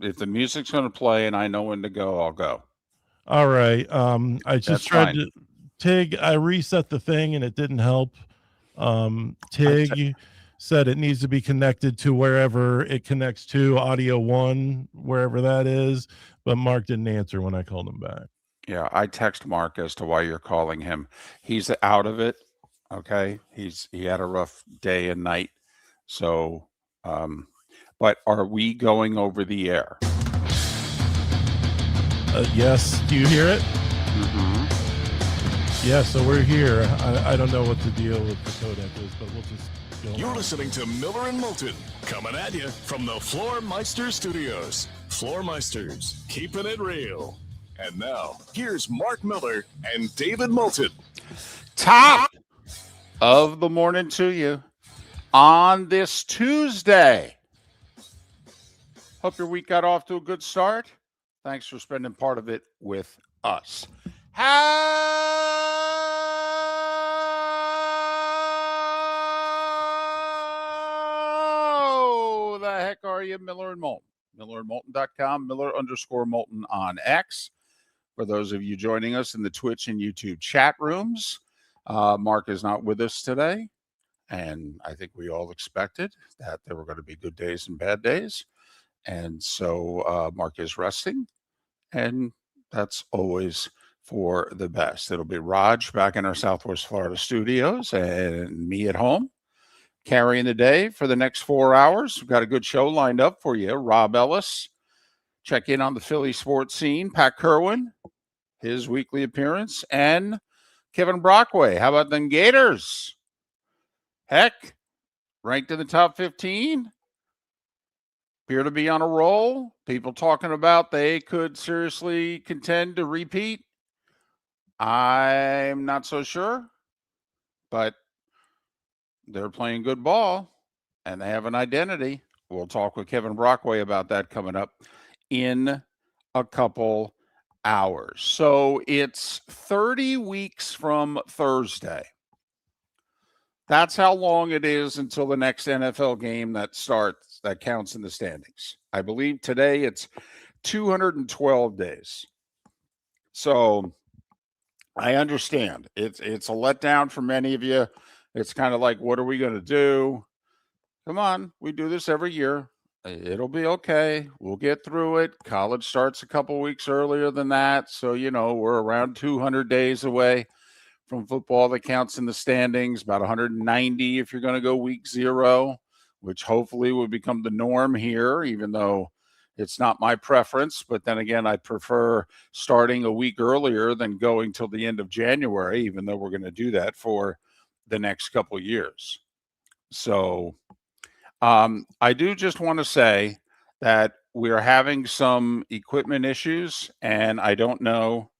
if the music's going to play and I know when to go, I'll go. All right. I just That's tried fine. to Tig. I reset the thing and it didn't help. Tig said it needs to be connected to wherever it connects to audio one, wherever that is. But Mark didn't answer when I called him back. Yeah, I text Mark as to why you're calling him. He's out of it. Okay, he had a rough day and night. So, but are we going over the air? Yes. Do you hear it? Mm-hmm. Yeah. So we're here. I don't know what the deal with the codec is, but we'll just go. You're listening to Miller and Moulton, coming at you from the Floormeister Studios. Floormeisters, keeping it real. And now, here's Mark Miller and David Moulton. Top of the morning to you on this Tuesday. Hope your week got off to a good start. Thanks for spending part of it with us. How the heck are you, Miller and Moulton? MillerandMoulton.com, Miller_Moulton on X. For those of you joining us in the Twitch and YouTube chat rooms, Mark is not with us today. And I think we all expected that there were going to be good days and bad days. And so Mark is resting. And that's always for the best. It'll be Raj back in our Southwest Florida studios and me at home carrying the day for the next 4 hours. We've got a good show lined up for you. Rob Ellis, check in on the Philly sports scene. Pat Kirwan, his weekly appearance, and Kevin Brockway. How about them Gators? Heck, ranked in the top 15. Appear to be on a roll. People talking about they could seriously contend to repeat. I'm not so sure, but they're playing good ball and they have an identity. We'll talk with Kevin Brockway about that coming up in a couple hours. So it's 30 weeks from Thursday. That's how long it is until the next NFL game that starts, that counts in the standings. I believe today it's 212 days. So I understand. It's a letdown for many of you. It's kind of like, what are we going to do? Come on, we do this every year. It'll be okay. We'll get through it. College starts a couple weeks earlier than that. So, we're around 200 days away from football that counts in the standings, about 190 if you're going to go week 0, which hopefully will become the norm here, even though it's not my preference. But then again, I prefer starting a week earlier than going till the end of January, even though we're going to do that for the next couple years. So I do just want to say that we are having some equipment issues, and I don't know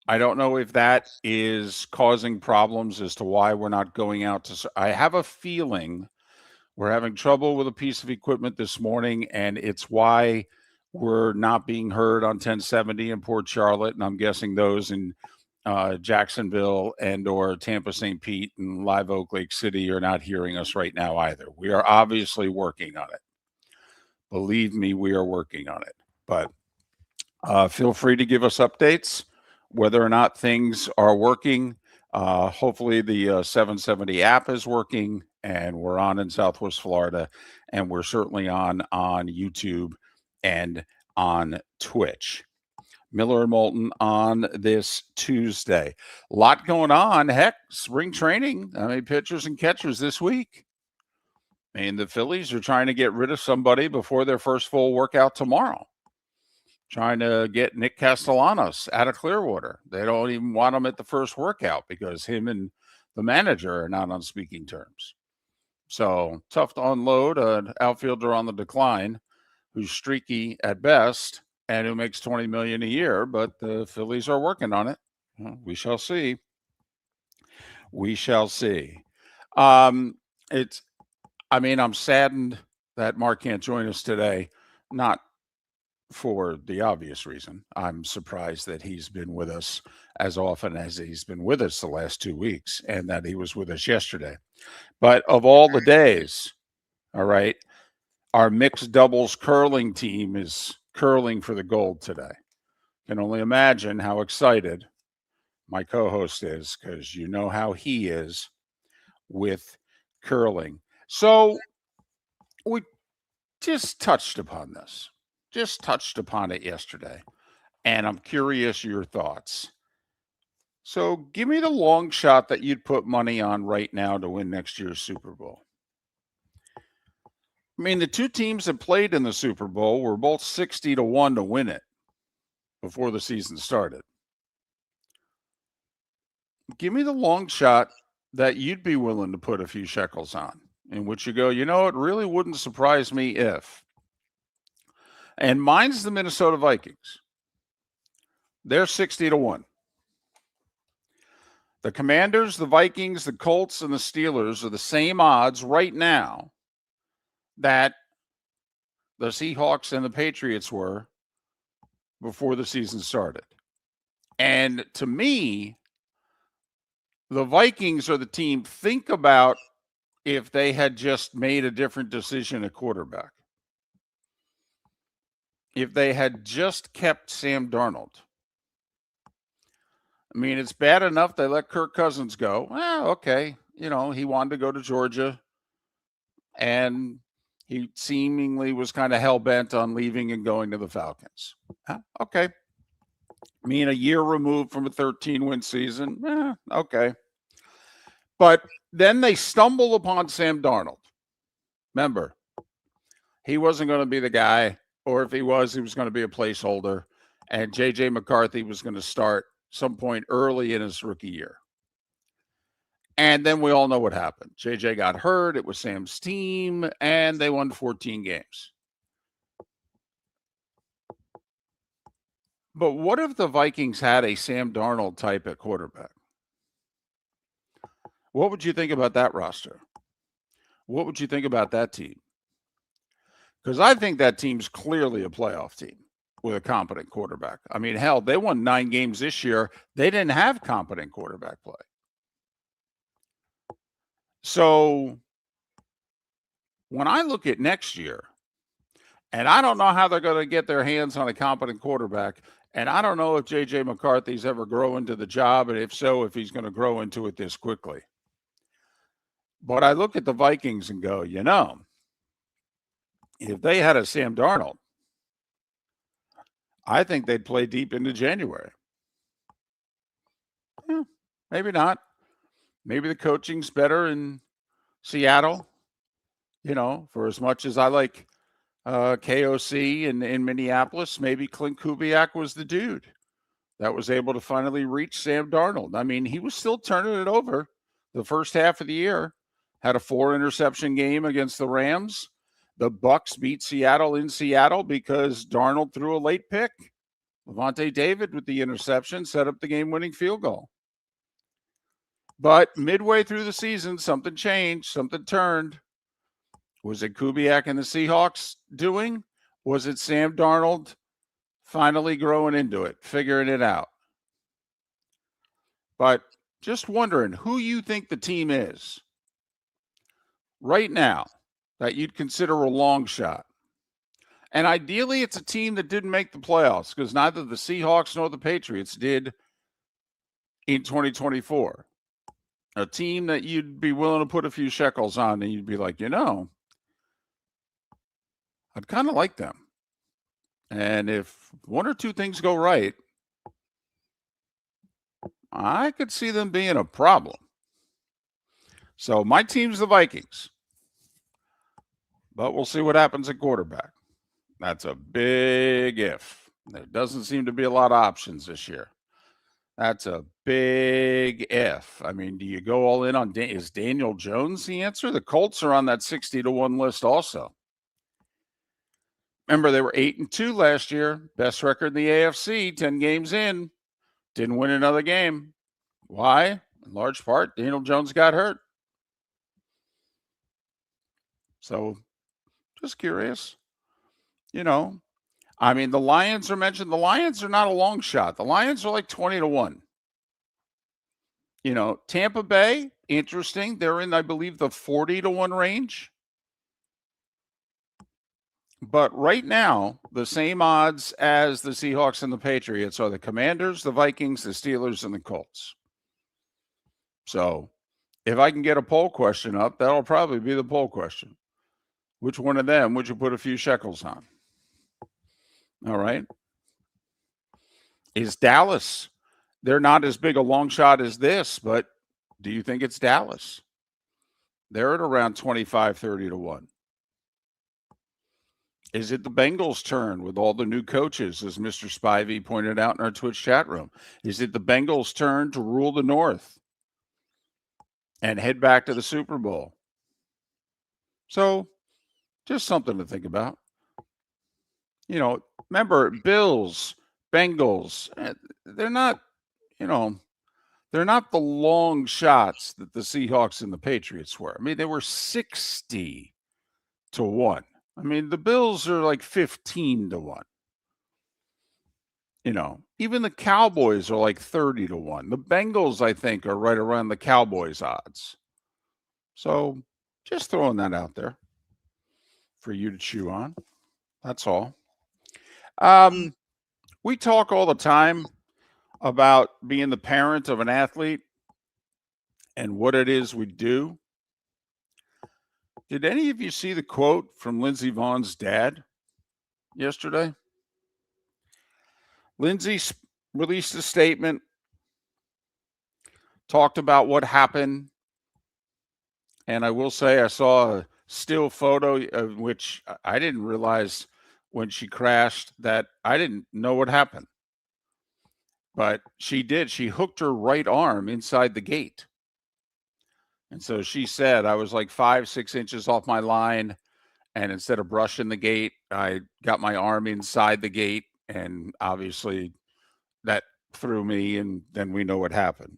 if that is causing problems as to why we're not going out to. I have a feeling we're having trouble with a piece of equipment this morning, and it's why we're not being heard on 1070 in Port Charlotte, and I'm guessing those in Jacksonville and or Tampa St. Pete and Live Oak Lake City are not hearing us right now either. We are obviously working on it. Believe me, we are working on it. But feel free to give us updates whether or not things are working. Hopefully the 770 app is working, and we're on in Southwest Florida, and we're certainly on YouTube and on Twitch. Miller and Moulton on this Tuesday. A lot going on. Heck, spring training. I mean, pitchers and catchers this week. I mean, the Phillies are trying to get rid of somebody before their first full workout tomorrow. Trying to get Nick Castellanos out of Clearwater. They don't even want him at the first workout because him and the manager are not on speaking terms. So tough to unload an outfielder on the decline who's streaky at best and who makes $20 million a year, but the Phillies are working on it. We shall see. We shall see. I'm saddened that Mark can't join us today. Not for the obvious reason. I'm surprised that he's been with us as often as he's been with us the last 2 weeks, and that he was with us yesterday. But of all the days, all right, our mixed doubles curling team is curling for the gold today. Can only imagine how excited my co-host is, because you know how he is with curling. So we just touched upon this, just touched upon it yesterday, and I'm curious your thoughts. So give me the long shot that you'd put money on right now to win next year's Super Bowl. I mean, the two teams that played in the Super Bowl were both 60-1 to win it before the season started. Give me the long shot that you'd be willing to put a few shekels on, in which you go, you know, it really wouldn't surprise me if. And mine's the Minnesota Vikings. They're 60-1. The Commanders, the Vikings, the Colts, and the Steelers are the same odds right now that the Seahawks and the Patriots were before the season started. And to me, the Vikings are the team. Think about if they had just made a different decision at quarterback. If they had just kept Sam Darnold. I mean, it's bad enough they let Kirk Cousins go. Well, okay. You know, he wanted to go to Georgia, and he seemingly was kind of hell-bent on leaving and going to the Falcons. Okay. I mean, a year removed from a 13-win season. Okay. But then they stumble upon Sam Darnold. Remember, he wasn't going to be the guy, or if he was going to be a placeholder, and J.J. McCarthy was going to start some point early in his rookie year. And then we all know what happened. JJ got hurt. It was Sam's team, and they won 14 games. But what if the Vikings had a Sam Darnold type at quarterback? What would you think about that roster? What would you think about that team? Because I think that team's clearly a playoff team with a competent quarterback. I mean, hell, they won 9 games this year. They didn't have competent quarterback play. So when I look at next year, and I don't know how they're going to get their hands on a competent quarterback, and I don't know if J.J. McCarthy's ever grow into the job, and if so, if he's going to grow into it this quickly. But I look at the Vikings and go, you know, if they had a Sam Darnold, I think they'd play deep into January. Maybe not. Maybe the coaching's better in Seattle. You know, for as much as I like KOC in Minneapolis, maybe Clint Kubiak was the dude that was able to finally reach Sam Darnold. I mean, he was still turning it over the first half of the year. Had a 4-interception game against the Rams. The Bucs beat Seattle in Seattle because Darnold threw a late pick. Levante David with the interception set up the game-winning field goal. But midway through the season, something changed, something turned. Was it Kubiak and the Seahawks doing? Was it Sam Darnold finally growing into it, figuring it out? But just wondering who you think the team is right now that you'd consider a long shot. And ideally, it's a team that didn't make the playoffs, because neither the Seahawks nor the Patriots did in 2024. A team that you'd be willing to put a few shekels on, and you'd be like, you know, I'd kind of like them. And if one or two things go right, I could see them being a problem. So my team's the Vikings. But we'll see what happens at quarterback. That's a big if. There doesn't seem to be a lot of options this year. That's a big if. I mean, do you go all in on is Daniel Jones the answer? The Colts are on that 60-1 list also. Remember, they were 8-2 last year. Best record in the AFC, 10 games in. Didn't win another game. Why? In large part, Daniel Jones got hurt. So, just curious. You know, I mean, the Lions are mentioned. The Lions are not a long shot. The Lions are like 20-1. You know, Tampa Bay, interesting. They're in, I believe, the 40-1 range. But right now, the same odds as the Seahawks and the Patriots are the Commanders, the Vikings, the Steelers, and the Colts. So if I can get a poll question up, that'll probably be the poll question. Which one of them would you put a few shekels on? All right. Is Dallas? They're not as big a long shot as this, but do you think it's Dallas? They're at around 25, 30 to 1. Is it the Bengals' turn with all the new coaches, as Mr. Spivey pointed out in our Twitch chat room? Is it the Bengals' turn to rule the North and head back to the Super Bowl? So just something to think about. You know, remember, Bills, Bengals, they're not, they're not the long shots that the Seahawks and the Patriots were. I mean, they were 60 to 1. I mean, the Bills are like 15 to 1. Even the Cowboys are like 30 to 1. The Bengals, I think, are right around the Cowboys odds. So just throwing that out there for you to chew on. That's all. We talk all the time about being the parent of an athlete and what it is we do. Did any of you see the quote from Lindsey Vaughn's dad yesterday? Lindsey released a statement, talked about what happened, and I will say I saw a still photo of which I didn't realize when she crashed that I didn't know what happened. But she did. She hooked her right arm inside the gate. And so she said, I was like 5-6 inches off my line. And instead of brushing the gate, I got my arm inside the gate. And obviously that threw me. And then we know what happened.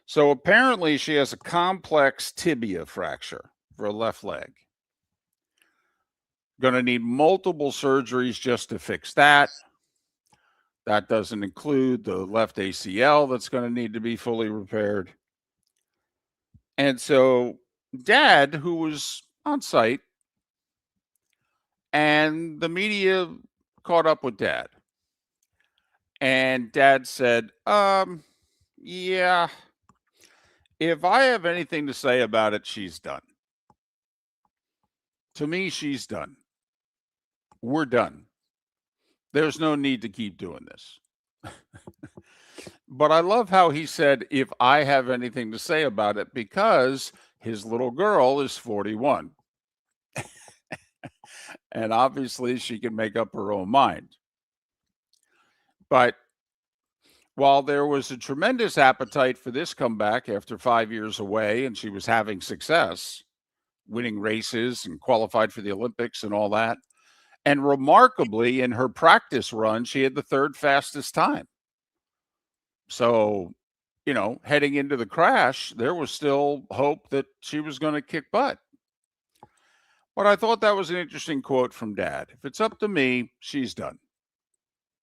So apparently she has a complex tibia fracture for a left leg. Going to need multiple surgeries just to fix that. That doesn't include the left ACL that's going to need to be fully repaired. And so Dad, who was on site, and the media caught up with Dad. And Dad said, yeah, if I have anything to say about it, she's done. To me, she's done. We're done. There's no need to keep doing this. But I love how he said, if I have anything to say about it, because his little girl is 41. And obviously she can make up her own mind. But while there was a tremendous appetite for this comeback after 5 years away, and she was having success, winning races and qualified for the Olympics and all that, and remarkably, in her practice run, she had the third fastest time. So, heading into the crash, there was still hope that she was going to kick butt. But I thought that was an interesting quote from Dad. If it's up to me, she's done.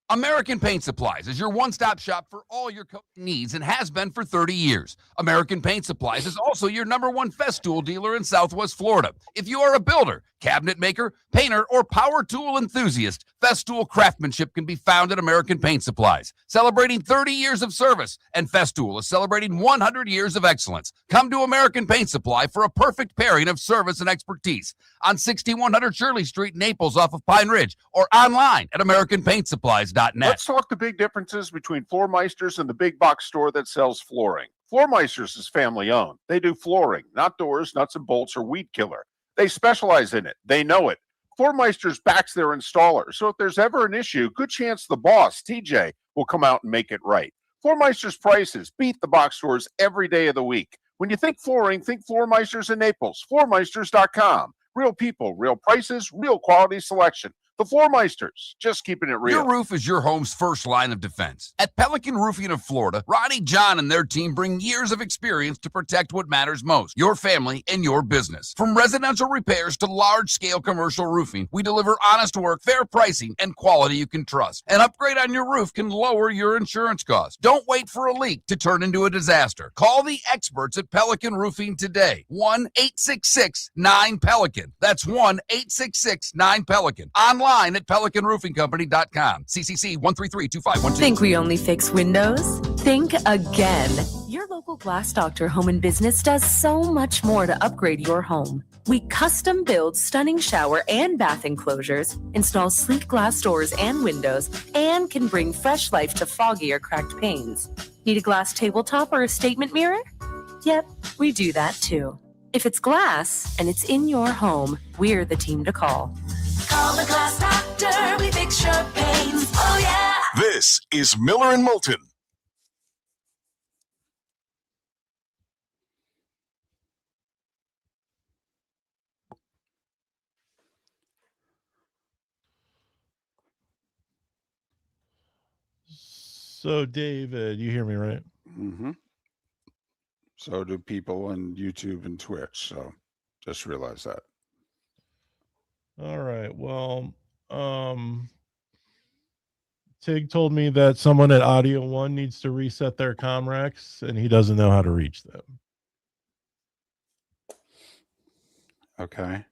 American Paint Supplies is your one-stop shop for all your coating needs and has been for 30 years. American Paint Supplies is also your #1 Festool dealer in Southwest Florida. If you are a builder, cabinet maker, painter, or power tool enthusiast, Festool craftsmanship can be found at American Paint Supplies. Celebrating 30 years of service, and Festool is celebrating 100 years of excellence. Come to American Paint Supply for a perfect pairing of service and expertise on 6100 Shirley Street, Naples, off of Pine Ridge, or online at AmericanPaintSupplies.net. Let's talk the big differences between Floor Meisters and the big box store that sells flooring. Floor Meisters is family owned. They do flooring, not doors, nuts and bolts, or weed killer. They specialize in it. They know it. Floor Meisters backs their installer. So if there's ever an issue, good chance the boss, TJ, will come out and make it right. Floor Meisters prices beat the box stores every day of the week. When you think flooring, think Floor Meisters in Naples. FloorMeisters.com. Real people, real prices, real quality selection. The Floormeisters, just keeping it real. Your roof is your home's first line of defense. At Pelican Roofing of Florida, Ronnie, John, and their team bring years of experience to protect what matters most, your family and your business. From residential repairs to large-scale commercial roofing, we deliver honest work, fair pricing, and quality you can trust. An upgrade on your roof can lower your insurance costs. Don't wait for a leak to turn into a disaster. Call the experts at Pelican Roofing today. 1-866-9-PELICAN. That's 1-866-9-PELICAN. Online at pelicanroofingcompany.com. CCC 1332512. Think we only fix windows? Think again. Your local Glass Doctor Home and Business does so much more to upgrade your home. We custom build stunning shower and bath enclosures, install sleek glass doors and windows, and can bring fresh life to foggy or cracked panes. Need a glass tabletop or a statement mirror? Yep, we do that too. If it's glass and it's in your home, we're the team to call. Call the Glass Doctor, we fix your pains. Oh, yeah. This is Miller and Moulton. So, David, you hear me, right? Mm-hmm. So do people on YouTube and Twitch. So just realize that. All right. Well, Tig told me that someone at Audio One needs to reset their Comrex, and he doesn't know how to reach them. Okay.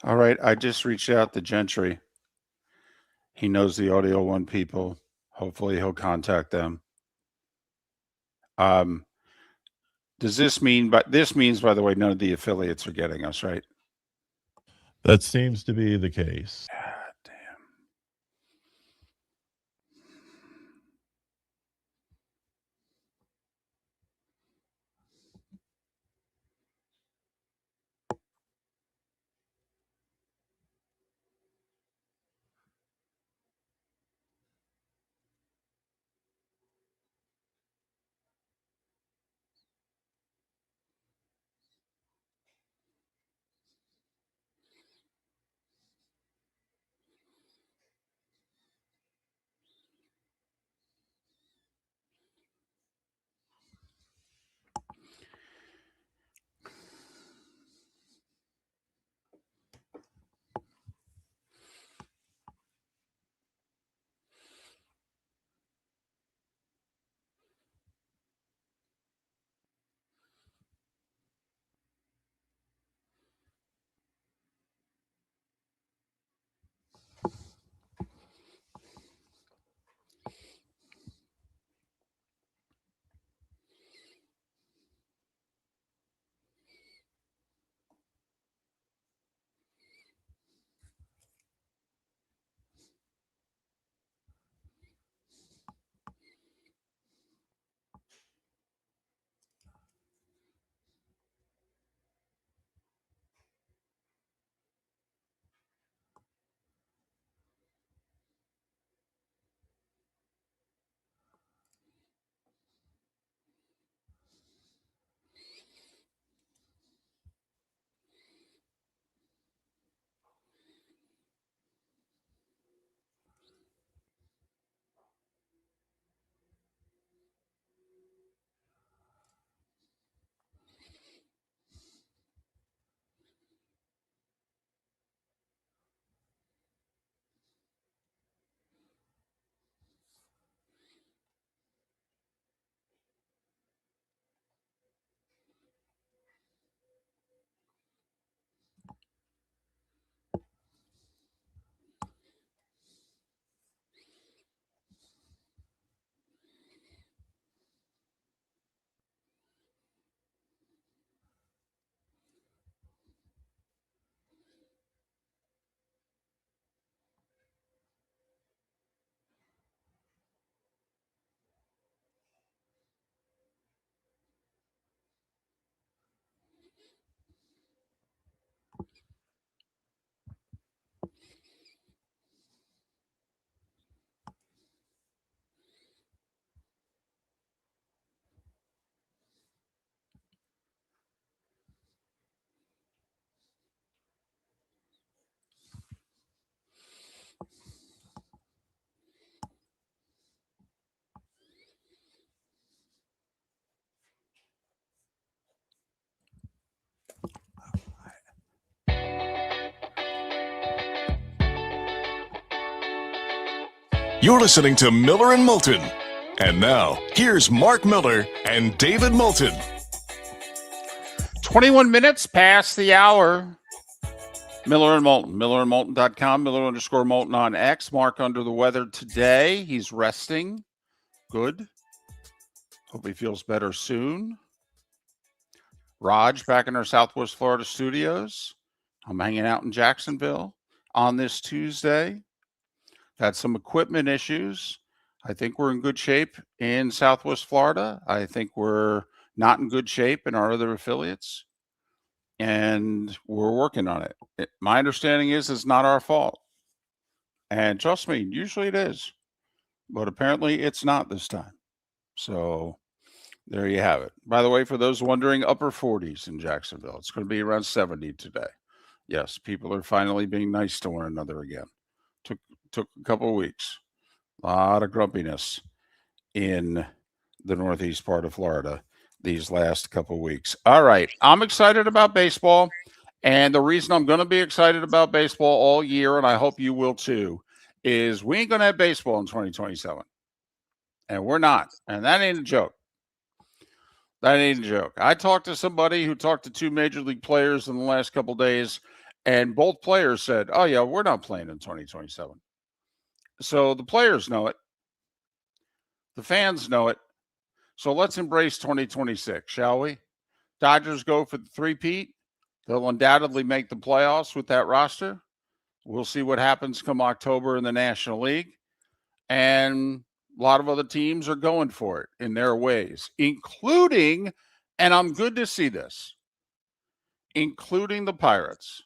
All right. I just reached out to Gentry. He knows the Audio One people. Hopefully he'll contact them. Does this mean, but this means, by the way, none of the affiliates are getting us, right? That seems to be the case. God damn. You're listening to Miller and Moulton. And now, here's Mark Miller and David Moulton. 21 minutes past the hour. Miller and Moulton, millerandmoulton.com, Miller_Moulton on X. Mark under the weather today. He's resting. Good. Hope he feels better soon. Raj back in our Southwest Florida studios. I'm hanging out in Jacksonville on this Tuesday. Had some equipment issues. I think we're in good shape in Southwest Florida. I think we're not in good shape in our other affiliates. And we're working on it. My understanding is it's not our fault. And trust me, usually it is. But apparently it's not this time. So there you have it. By the way, for those wondering, upper 40s in Jacksonville. It's going to be around 70 today. Yes, people are finally being nice to one another again. Took a couple of weeks. A lot of grumpiness in the northeast part of Florida these last couple of weeks. All right. I'm excited about baseball. And the reason I'm going to be excited about baseball all year, and I hope you will too, is we ain't going to have baseball in 2027. And we're not. And that ain't a joke. That ain't a joke. I talked to somebody who talked to two major league players in the last couple of days, and both players said, oh, yeah, we're not playing in 2027. So the players know it. The fans know it. So let's embrace 2026, shall we? Dodgers go for the three-peat. They'll undoubtedly make the playoffs with that roster. We'll see what happens come October in the National League. And a lot of other teams are going for it in their ways, including, and I'm good to see this, including the Pirates.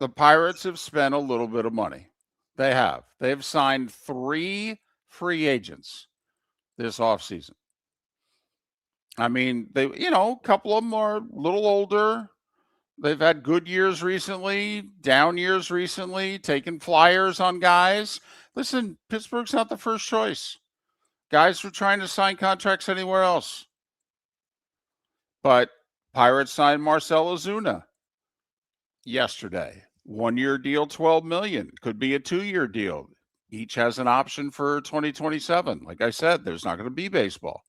The Pirates have spent a little bit of money. They have. They've signed 3 free agents this offseason. I mean, they, a couple of them are a little older. They've had good years recently, down years recently, taking flyers on guys. Listen, Pittsburgh's not the first choice. Guys were trying to sign contracts anywhere else. But Pirates signed Marcell Ozuna yesterday. 1-year deal, $12 million. Could be a 2-year deal. Each has an option for 2027. Like I said, there's not going to be baseball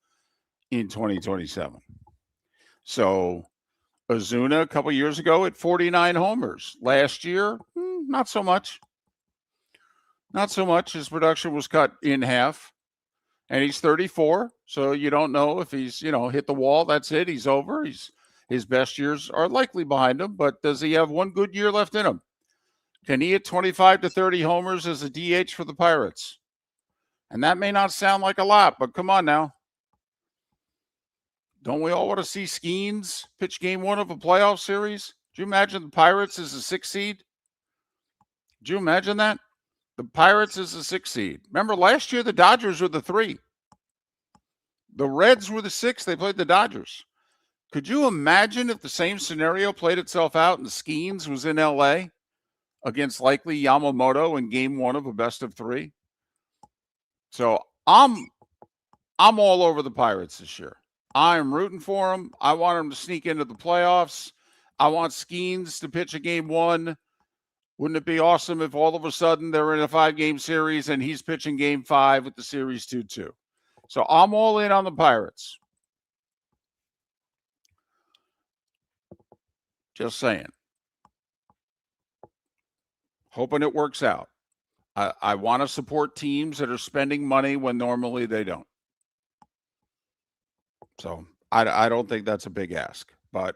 in 2027. So Ozuna a couple years ago at 49 homers. Last year, not so much. Not so much. His production was cut in half. And he's 34, so you don't know if he's, hit the wall. That's it. He's over. His best years are likely behind him, but does he have one good year left in him? Can he hit 25 to 30 homers as a DH for the Pirates? And that may not sound like a lot, but come on now. Don't we all want to see Skeens pitch game 1 of a playoff series? Do you imagine the Pirates as a 6 seed? Do you imagine that? The Pirates as a 6 seed. Remember, last year the Dodgers were the 3. The Reds were the 6. They played the Dodgers. Could you imagine if the same scenario played itself out and Skeens was in L.A. against likely Yamamoto in game 1 of a best of 3? So I'm all over the Pirates this year. I'm rooting for them. I want them to sneak into the playoffs. I want Skeens to pitch a game 1. Wouldn't it be awesome if all of a sudden they're in a 5-game series and he's pitching game 5 with the series 2-2? So I'm all in on the Pirates. Just saying. Hoping it works out. I want to support teams that are spending money when normally they don't. So I don't think that's a big ask, but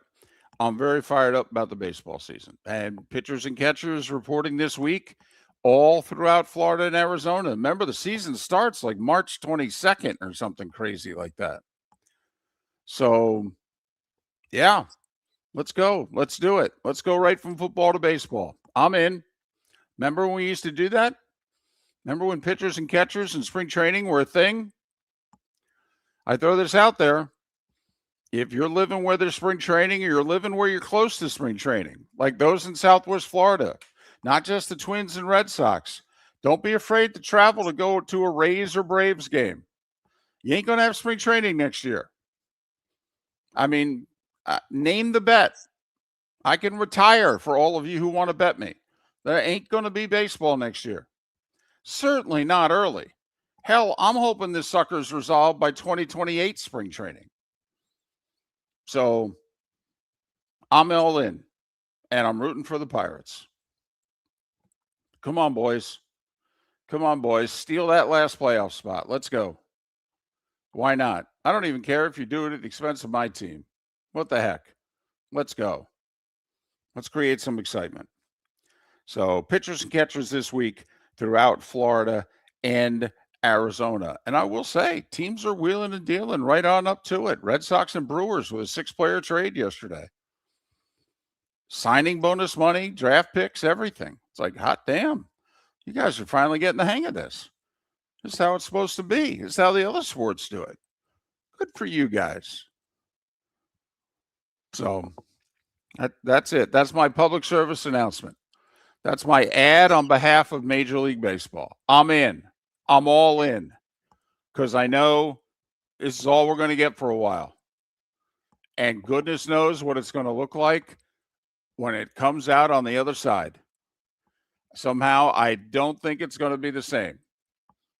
I'm very fired up about the baseball season. And pitchers and catchers reporting this week all throughout Florida and Arizona. Remember, the season starts like March 22nd or something crazy like that. So, yeah, let's go. Let's do it. Let's go right from football to baseball. I'm in. Remember when we used to do that? Remember when pitchers and catchers in spring training were a thing? I throw this out there. If you're living where there's spring training or you're living where you're close to spring training, like those in Southwest Florida, not just the Twins and Red Sox, don't be afraid to travel to go to a Rays or Braves game. You ain't going to have spring training next year. I mean, name the bet. I can retire for all of you who want to bet me. There ain't going to be baseball next year. Certainly not early. Hell, I'm hoping this sucker's resolved by 2028 spring training. So I'm all in, and I'm rooting for the Pirates. Come on, boys. Come on, boys. Steal that last playoff spot. Let's go. Why not? I don't even care if you do it at the expense of my team. What the heck? Let's go. Let's create some excitement. So pitchers and catchers this week throughout Florida and Arizona. And I will say, teams are wheeling and dealing right on up to it. Red Sox and Brewers with a 6-player trade yesterday. Signing bonus money, draft picks, everything. It's like, hot damn. You guys are finally getting the hang of this. This is how it's supposed to be. This is how the other sports do it. Good for you guys. So that's it. That's my public service announcement. That's my ad on behalf of Major League Baseball. I'm in. I'm all in. Because I know this is all we're going to get for a while. And goodness knows what it's going to look like when it comes out on the other side. Somehow, I don't think it's going to be the same.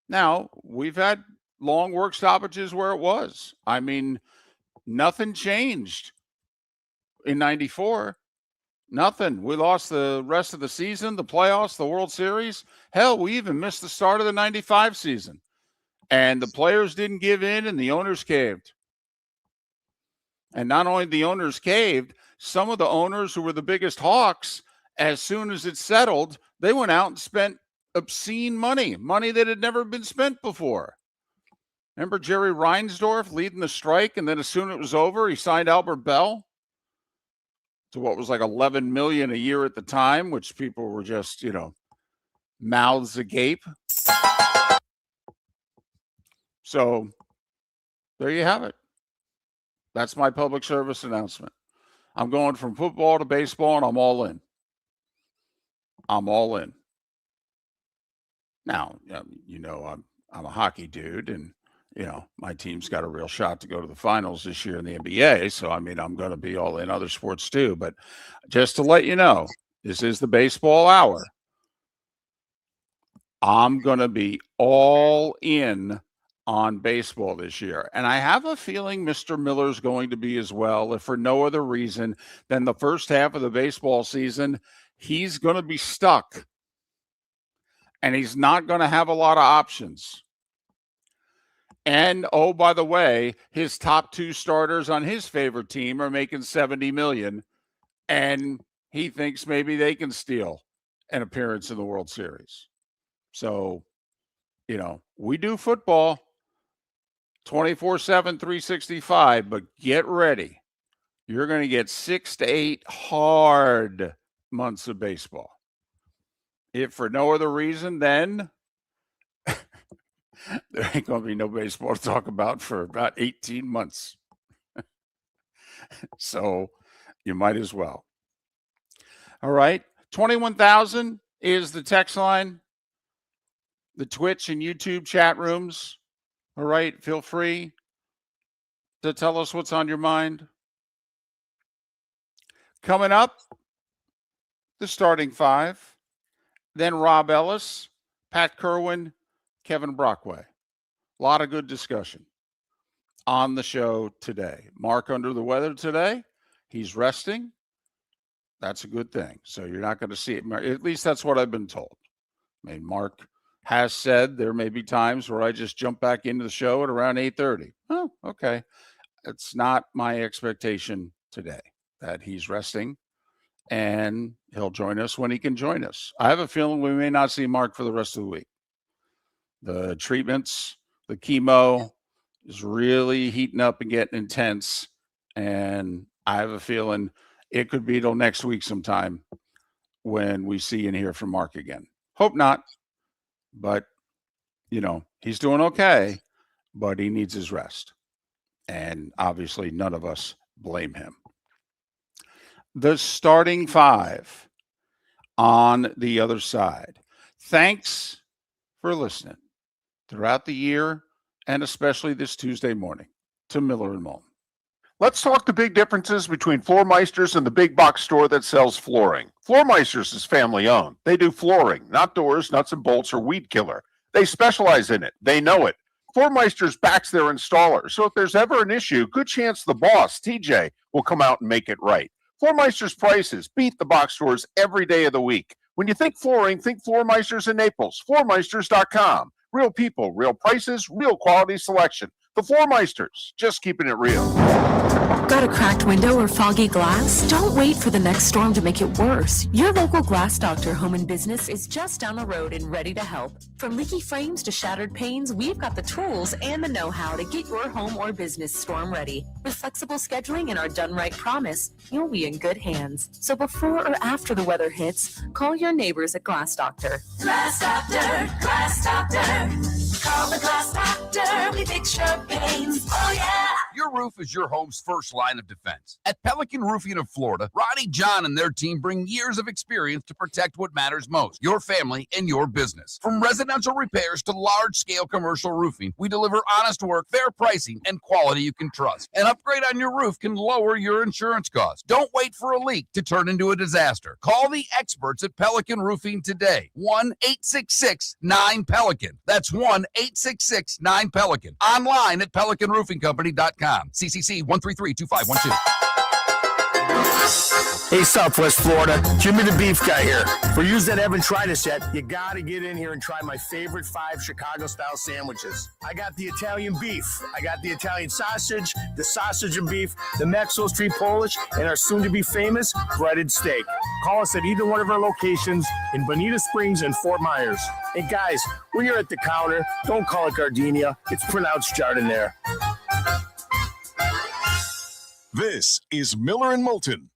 Now, we've had long work stoppages where it was. I mean, nothing changed in 94. Nothing. We lost the rest of the season, the playoffs, the World Series. Hell, we even missed the start of the 95 season. And the players didn't give in and the owners caved. And not only the owners caved, some of the owners who were the biggest hawks, as soon as it settled, they went out and spent obscene money that had never been spent before. Remember Jerry Reinsdorf leading the strike, and then as soon as it was over, he signed Albert Bell to what was like $11 million a year at the time, which people were just, mouths agape. So there you have it. That's my public service announcement. I'm going from football to baseball, and I'm all in. I'm all in. Now, I'm a hockey dude, and my team's got a real shot to go to the finals this year in the NBA. So, I'm going to be all in other sports too. But just to let you know, this is the baseball hour. I'm going to be all in on baseball this year. And I have a feeling Mr. Miller's going to be as well, if for no other reason than the first half of the baseball season, he's going to be stuck. And he's not going to have a lot of options. And, oh, by the way, his top 2 starters on his favorite team are making $70 million. And he thinks maybe they can steal an appearance in the World Series. So, we do football 24/7, 365, but get ready. You're going to get 6 to 8 hard months of baseball. If for no other reason, then there ain't going to be no baseball to talk about for about 18 months. So you might as well. All right. 21,000 is the text line, the Twitch and YouTube chat rooms. All right. Feel free to tell us what's on your mind. Coming up, the starting 5. Then Rob Ellis, Pat Kirwan, Kevin Brockway. A lot of good discussion on the show today. Mark under the weather today. He's resting. That's a good thing. So you're not going to see it. At least that's what I've been told. Mark has said there may be times where I just jump back into the show at around 8:30. Oh, okay. It's not my expectation today that he's resting. And he'll join us when he can join us. I have a feeling we may not see Mark for the rest of the week. The treatments, the chemo is really heating up and getting intense. And I have a feeling it could be till next week sometime when we see and hear from Mark again. Hope not. But, he's doing okay, but he needs his rest. And obviously none of us blame him. The starting 5 on the other side. Thanks for listening throughout the year and especially this Tuesday morning to Miller and Moulton. Let's talk the big differences between Floor Meisters and the big box store that sells flooring. Floor Meisters is family owned. They do flooring, not doors, nuts and bolts, or weed killer. They specialize in it. They know it. Floor Meisters backs their installer, so if there's ever an issue, good chance the boss, TJ, will come out and make it right. Floor Meisters prices beat the box stores every day of the week. When you think flooring, think Floor Meisters in Naples. FloorMeisters.com. Real people, real prices, real quality selection. The Floor Meisters, just keeping it real. Got a cracked window or foggy glass? Don't wait for the next storm to make it worse. Your local Glass Doctor Home and Business is just down the road and ready to help. From leaky frames to shattered panes, we've got the tools and the know-how to get your home or business storm ready. With flexible scheduling and our done right promise, you'll be in good hands. So before or after the weather hits, call your neighbors at Glass Doctor. Glass Doctor, Glass Doctor. Call the Glass Doctor, we fix your pains. Oh, yeah. Your roof is your home's first line of defense. At Pelican Roofing of Florida, Ronnie John and their team bring years of experience to protect what matters most, your family and your business. From residential repairs to large-scale commercial roofing, we deliver honest work, fair pricing, and quality you can trust. An upgrade on your roof can lower your insurance costs. Don't wait for a leak to turn into a disaster. Call the experts at Pelican Roofing today. 1-866-9-PELICAN. That's 1-866-9-PELICAN. Online at PelicanRoofingCompany.com. CCC 1332512. Hey, Southwest Florida, Jimmy the Beef Guy here. For you that haven't tried us yet, you gotta get in here and try my favorite 5 Chicago-style sandwiches. I got the Italian beef, I got the Italian sausage, the sausage and beef, the Maxwell Street Polish, and our soon-to-be famous breaded steak. Call us at either one of our locations in Bonita Springs and Fort Myers. And guys, when you're at the counter, don't call it gardenia. It's pronounced jardiniere. This is Miller and Moulton.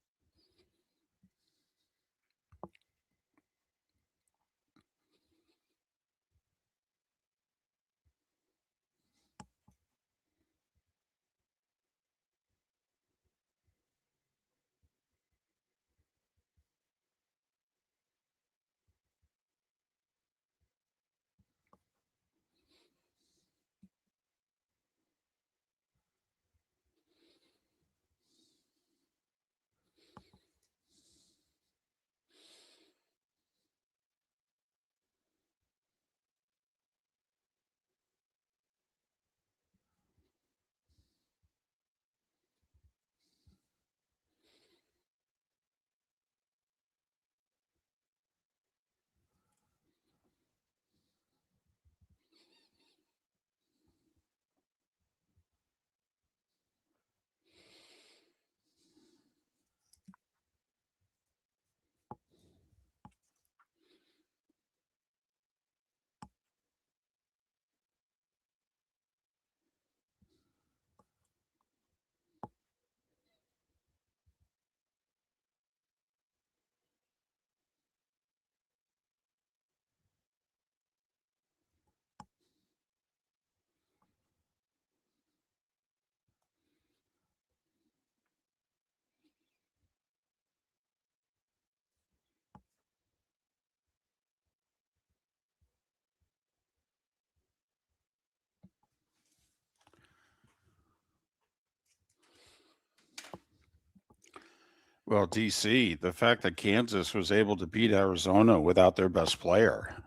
Well, DC, the fact that Kansas was able to beat Arizona without their best player, I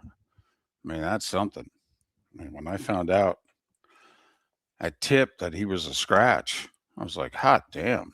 mean, that's something. I mean, when I found out at tip that he was a scratch, I was like, hot damn.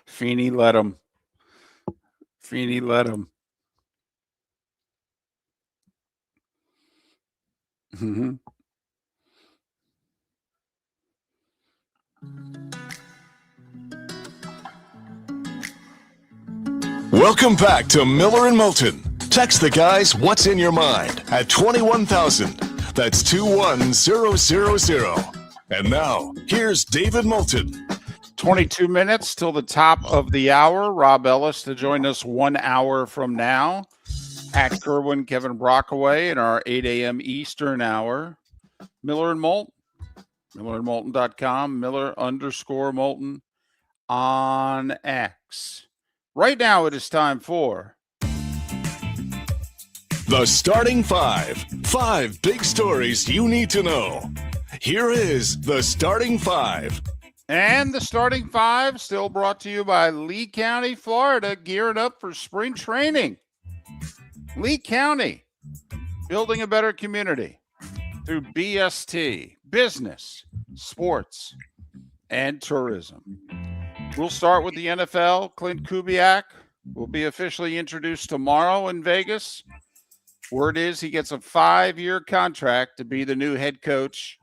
Feeney let him. Feeney let him. Mm-hmm. Welcome back to Miller and Moulton. Text the guys what's in your mind at 21,000. That's 21000. And now, here's David Moulton. 22 minutes till the top of the hour. Rob Ellis to join us 1 hour from now. At Kirwan, Kevin Brockway in our 8 a.m. Eastern hour. Miller and Moulton. MillerandMoulton.com. Miller_Moulton on X. Right now it is time for The Starting Five. 5 big stories you need to know. Here is The Starting Five. And the Starting Five still brought to you by Lee County, Florida, gearing up for spring training. Lee County, building a better community through BST, business, sports, and tourism. We'll start with the NFL. Clint Kubiak will be officially introduced tomorrow in Vegas. Word is he gets a 5-year contract to be the new head coach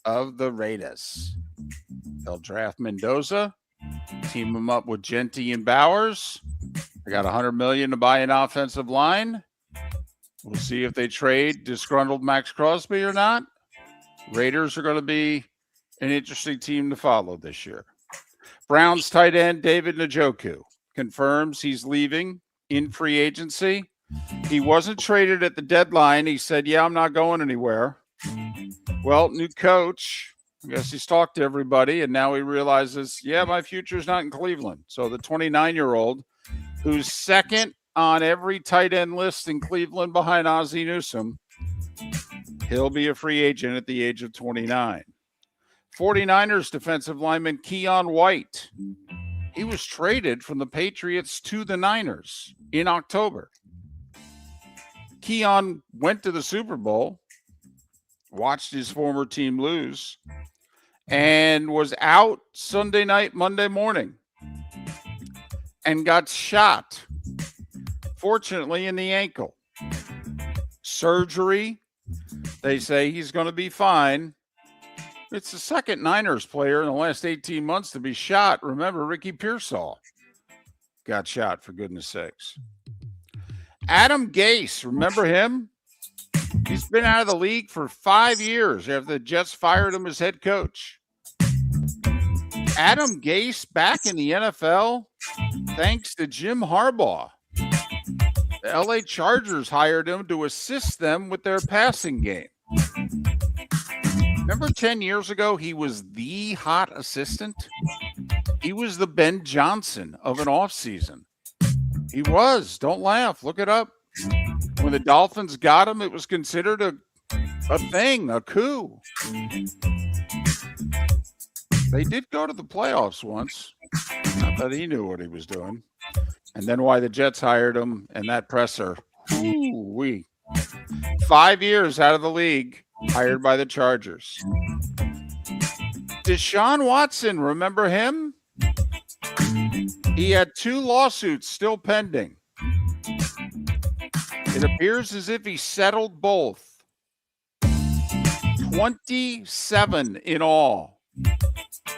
of the Raiders. They'll draft Mendoza, team him up with Genty and Bowers. They got $100 million to buy an offensive line. We'll see if they trade disgruntled Max Crosby or not. Raiders are going to be an interesting team to follow this year. Browns tight end David Njoku confirms he's leaving in free agency. He wasn't traded at the deadline. He said, yeah, I'm not going anywhere. Well, new coach, I guess he's talked to everybody, and now he realizes, yeah, my future's not in Cleveland. So the 29-year-old, who's second on every tight end list in Cleveland behind Ozzie Newsome, he'll be a free agent at the age of 29. 49ers defensive lineman Keon White. He was traded from the Patriots to the Niners in October. Keon went to the Super Bowl, watched his former team lose, and was out Sunday night, Monday morning, and got shot, fortunately, in the ankle. Surgery. They say he's going to be fine. It's the second Niners player in the last 18 months to be shot. Remember, Ricky Pearsall got shot, for goodness sakes. Adam Gase, remember him? He's been out of the league for 5 years after the Jets fired him as head coach. Adam Gase back in the NFL thanks to Jim Harbaugh. The LA Chargers hired him to assist them with their passing game. Remember 10 years ago, he was the hot assistant? He was the Ben Johnson of an offseason. He was. Don't laugh. Look it up. When the Dolphins got him, it was considered a thing, a coup. They did go to the playoffs once. Not that he knew what he was doing. And then why the Jets hired him and that presser. Ooh-wee. 5 years out of the league, hired by the Chargers. Deshaun Watson, remember him? He had 2 lawsuits still pending. It appears as if he settled both. 27 in all.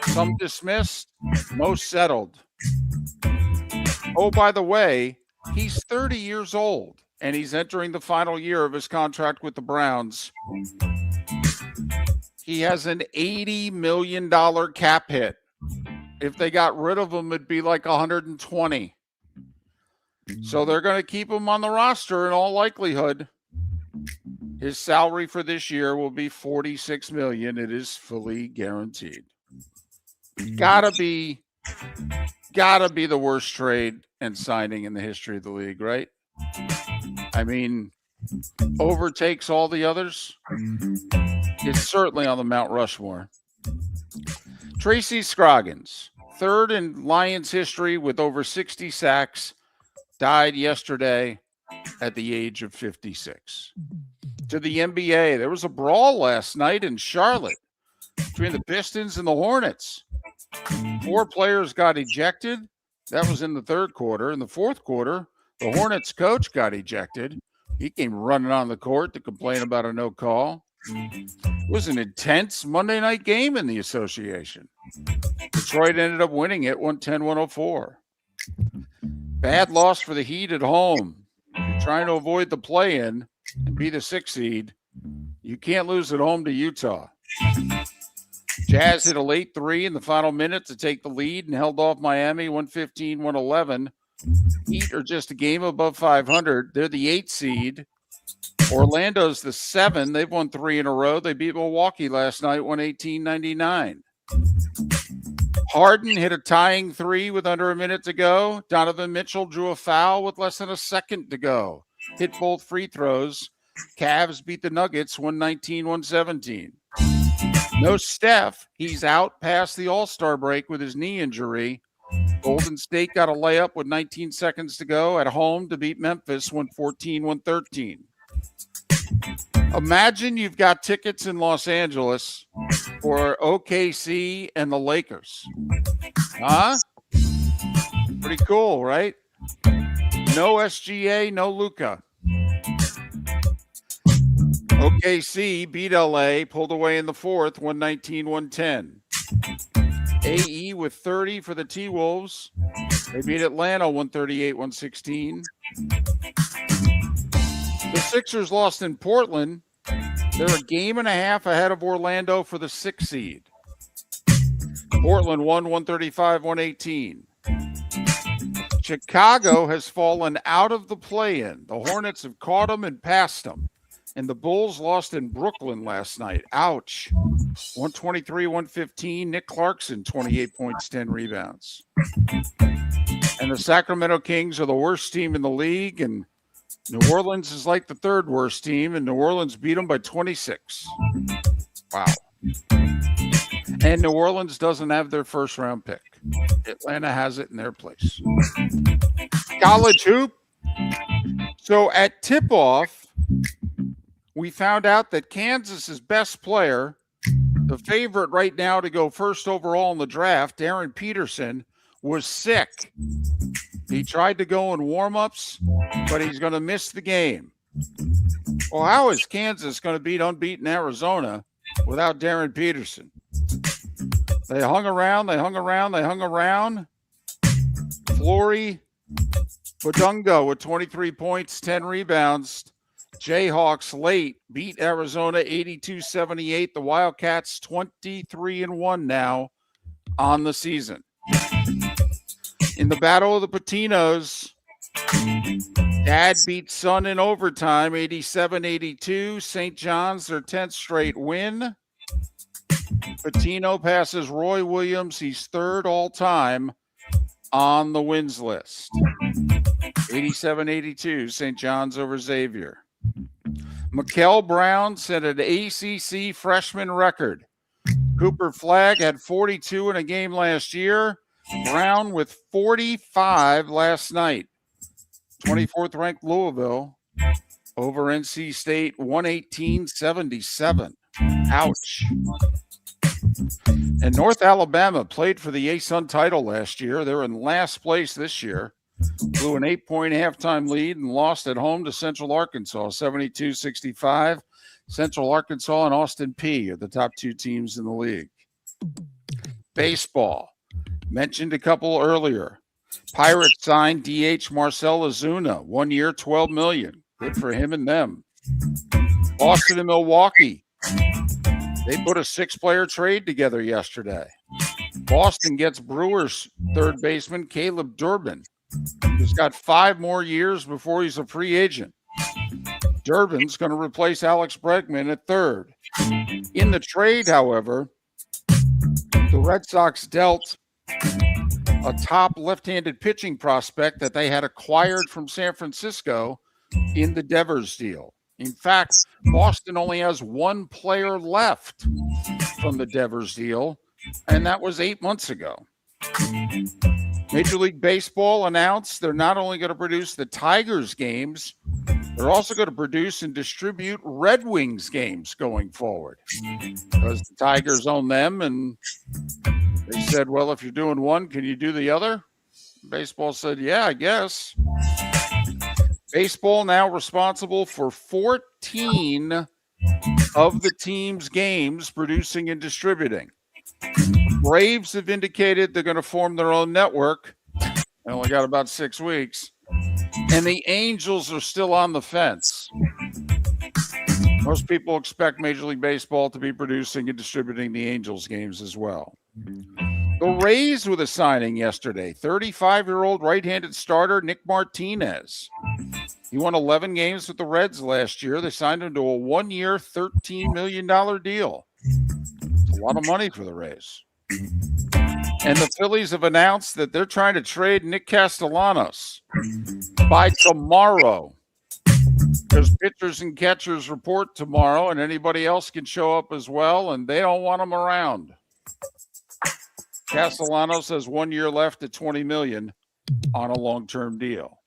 Some dismissed, most settled. Oh, by the way, he's 30 years old, and he's entering the final year of his contract with the Browns. He has an $80 million cap hit. If they got rid of him, it'd be like 120. So they're going to keep him on the roster in all likelihood. His salary for this year will be $46 million. It is fully guaranteed. Gotta be the worst trade and signing in the history of the league, right? I mean, overtakes all the others. It's certainly on the Mount Rushmore. Tracy Scroggins, third in Lions history with over 60 sacks, died yesterday at the age of 56. To the NBA, there was a brawl last night in Charlotte between the Pistons and the Hornets. 4 players got ejected. That was in the third quarter. In the fourth quarter, the Hornets coach got ejected. He came running on the court to complain about a no call. It was an intense Monday night game in the association. Detroit ended up winning it 110-104. Bad loss for the Heat at home. You're trying to avoid the play-in and be the 6th seed. You can't lose at home to Utah. Jazz hit a late 3 in the final minute to take the lead and held off Miami 115-111. Heat are just a game above 500. They're the 8th seed. Orlando's the 7. They've won 3 in a row. They beat Milwaukee last night 118-99. Harden hit a tying 3 with under a minute to go. Donovan Mitchell drew a foul with less than a second to go. Hit both free throws. Cavs beat the Nuggets 119-117. No Steph. He's out past the All-Star break with his knee injury. Golden State got a layup with 19 seconds to go at home to beat Memphis 114-113. Imagine you've got tickets in Los Angeles for OKC and the Lakers. Huh? Pretty cool, right? No SGA, no Luka. OKC beat LA, pulled away in the fourth, 119-110. AE with 30 for the T-Wolves. They beat Atlanta 138-116. The Sixers lost in Portland. They're a game and a half ahead of Orlando for the 6th seed. Portland won 135-118. Chicago has fallen out of the play-in. The Hornets have caught them and passed them. And the Bulls lost in Brooklyn last night. Ouch. 123-115. Nick Clarkson, 28 points, 10 rebounds. And the Sacramento Kings are the worst team in the league, and New Orleans is like the 3rd worst team, and New Orleans beat them by 26. Wow. And New Orleans doesn't have their first-round pick. Atlanta has it in their place. College hoop. So at tip-off, we found out that Kansas's best player, the favorite right now to go first overall in the draft, Darren Peterson, was sick. He tried to go in warm-ups, but he's going to miss the game. Well, how is Kansas going to beat unbeaten Arizona without Darren Peterson? They hung around. Flory Badungo with 23 points, 10 rebounds. Jayhawks late beat Arizona 82-78. The Wildcats 23-1 now on the season. In the Battle of the Patinos, Dad beat Son in overtime 87-82. St. John's their 10th straight win. Patino passes Roy Williams. He's 3rd all time on the wins list. 87-82, St. John's over Xavier. Mikael Brown set an ACC freshman record. Cooper Flagg had 42 in a game last year. Brown with 45 last night. 24th ranked Louisville over NC State 118-77. Ouch. And North Alabama played for the ASUN title last year. They're in last place this year. Blew an 8-point halftime lead and lost at home to Central Arkansas, 72-65. Central Arkansas and Austin Peay are the top 2 teams in the league. Baseball. Mentioned a couple earlier. Pirates signed DH Marcell Ozuna, 1 year, $12 million. Good for him and them. Boston and Milwaukee. They put a 6-player trade together yesterday. Boston gets Brewers third baseman Caleb Durbin. He's got 5 more years before he's a free agent. Durbin's going to replace Alex Bregman at third. In the trade, however, the Red Sox dealt a top left-handed pitching prospect that they had acquired from San Francisco in the Devers deal. In fact, Boston only has 1 player left from the Devers deal, and that was 8 months ago. Major League Baseball announced they're not only going to produce the Tigers games, they're also going to produce and distribute Red Wings games going forward because the Tigers own them and They said, well, if you're doing one, can you do the other? Baseball said, yeah, I guess. Baseball now responsible for 14 of the team's games producing and distributing. Braves have indicated they're going to form their own network. They only got about 6 weeks. And the Angels are still on the fence. Most people expect Major League Baseball to be producing and distributing the Angels games as well. The Rays with a signing yesterday. 35-year-old right-handed starter Nick Martinez. He won 11 games with the Reds last year. They signed him to a 1-year, $13 million deal. It's a lot of money for the Rays. And the Phillies have announced that they're trying to trade Nick Castellanos by tomorrow. Because pitchers and catchers report tomorrow, and anybody else can show up as well, and they don't want them around. Castellanos has 1 year left at $20 million on a long-term deal.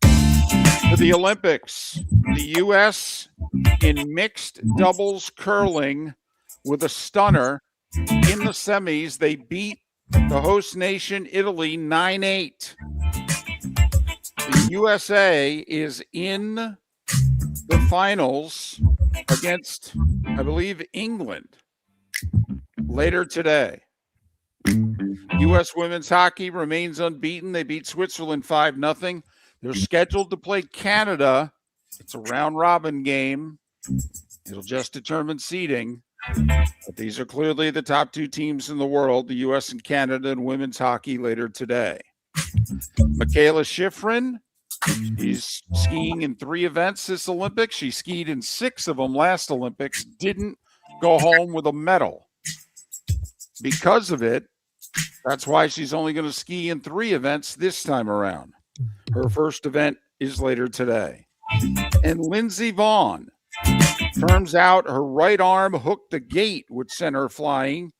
To the Olympics, the U.S. in mixed doubles curling with a stunner in the semis. They beat the host nation, Italy, 9-8. The USA is in the finals against, I believe, England later today. U.S. women's hockey remains unbeaten. They beat Switzerland 5-0. They're scheduled to play Canada. It's a round-robin game. It'll just determine seeding. But these are clearly the top two teams in the world, the U.S. and Canada in women's hockey later today. Michaela Schifrin, she's skiing in 3 events this Olympics. She skied in 6 of them last Olympics, didn't go home with a medal. Because of it, that's why she's only going to ski in 3 events this time around. Her first event is later today. And Lindsey Vonn, turns out her right arm hooked the gate, which sent her flying,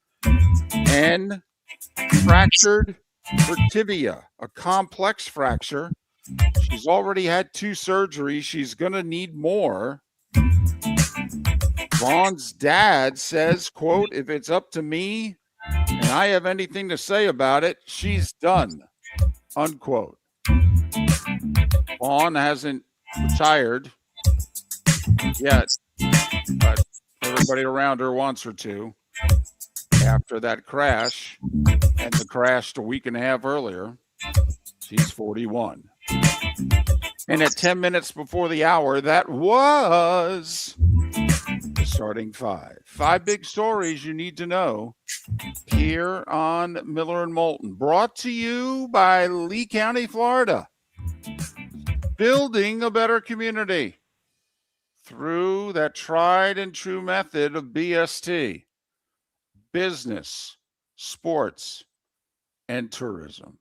and fractured her tibia, a complex fracture. She's already had 2 surgeries. She's going to need more. Vaughn's dad says, quote, if it's up to me and I have anything to say about it, she's done, unquote. Vaughn hasn't retired yet, but everybody around her wants her to after that crash, and the crash a week and a half earlier. She's 41. And at 10 minutes before the hour, that was the starting 5. 5 big stories you need to know here on Miller and Moulton. Brought to you by Lee County, Florida. Building a better community through that tried and true method of BST, business, sports, and tourism.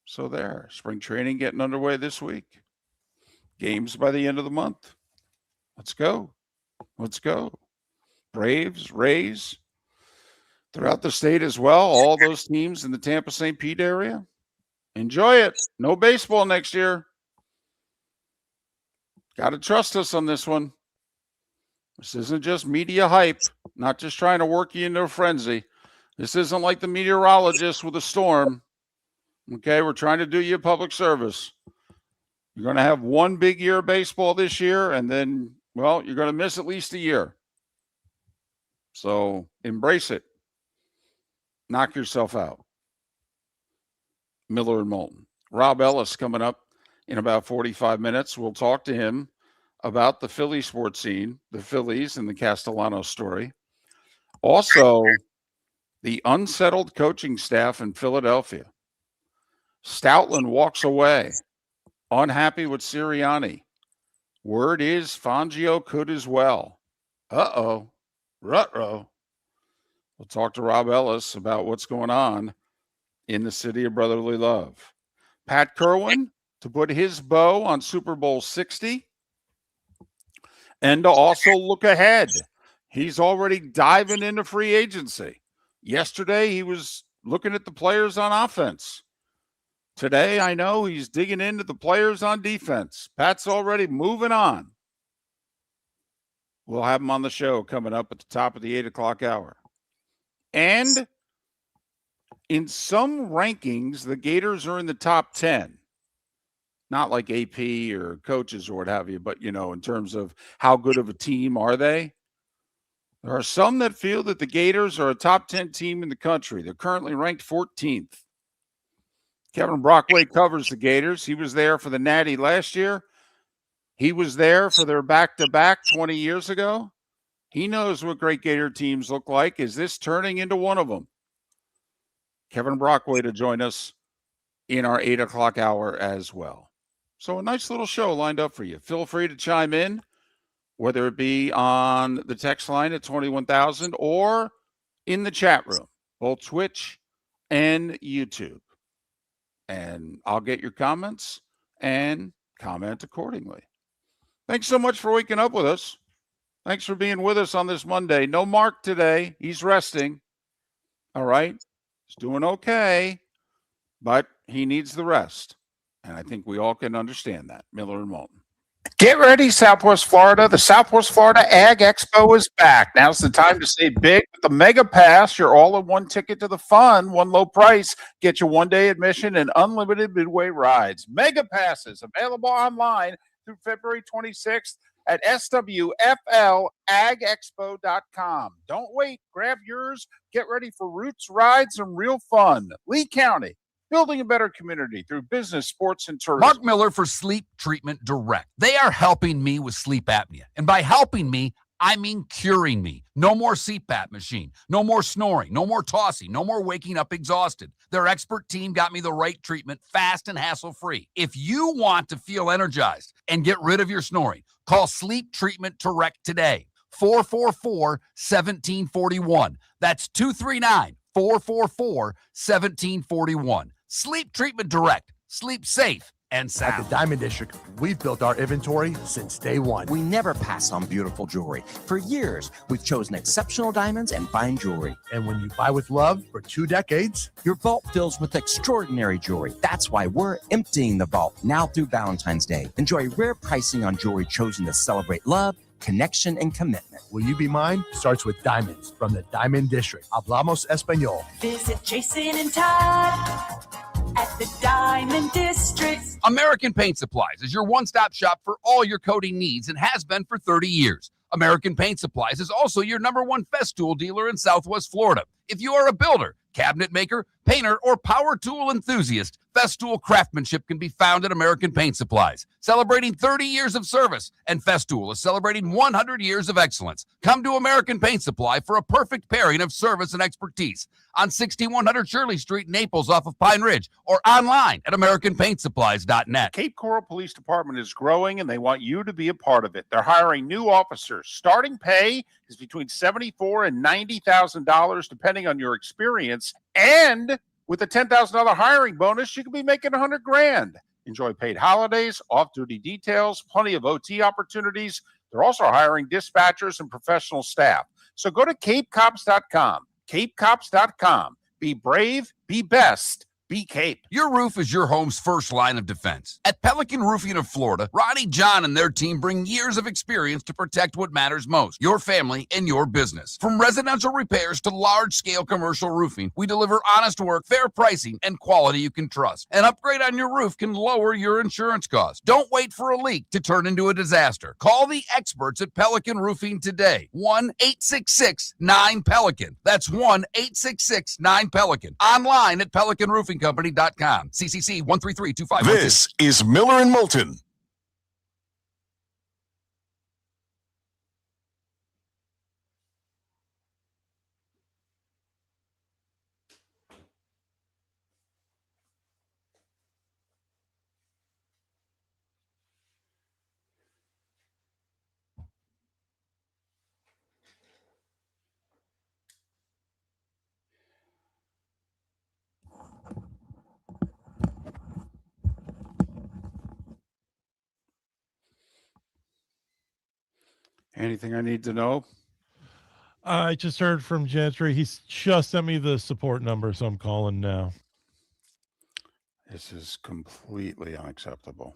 So there, spring training getting underway this week. Games by the end of the month. Let's go. Let's go. Braves, Rays, throughout the state as well. All those teams in the Tampa St. Pete area. Enjoy it. No baseball next year. Got to trust us on this one. This isn't just media hype, not just trying to work you into a frenzy. This isn't like the meteorologist with a storm. Okay, we're trying to do you a public service. You're going to have one big year of baseball this year, and then, well, you're going to miss at least a year. So embrace it. Knock yourself out. Miller and Moulton. Rob Ellis coming up in about 45 minutes. We'll talk to him about the Philly sports scene, the Phillies and the Castellanos story. Also, the unsettled coaching staff in Philadelphia. Stoutland walks away, unhappy with Sirianni. Word is Fangio could as well. Uh-oh. Ruh-roh. We'll talk to Rob Ellis about what's going on in the city of brotherly love. Pat Kirwan to put his bow on Super Bowl 60 and to also look ahead. He's already diving into free agency. Yesterday, he was looking at the players on offense. Today, I know he's digging into the players on defense. Pat's already moving on. We'll have him on the show coming up at the top of the 8 o'clock hour. And In some rankings, the Gators are in the top 10. Not like AP or coaches or what have you, but, in terms of how good of a team are they? There are some that feel that the Gators are a top 10 team in the country. They're currently ranked 14th. Kevin Brockway covers the Gators. He was there for the Natty last year. He was there for their back-to-back 20 years ago. He knows what great Gator teams look like. Is this turning into one of them? Kevin Brockway to join us in our 8 o'clock hour as well. So a nice little show lined up for you. Feel free to chime in, whether it be on the text line at 21,000 or in the chat room, both Twitch and YouTube. And I'll get your comments and comment accordingly. Thanks so much for waking up with us. Thanks for being with us on this Monday. No Mark today. He's resting. All right. He's doing okay, but he needs the rest. And I think we all can understand that. Miller and Moulton. Get ready, Southwest Florida. The Southwest Florida Ag Expo is back. Now's the time to save big with the Mega Pass. Your all-in-one ticket to the fun, one low price. Get you one-day admission and unlimited midway rides. Mega Passes available online through February 26th at swflagexpo.com. Don't wait. Grab yours. Get ready for roots, rides, and real fun. Lee County, building a better community through business, sports, and tourism. Mark Miller for Sleep Treatment Direct. They are helping me with sleep apnea. And by helping me, I mean curing me. No more CPAP machine. No more snoring. No more tossing. No more waking up exhausted. Their expert team got me the right treatment, fast and hassle-free. If you want to feel energized and get rid of your snoring, call Sleep Treatment Direct today. 444-1741. That's 239-444-1741. Sleep Treatment Direct. Sleep safe and sound. At the Diamond District, we've built our inventory since day one. We never pass on beautiful jewelry. For years, we've chosen exceptional diamonds and fine jewelry. And when you buy with love for 2 decades, your vault fills with extraordinary jewelry. That's why we're emptying the vault now through Valentine's Day. Enjoy rare pricing on jewelry chosen to celebrate love, connection, and commitment. Will you be mine? Starts with diamonds from the Diamond District. Hablamos Espanol. Visit Jason and Todd at the Diamond District. American Paint Supplies is your one-stop shop for all your coating needs and has been for 30 years. American Paint Supplies is also your #1 Festool dealer in Southwest Florida. If you are a builder, cabinet maker, painter, or power tool enthusiast, Festool craftsmanship can be found at American Paint Supplies. Celebrating 30 years of service, and Festool is celebrating 100 years of excellence. Come to American Paint Supply for a perfect pairing of service and expertise on 6100 Shirley Street, Naples, off of Pine Ridge, or online at AmericanPaintSupplies.net. Cape Coral Police Department is growing, and they want you to be a part of it. They're hiring new officers. Starting pay is between $74,000 and $90,000, depending on your experience. And with a $10,000 hiring bonus, you could be making $100,000. Enjoy paid holidays, off-duty details, plenty of OT opportunities. They're also hiring dispatchers and professional staff. So go to CapeCops.com. CapeCops.com. Be brave, be best, be Cape. Your roof is your home's first line of defense. At Pelican Roofing of Florida, Ronnie John and their team bring years of experience to protect what matters most, your family and your business. From residential repairs to large-scale commercial roofing, we deliver honest work, fair pricing, and quality you can trust. An upgrade on your roof can lower your insurance costs. Don't wait for a leak to turn into a disaster. Call the experts at Pelican Roofing today. 1-866-9-PELICAN. That's 1-866-9-PELICAN. Online at PelicanRoofingCompany.com. CCC 13325. This is Miller and Moulton. Anything I need to know? I just heard from Gentry. He's just sent me the support number, so I'm calling now. This is completely unacceptable.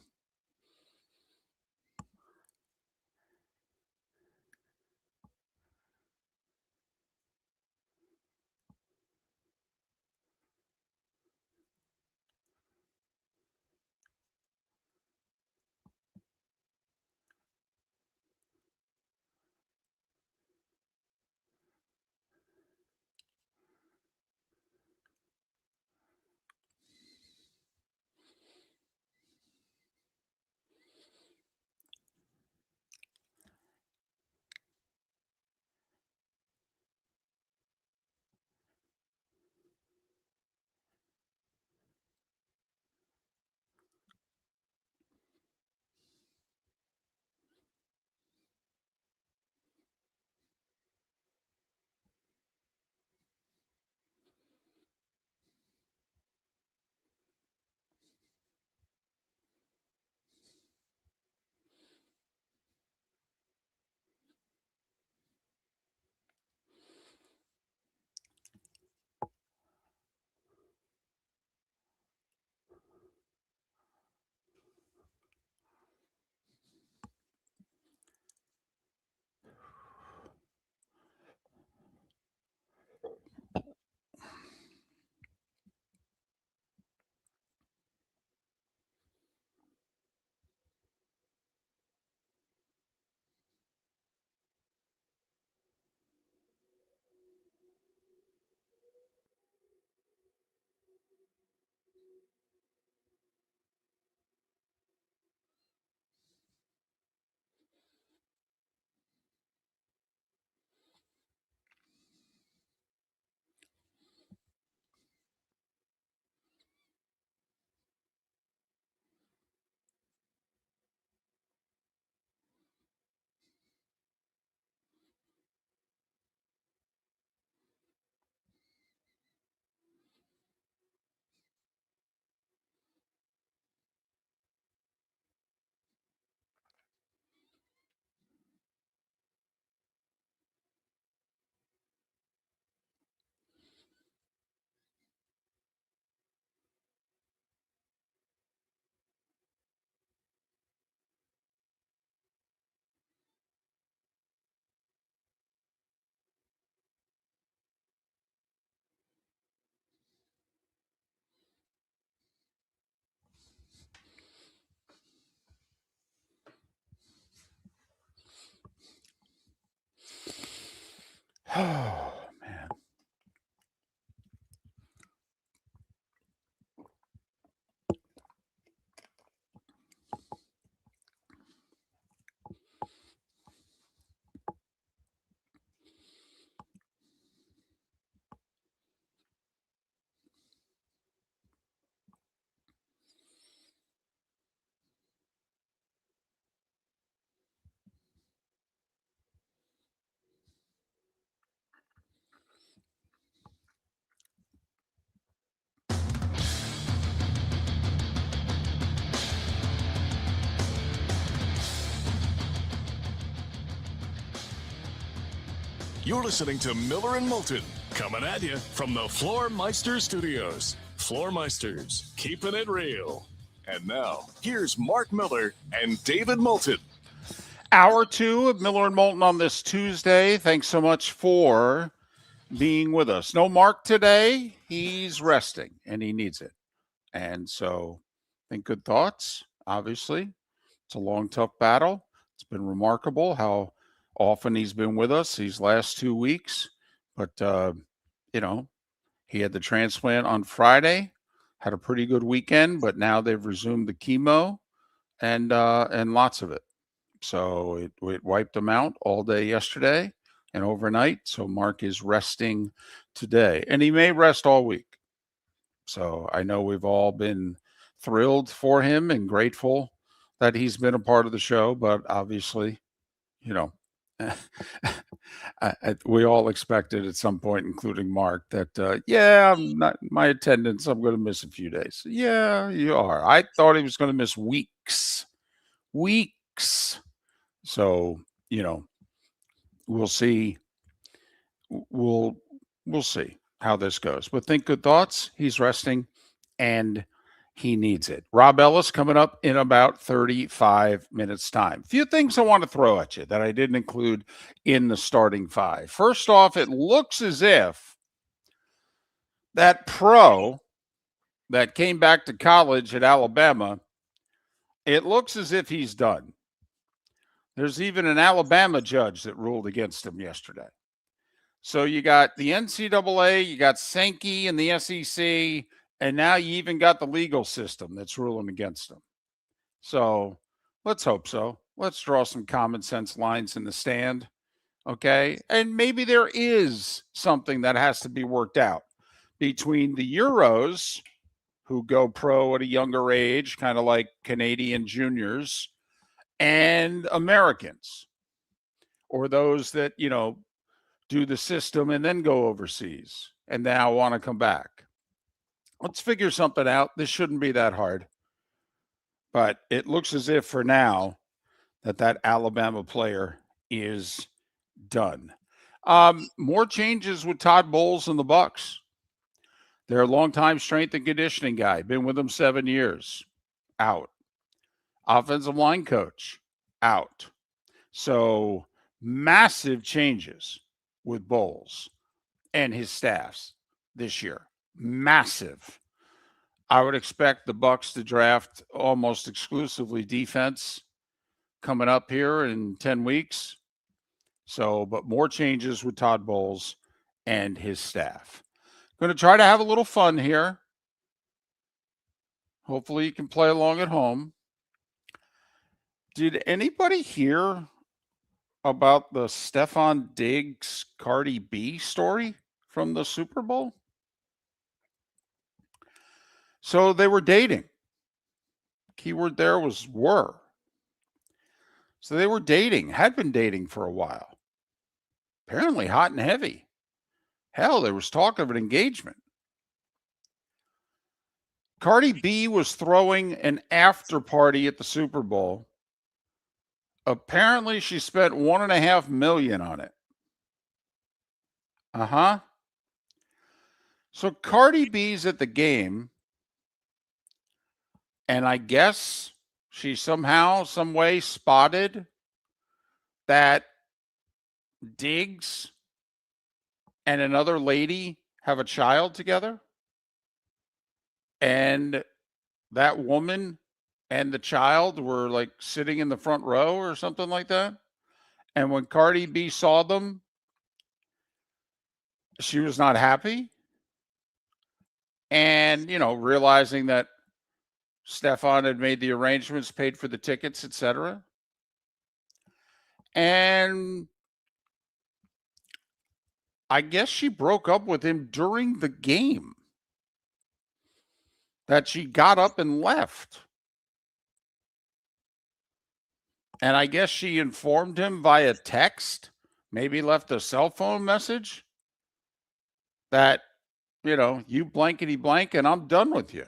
You're listening to Miller and Moulton, coming at you from the Floor Meister Studios. Floor Meisters, keeping it real. And now, here's Mark Miller and David Moulton. Hour 2 of Miller and Moulton on this Tuesday. Thanks so much for being with us. No Mark today. He's resting, and he needs it. And so, think good thoughts, obviously. It's a long, tough battle. It's been remarkable how often he's been with us these last 2 weeks. But, he had the transplant on Friday, had a pretty good weekend, but now they've resumed the chemo and lots of it. So it wiped him out all day yesterday and overnight. So Mark is resting today, and he may rest all week. So I know we've all been thrilled for him and grateful that he's been a part of the show, but obviously, we all expected at some point, including Mark, that, I'm not my attendance. I'm going to miss a few days. Yeah, you are. I thought he was going to miss weeks. So, we'll see. We'll see how this goes. But think good thoughts. He's resting, and he needs it. Rob Ellis coming up in about 35 minutes' time. A few things I want to throw at you that I didn't include in the starting five. First off, it looks as if that pro that came back to college at Alabama, it looks as if he's done. There's even an Alabama judge that ruled against him yesterday. So you got the NCAA, you got Sankey and the SEC, and now you even got the legal system that's ruling against him. So let's hope so. Let's draw some common sense lines in the stand, okay? And maybe there is something that has to be worked out between the Euros, who go pro at a younger age, kind of like Canadian juniors, and Americans, or those that, do the system and then go overseas and now want to come back. Let's figure something out. This shouldn't be that hard. But it looks as if for now that Alabama player is done. More changes with Todd Bowles and the Bucs. Their longtime strength and conditioning guy, been with them 7 years, out. Offensive line coach, out. So massive changes with Bowles and his staffs this year. Massive. I would expect the Bucs to draft almost exclusively defense coming up here in 10 weeks. So, but more changes with Todd Bowles and his staff. Going to try to have a little fun here. Hopefully you can play along at home. Did anybody hear about the Stefon Diggs Cardi B story from the Super Bowl? So they were dating. Keyword there was were. So they were dating, had been dating for a while. Apparently hot and heavy. Hell, there was talk of an engagement. Cardi B was throwing an after party at the Super Bowl. Apparently, she spent $1.5 million on it. So Cardi B's at the game, and I guess she somehow, some way spotted that Diggs and another lady have a child together, and that woman and the child were like sitting in the front row or something like that. And when Cardi B saw them, she was not happy. And, realizing that Stefon had made the arrangements, paid for the tickets, etc. And I guess she broke up with him during the game. That she got up and left. And I guess she informed him via text, maybe left a cell phone message that, you blankety blank and I'm done with you.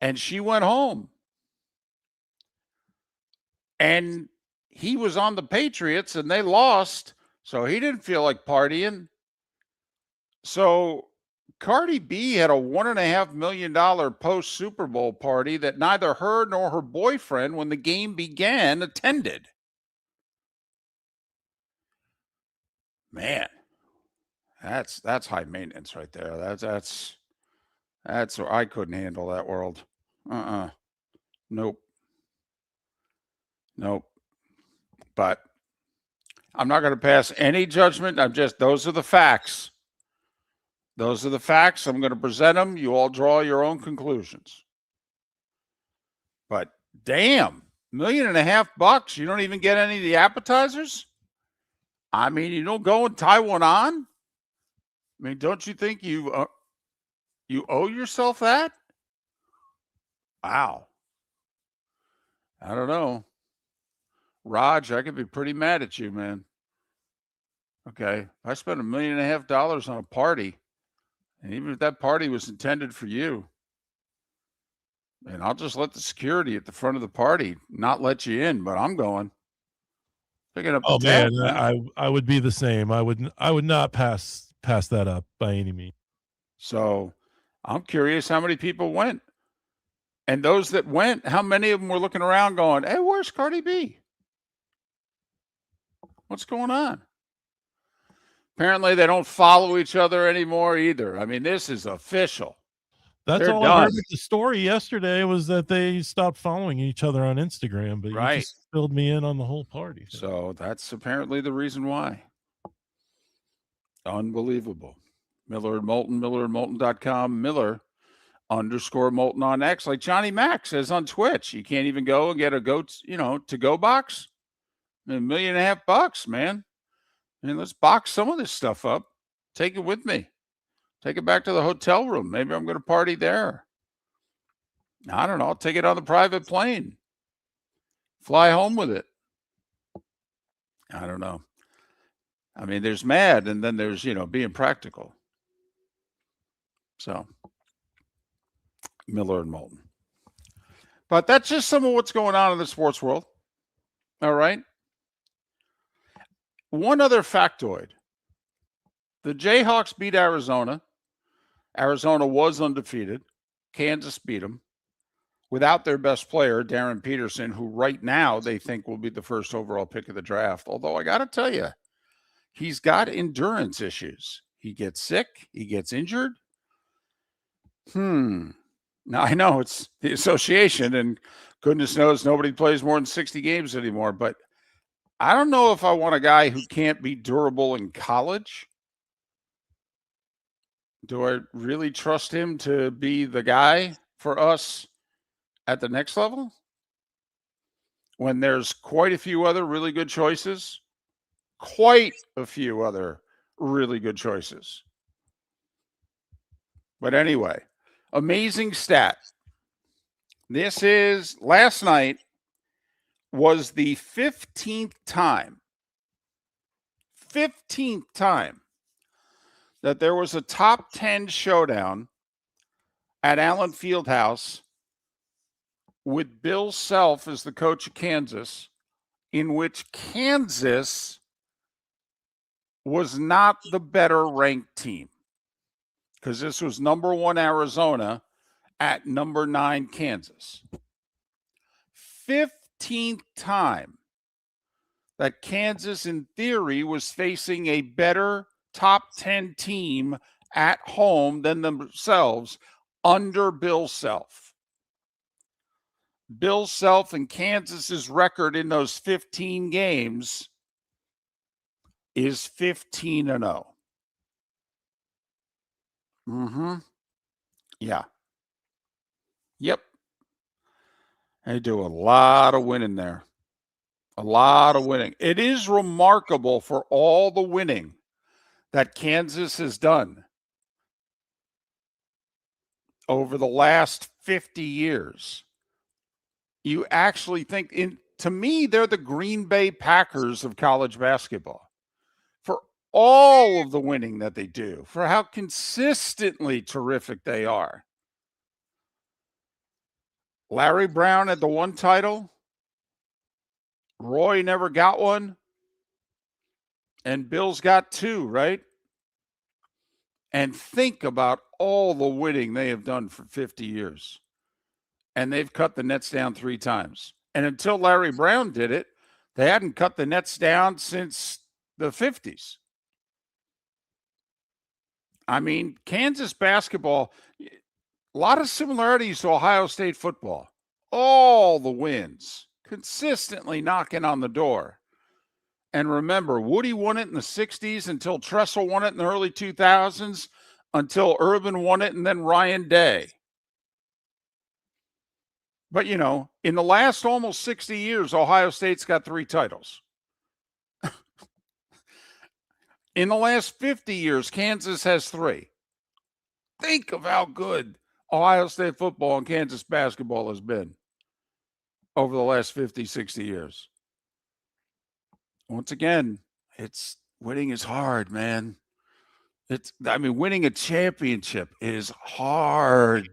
And she went home. And he was on the Patriots and they lost. So he didn't feel like partying. So Cardi B had a $1.5 million post Super Bowl party that neither her nor her boyfriend, when the game began, attended. Man, that's high maintenance right there. That's I couldn't handle that world. Nope. But I'm not going to pass any judgment. Those are the facts. Those are the facts. I'm going to present them. You all draw your own conclusions. But damn, $1.5 million. You don't even get any of the appetizers? I mean, you don't go and tie one on? I mean, don't you think you owe yourself that? Wow. I don't know. Raj, I could be pretty mad at you, man. Okay. I spent $1.5 million on a party, and even if that party was intended for you, and I'll just let the security at the front of the party not let you in, but I'm going. Picking up Oh the tab, man, I would be the same. I would not pass that up by any means. So I'm curious how many people went. And those that went, how many of them were looking around going, hey, where's Cardi B? What's going on? Apparently they don't follow each other anymore either. I mean, this is official. That's They're all done. I heard with the story yesterday was that they stopped following each other on Instagram, but Right. you just filled me in on the whole party thing. So that's apparently the reason why. Unbelievable. Miller and Moulton, millerandmoulton.com, Miller_Moulton on X. Like Johnny Mac says on Twitch, you can't even go and get a to-go box. $1.5 million, man. I mean, let's box some of this stuff up. Take it with me. Take it back to the hotel room. Maybe I'm going to party there. I don't know. I'll take it on the private plane. Fly home with it. I don't know. I mean, there's mad, and then there's, being practical. So, Miller and Moulton. But that's just some of what's going on in the sports world. All right. One other factoid. The Jayhawks beat Arizona. Arizona was undefeated. Kansas beat them without their best player, Darren Peterson, who right now they think will be the first overall pick of the draft. Although I got to tell you, he's got endurance issues. He gets sick. He gets injured. Now, I know it's the association, and goodness knows nobody plays more than 60 games anymore, but I don't know if I want a guy who can't be durable in college. Do I really trust him to be the guy for us at the next level? When there's quite a few other really good choices. Quite a few other really good choices. But anyway, amazing stat. This is, last night was the 15th time that there was a top 10 showdown at Allen Fieldhouse with Bill Self as the coach of Kansas, in which Kansas was not the better ranked team, because this was number 1 Arizona at number 9 Kansas. 15th time that Kansas, in theory, was facing a better top 10 team at home than themselves under Bill Self. Bill Self and Kansas's record in those 15 games is 15-0. Yeah. Yep. They do a lot of winning there. A lot of winning. It is remarkable for all the winning that Kansas has done over the last 50 years. You actually think, to me, they're the Green Bay Packers of college basketball. For all of the winning that they do, for how consistently terrific they are. Larry Brown had the one title. Roy never got one. And Bill's got 2, right? And think about all the winning they have done for 50 years. And they've cut the nets down 3 times. And until Larry Brown did it, they hadn't cut the nets down since the 50s. I mean, Kansas basketball, a lot of similarities to Ohio State football. All the wins, consistently knocking on the door. And remember, Woody won it in the 60s until Tressel won it in the early 2000s, until Urban won it, and then Ryan Day. But, you know, in the last almost 60 years, Ohio State's got 3 titles. In the last 50 years, Kansas has 3. Think of how good Ohio State football and Kansas basketball has been over the last 50, 60 years. Once again, winning is hard, man. Winning a championship is hard.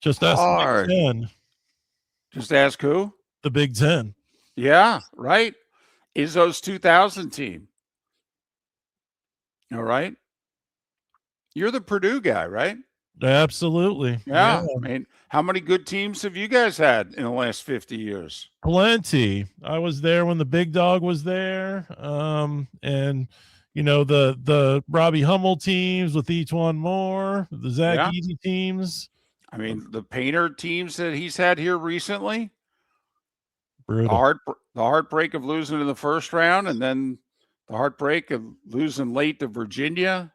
Just ask Hard. the Big Ten. Just ask who? The Big Ten. Yeah, right. Izzo's 2000 team. All right. You're the Purdue guy, right? Absolutely. Yeah. I mean, how many good teams have you guys had in the last 50 years? Plenty. I was there when the big dog was there. And you know, the Robbie Hummel teams with each one more, the Zach Eady teams. I mean, the Painter teams that he's had here recently. Brutal. The heartbreak of losing in the first round, and then the heartbreak of losing late to Virginia,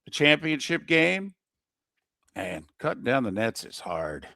the championship game. And cutting down the nets is hard.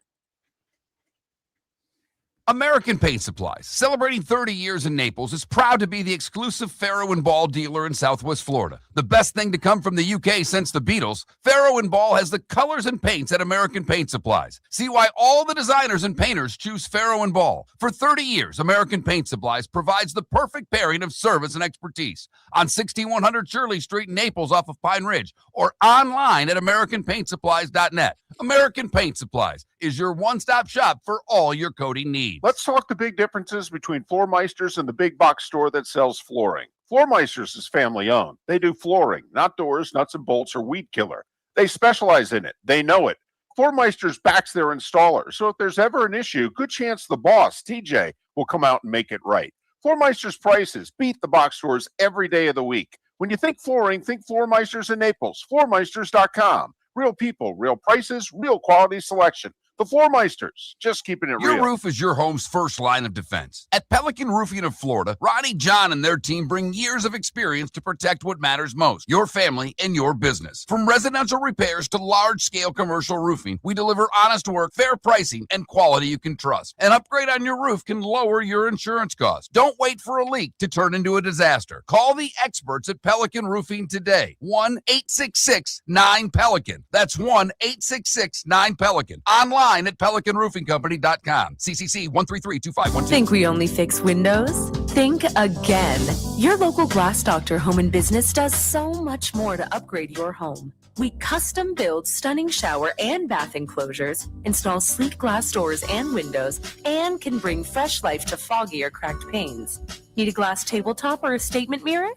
American Paint Supplies, celebrating 30 years in Naples, is proud to be the exclusive Farrow & Ball dealer in Southwest Florida. The best thing to come from the UK since the Beatles, Farrow & Ball has the colors and paints at American Paint Supplies. See why all the designers and painters choose Farrow & Ball. For 30 years, American Paint Supplies provides the perfect pairing of service and expertise. On 6100 Shirley Street in Naples off of Pine Ridge, or online at AmericanPaintSupplies.net. American Paint Supplies is your one-stop shop for all your coating needs. Let's talk the big differences between Floormeisters and the big box store that sells flooring. Floormeisters is family owned. They do flooring, not doors, nuts and bolts, or weed killer. They specialize in it. They know it. Floormeisters backs their installer, so if there's ever an issue, good chance the boss, TJ, will come out and make it right. Floormeisters prices beat the box stores every day of the week. When you think flooring, think Floormeisters in Naples. Floormeisters.com. Real people, real prices, real quality selection. The Floormeisters, just keeping it real. Your roof is your home's first line of defense. At Pelican Roofing of Florida, Ronnie, John, and their team bring years of experience to protect what matters most, your family and your business. From residential repairs to large-scale commercial roofing, we deliver honest work, fair pricing, and quality you can trust. An upgrade on your roof can lower your insurance costs. Don't wait for a leak to turn into a disaster. Call the experts at Pelican Roofing today. 1-866-9-PELICAN. That's 1-866-9-PELICAN. Online at PelicanRoofingCompany.com. CCC 1332512. Think we only fix windows? Think again. Your local Glass Doctor Home and Business does so much more to upgrade your home. We custom build stunning shower and bath enclosures, install sleek glass doors and windows, and can bring fresh life to foggy or cracked panes. Need a glass tabletop or a statement mirror?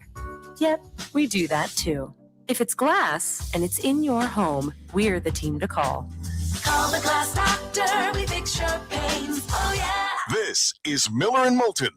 Yep, we do that too. If it's glass and it's in your home, we're the team to call. Call the Glass Doctor, we fix your pains. Oh, yeah. This is Miller and Moulton.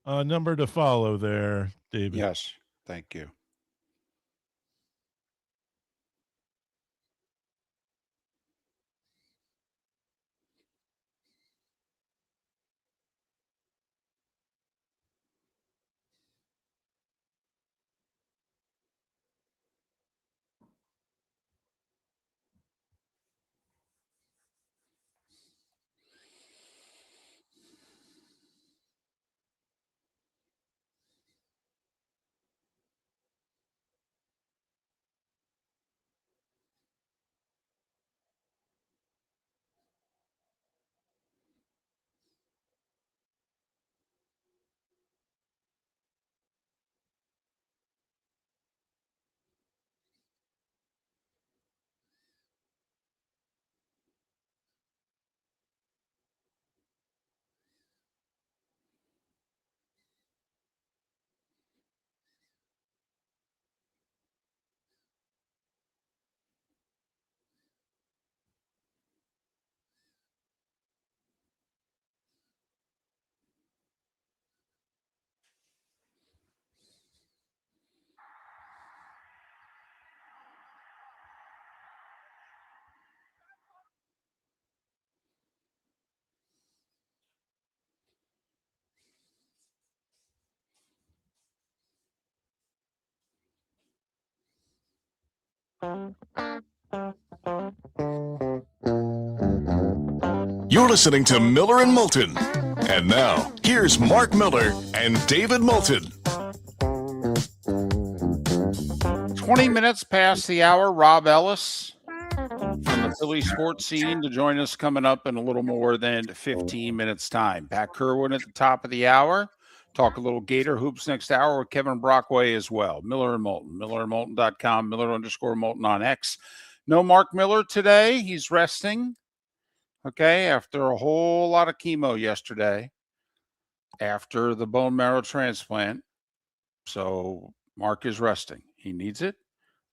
Number to follow there, David. Yes. Thank you. You're listening to Miller and Moulton. And now, here's Mark Miller and David Moulton. 20 minutes past the hour. Rob Ellis from the Philly sports scene to join us coming up in a little more than 15 minutes time. Pat Kirwan at the top of the hour. Talk a little Gator Hoops next hour with Kevin Brockway as well. Miller and Moulton, millerandmoulton.com, Miller_Moulton on X. No Mark Miller today. He's resting. Okay, after a whole lot of chemo yesterday, after the bone marrow transplant. So Mark is resting. He needs it.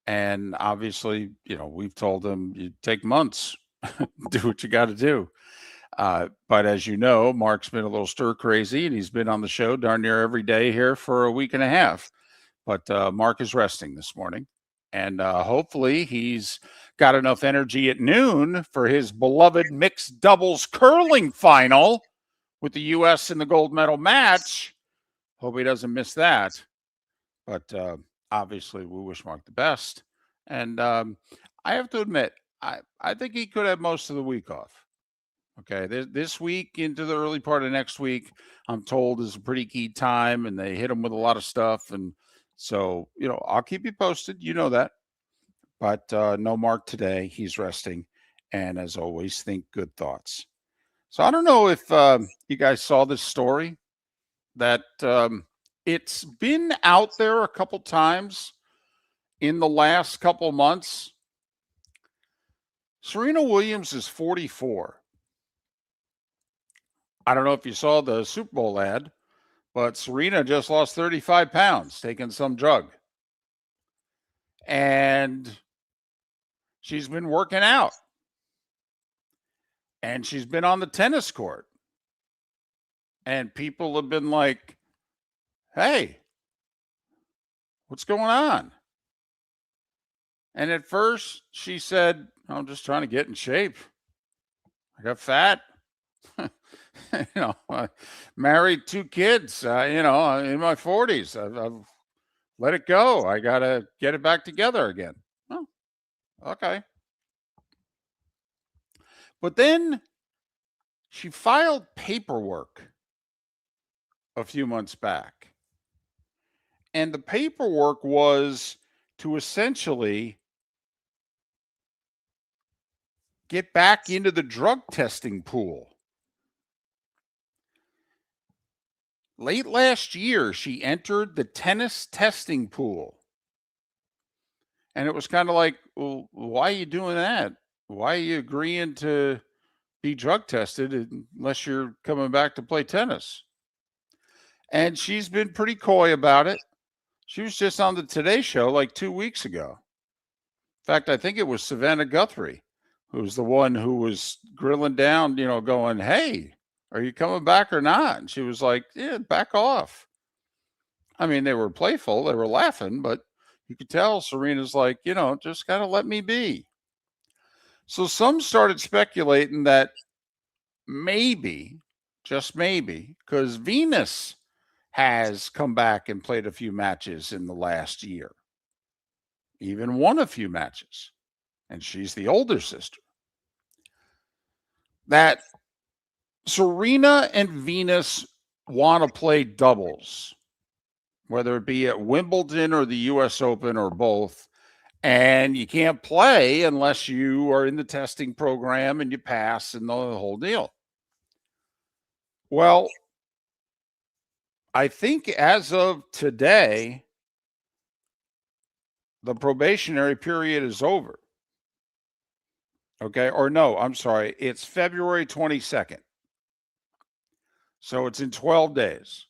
And obviously, we've told him you take months, do what you got to do. But as you know, Mark's been a little stir crazy, and he's been on the show darn near every day here for a week and a half. But Mark is resting this morning. And hopefully he's got enough energy at noon for his beloved mixed doubles curling final with the U.S. in the gold medal match. Hope he doesn't miss that. But obviously, we wish Mark the best. And I have to admit, I think he could have most of the week off. Okay, this week into the early part of next week, I'm told is a pretty key time, and they hit him with a lot of stuff. And so, I'll keep you posted. You know that. But no Mark today. He's resting. And as always, think good thoughts. So I don't know if you guys saw this story that it's been out there a couple times in the last couple months. Serena Williams is 44. I don't know if you saw the Super Bowl ad, but Serena just lost 35 pounds taking some drug. And she's been working out. And she's been on the tennis court. And people have been like, hey, what's going on? And at first she said, I'm just trying to get in shape. I got fat. I married 2 kids, in my 40s. I've let it go. I got to get it back together again. Oh, okay. But then she filed paperwork a few months back. And the paperwork was to essentially get back into the drug testing pool. Late last year, she entered the tennis testing pool. And it was kind of like, well, why are you doing that? Why are you agreeing to be drug tested unless you're coming back to play tennis? And she's been pretty coy about it. She was just on the Today Show like 2 weeks ago. In fact, I think it was Savannah Guthrie who was the one who was grilling down, going, hey, Are you coming back or not? And she was like, yeah, back off. I mean, they were playful, they were laughing, but you could tell Serena's like, just got to let me be. So some started speculating that maybe, just maybe, because Venus has come back and played a few matches in the last year, even won a few matches, and she's the older sister, that Serena and Venus want to play doubles, whether it be at Wimbledon or the U.S. Open or both, and you can't play unless you are in the testing program and you pass and the whole deal. Well, I think as of today, the probationary period is over. Okay. Or no, I'm sorry. It's February 22nd. So it's in 12 days.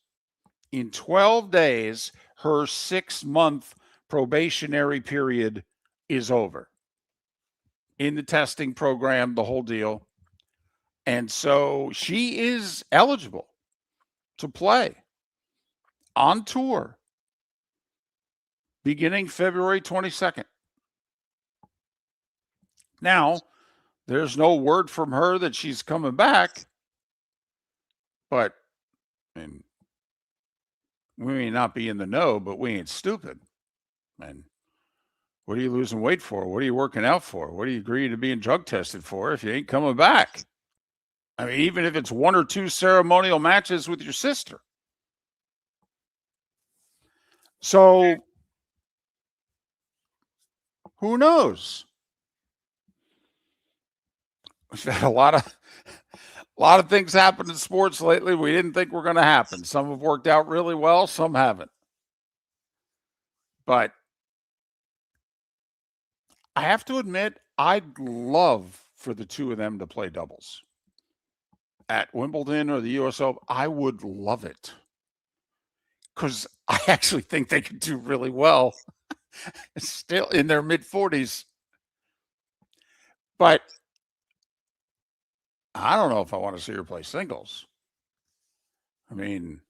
In 12 days, her 6-month probationary period is over. In the testing program, the whole deal. And so she is eligible to play on tour beginning February 22nd. Now, there's no word from her that she's coming back, but I mean, we may not be in the know, but we ain't stupid. And what are you losing weight for? What are you working out for? What are you agreeing to being drug tested for if you ain't coming back? I mean, even if it's 1 or 2 ceremonial matches with your sister. So, who knows? We've had a lot of things happen in sports lately we didn't think were going to happen. Some have worked out really well, some haven't. But I have to admit, I'd love for the two of them to play doubles at Wimbledon or the U.S. Open. I would love it because I actually think they could do really well still in their mid-40s. But I don't know if I want to see her play singles. I mean,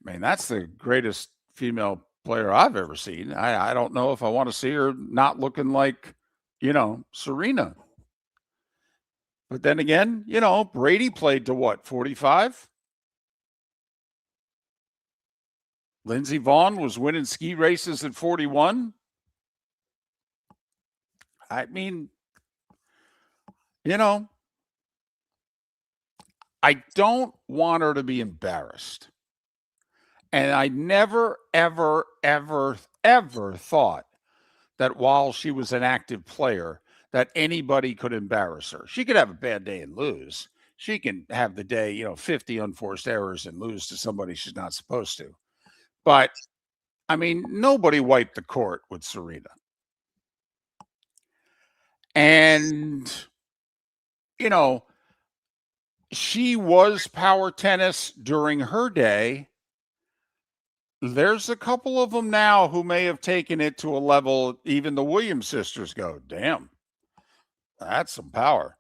that's the greatest female player I've ever seen. I don't know if I want to see her not looking like, Serena. But then again, Brady played to what, 45? Lindsey Vonn was winning ski races at 41. I mean, I don't want her to be embarrassed. And I never, ever, ever, ever thought that while she was an active player, that anybody could embarrass her. She could have a bad day and lose. She can have the day, 50 unforced errors and lose to somebody she's not supposed to. But, I mean, nobody wiped the court with Serena. And, she was power tennis during her day. There's a couple of them now who may have taken it to a level even the Williams sisters go, damn, that's some power.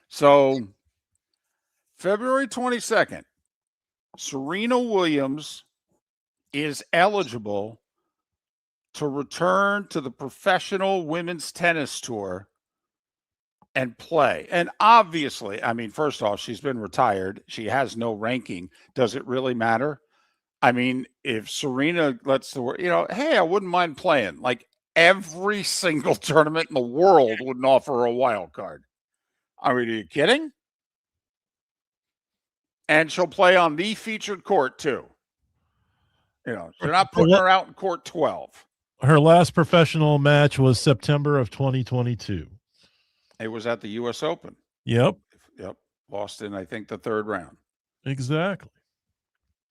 So, February 22nd, Serena Williams is eligible to return to the professional women's tennis tour and play. And obviously, first off, she's been retired. She has no ranking. Does it really matter? If Serena lets the word, hey, I wouldn't mind playing. Like every single tournament in the world wouldn't offer a wild card. Are you kidding? And she'll play on the featured court too. They're not putting her out in court 12. Her last professional match was September of 2022. It was at the U.S. Open. Yep. Lost in, I think, the 3rd round. Exactly.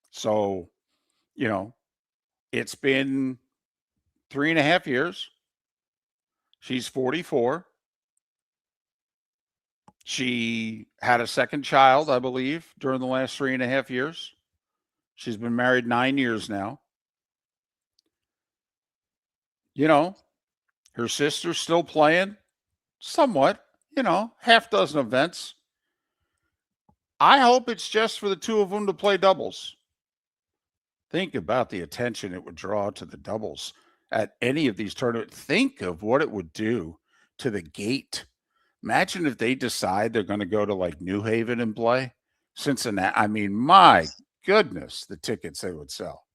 So, it's been 3.5 years. She's 44. She had a second child, I believe, during the last 3.5 years. She's been married 9 years now. Her sister's still playing somewhat. half dozen events. I hope it's just for the two of them to play doubles. Think about the attention it would draw to the doubles at any of these tournaments. Think of what it would do to the gate. Imagine if they decide they're going to go to like New Haven and play Cincinnati. I mean, my goodness, the tickets they would sell.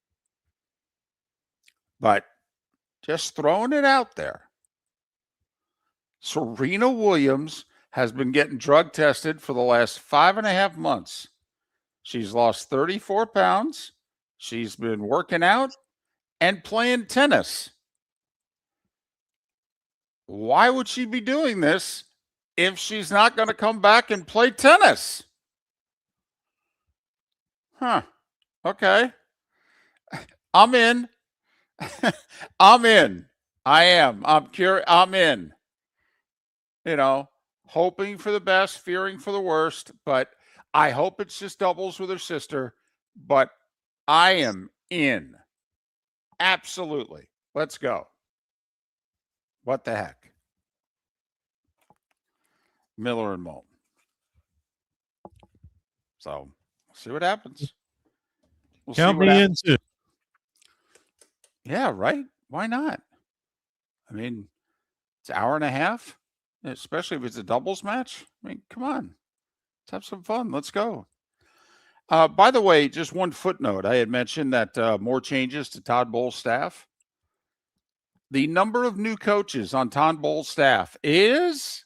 But just throwing it out there. Serena Williams has been getting drug tested for the last 5.5 months. She's lost 34 pounds. She's been working out and playing tennis. Why would she be doing this if she's not going to come back and play tennis? Huh. Okay. I'm in. I'm in. I am. I'm curious. I'm in. Hoping for the best, fearing for the worst, but I hope it's just doubles with her sister, but I am in. Absolutely. Let's go. What the heck? Miller and Moulton. So, see what happens. Count me in too. Yeah, right? Why not? I mean, it's an hour and a half, especially if it's a doubles match. I mean, come on. Let's have some fun. Let's go. By the way, just one footnote. I had mentioned that more changes to Todd Bowles' staff. The number of new coaches on Todd Bowles' staff is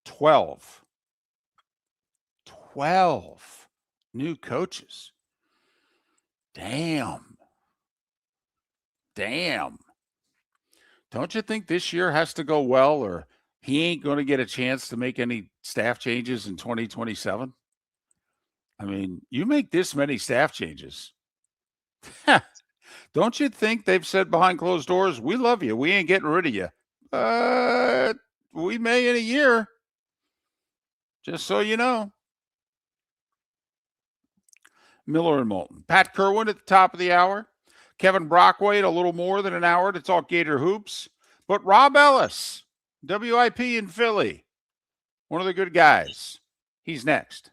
12. 12 new coaches. Damn. Don't you think this year has to go well, or he ain't going to get a chance to make any staff changes in 2027? I mean, you make this many staff changes. Don't you think they've said behind closed doors, we love you, we ain't getting rid of you? We may in a year. Just so you know. Miller and Moulton. Pat Kirwan at the top of the hour. Kevin Brockway at a little more than an hour to talk Gator hoops. But Rob Ellis, WIP in Philly, one of the good guys. He's next.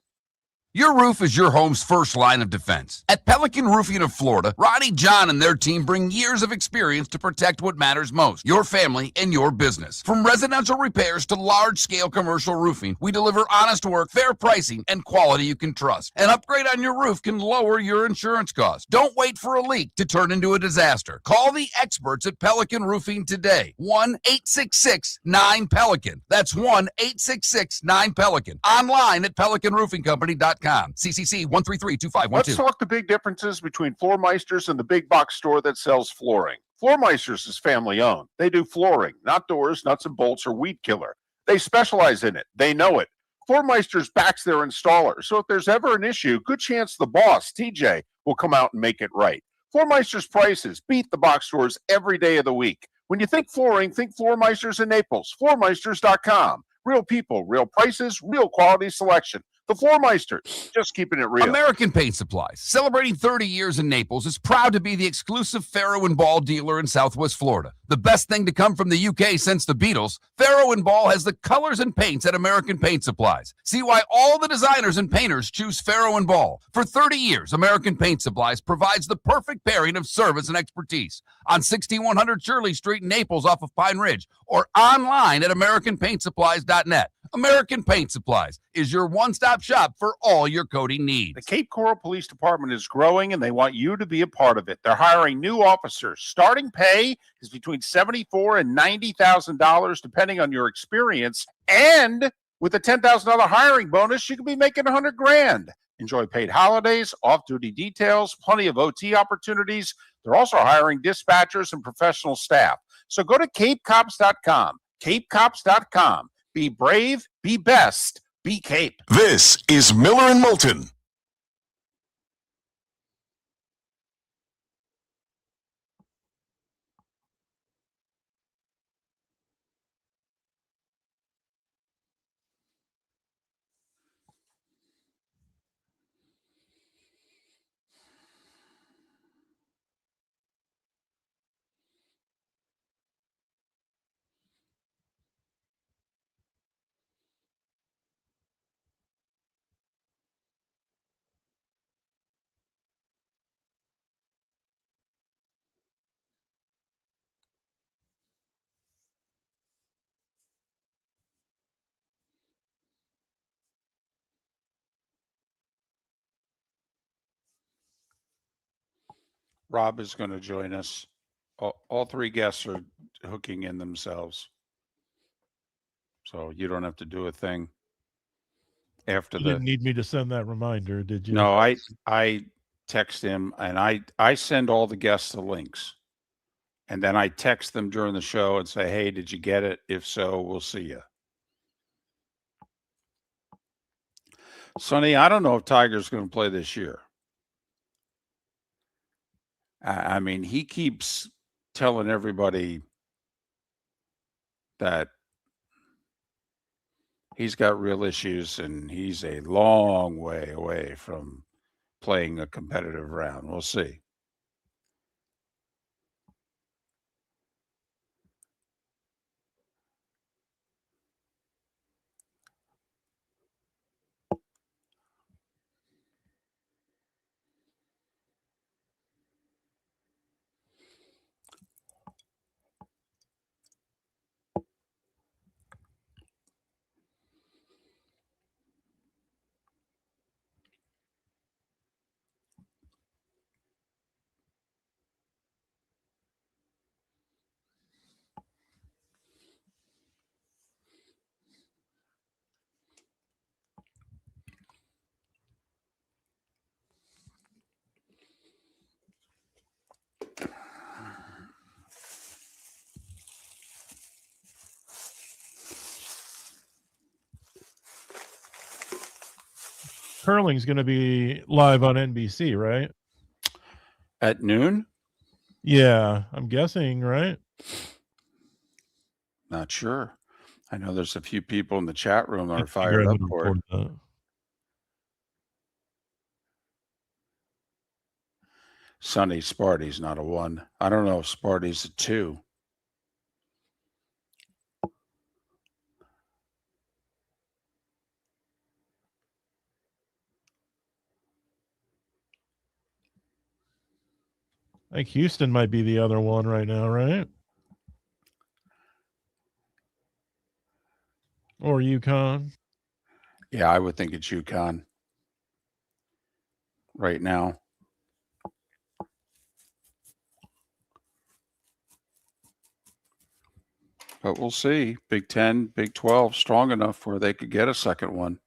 Your roof is your home's first line of defense. At Pelican Roofing of Florida, Ronnie John and their team bring years of experience to protect what matters most, your family and your business. From residential repairs to large-scale commercial roofing, we deliver honest work, fair pricing, and quality you can trust. An upgrade on your roof can lower your insurance costs. Don't wait for a leak to turn into a disaster. Call the experts at Pelican Roofing today. 1-866-9-PELICAN. That's 1-866-9-PELICAN. Online at pelicanroofingcompany.com. CCC 1332512. Let's talk the big differences between Floor Meisters and the big box store that sells flooring. Floor Meisters is family owned. They do flooring, not doors, nuts and bolts, or weed killer. They specialize in it. They know it. Floor Meisters backs their installer, so if there's ever an issue, good chance the boss, TJ, will come out and make it right. Floor Meisters prices beat the box stores every day of the week. When you think flooring, think Floor Meisters in Naples. Floormeisters.com. Real people, real prices, real quality selection. The Floor Meisters, just keeping it real. American Paint Supplies, celebrating 30 years in Naples, is proud to be the exclusive Farrow & Ball dealer in Southwest Florida. The best thing to come from the UK since the Beatles, Farrow & Ball has the colors and paints at American Paint Supplies. See why all the designers and painters choose Farrow & Ball. For 30 years, American Paint Supplies provides the perfect pairing of service and expertise. On 6100 Shirley Street in Naples off of Pine Ridge, or online at AmericanPaintSupplies.net. American Paint Supplies is your one-stop shop for all your coating needs. The Cape Coral Police Department is growing, and they want you to be a part of it. They're hiring new officers. Starting pay is between $74,000 and $90,000, depending on your experience. And with a $10,000 hiring bonus, you could be making $100,000. Enjoy paid holidays, off-duty details, plenty of OT opportunities. They're also hiring dispatchers and professional staff. So go to CapeCops.com. CapeCops.com. Be brave, be best, be Cape. This is Miller and Moulton. Rob is going to join us. All three guests are hooking in themselves. So you don't have to do a thing after You didn't need me to send that reminder, did you? No, I text him and I send all the guests the links. And then I text them during the show and say, hey, did you get it? If so, we'll see you. Sonny, I don't know if Tiger's going to play this year. I mean, he keeps telling everybody that he's got real issues and he's a long way away from playing a competitive round. We'll see. Curling's going to be live on NBC, right? At noon? Yeah, I'm guessing, right? Not sure. I know there's a few people in the chat room that are fired up for it. Sonny, Sparty's not a 1. I don't know if Sparty's a 2. I think Houston might be the other one right now, right? Or UConn. Yeah, I would think it's UConn right now. But we'll see. Big 10, Big 12, strong enough where they could get a second one.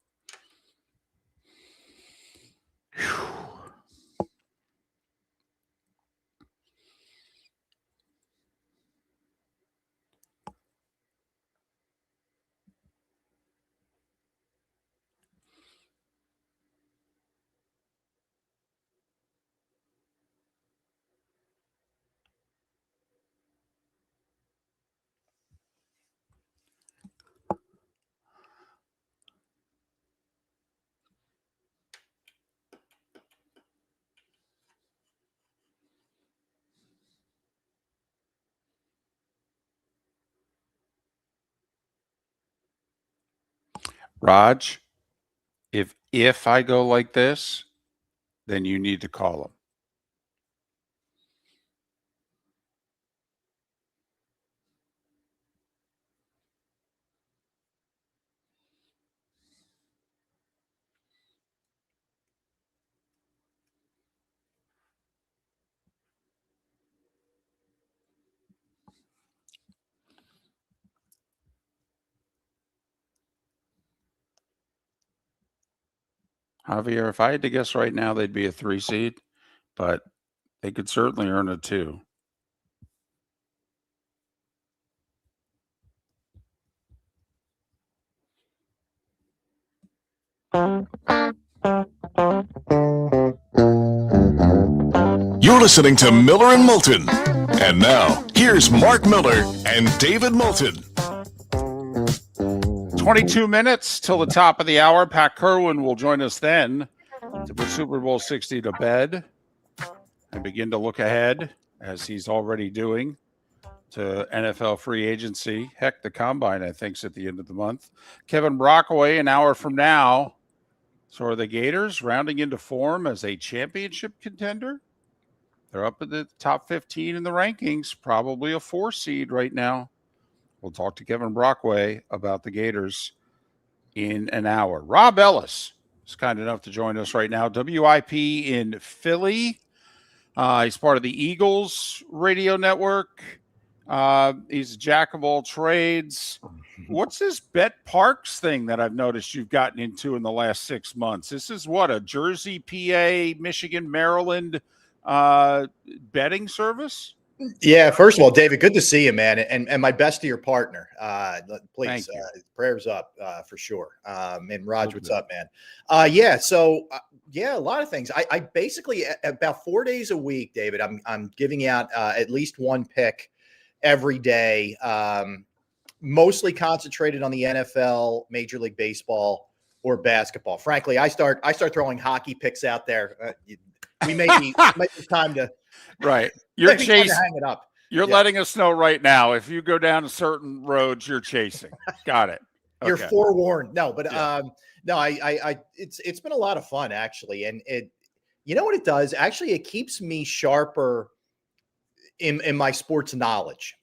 Whew. Raj, if I go like this, then you need to call him. Javier, if I had to guess right now, they'd be a 3 seed, but they could certainly earn a 2. You're listening to Miller and Moulton. And now, here's Mark Miller and David Moulton. 22 minutes till the top of the hour. Pat Kirwan will join us then to put Super Bowl 60 to bed and begin to look ahead, as he's already doing, to NFL free agency. Heck, the Combine, I think, is at the end of the month. Kevin Brockway, an hour from now. So are the Gators rounding into form as a championship contender? They're up at the top 15 in the rankings, probably a 4 seed right now. We'll talk to Kevin Brockway about the Gators in an hour. Rob Ellis is kind enough to join us right now. WIP in Philly. He's part of the Eagles radio network. He's a jack of all trades. What's this Bet Parks thing that I've noticed you've gotten into in the last 6 months? This is what, a Jersey, PA, Michigan, Maryland betting service? Yeah, first of all, David, good to see you, man, and my best to your partner. Please, prayers up for sure. And Raj, what's up, man? A lot of things. I basically about 4 days a week, David. I'm giving out at least one pick every day, mostly concentrated on the NFL, Major League Baseball, or basketball. Frankly, I start throwing hockey picks out there. We may be time to. Right. You're chasing. Hang it up. You're letting us know right now. If you go down certain roads, you're chasing. Got it. Okay. You're forewarned. No, but it's been a lot of fun actually. And you know what it does? Actually, it keeps me sharper in my sports knowledge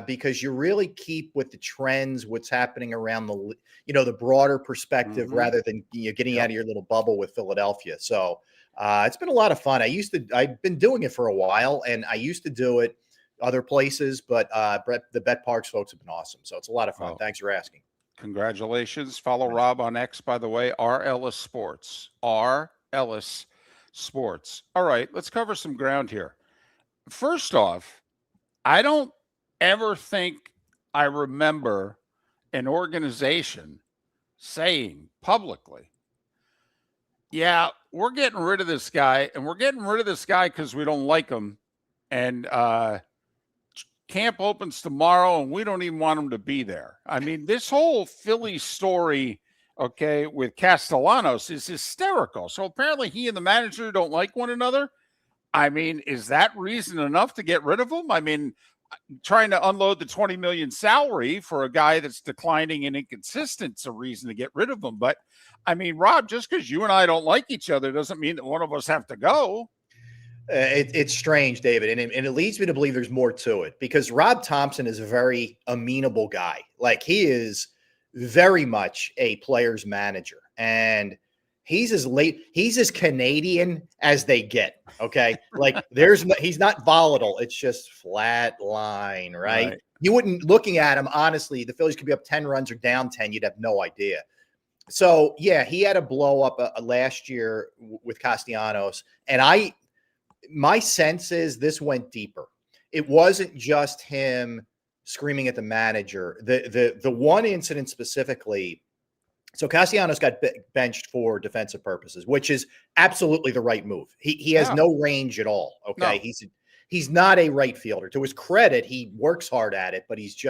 because you really keep with the trends, what's happening around the broader perspective rather than getting out of your little bubble with Philadelphia. So it's been a lot of fun. I've been doing it for a while, and I used to do it other places, but the Bet Parks folks have been awesome. So it's a lot of fun. Thanks for asking. Congratulations. Follow Rob on X, by the way, Ellis Sports. Ellis Sports. All right, let's cover some ground here. First off, I don't ever think I remember an organization saying publicly, yeah, we're getting rid of this guy, and we're getting rid of this guy because we don't like him. And camp opens tomorrow, and we don't even want him to be there. I mean, this whole Philly story, okay, with Castellanos is hysterical. So apparently he and the manager don't like one another. I mean, is that reason enough to get rid of him? I mean, trying to unload the $20 million salary for a guy that's declining and inconsistent is a reason to get rid of him. But I mean, Rob, just because you and I don't like each other doesn't mean that one of us have to go. It's strange, David, and it leads me to believe there's more to it because Rob Thompson is a very amenable guy. Like, he is very much a player's manager, and he's as Canadian as they get. Okay, like he's not volatile. It's just flat line, right? You wouldn't, looking at him honestly, the Phillies could be up 10 runs or down 10. You'd have no idea. So yeah, he had a blow up last year with Castellanos, and my sense is this went deeper. It wasn't just him screaming at the manager. The one incident specifically. So Castellanos got benched for defensive purposes, which is absolutely the right move. He has no range at all. Okay, no. He's not a right fielder. To his credit, he works hard at it, but he's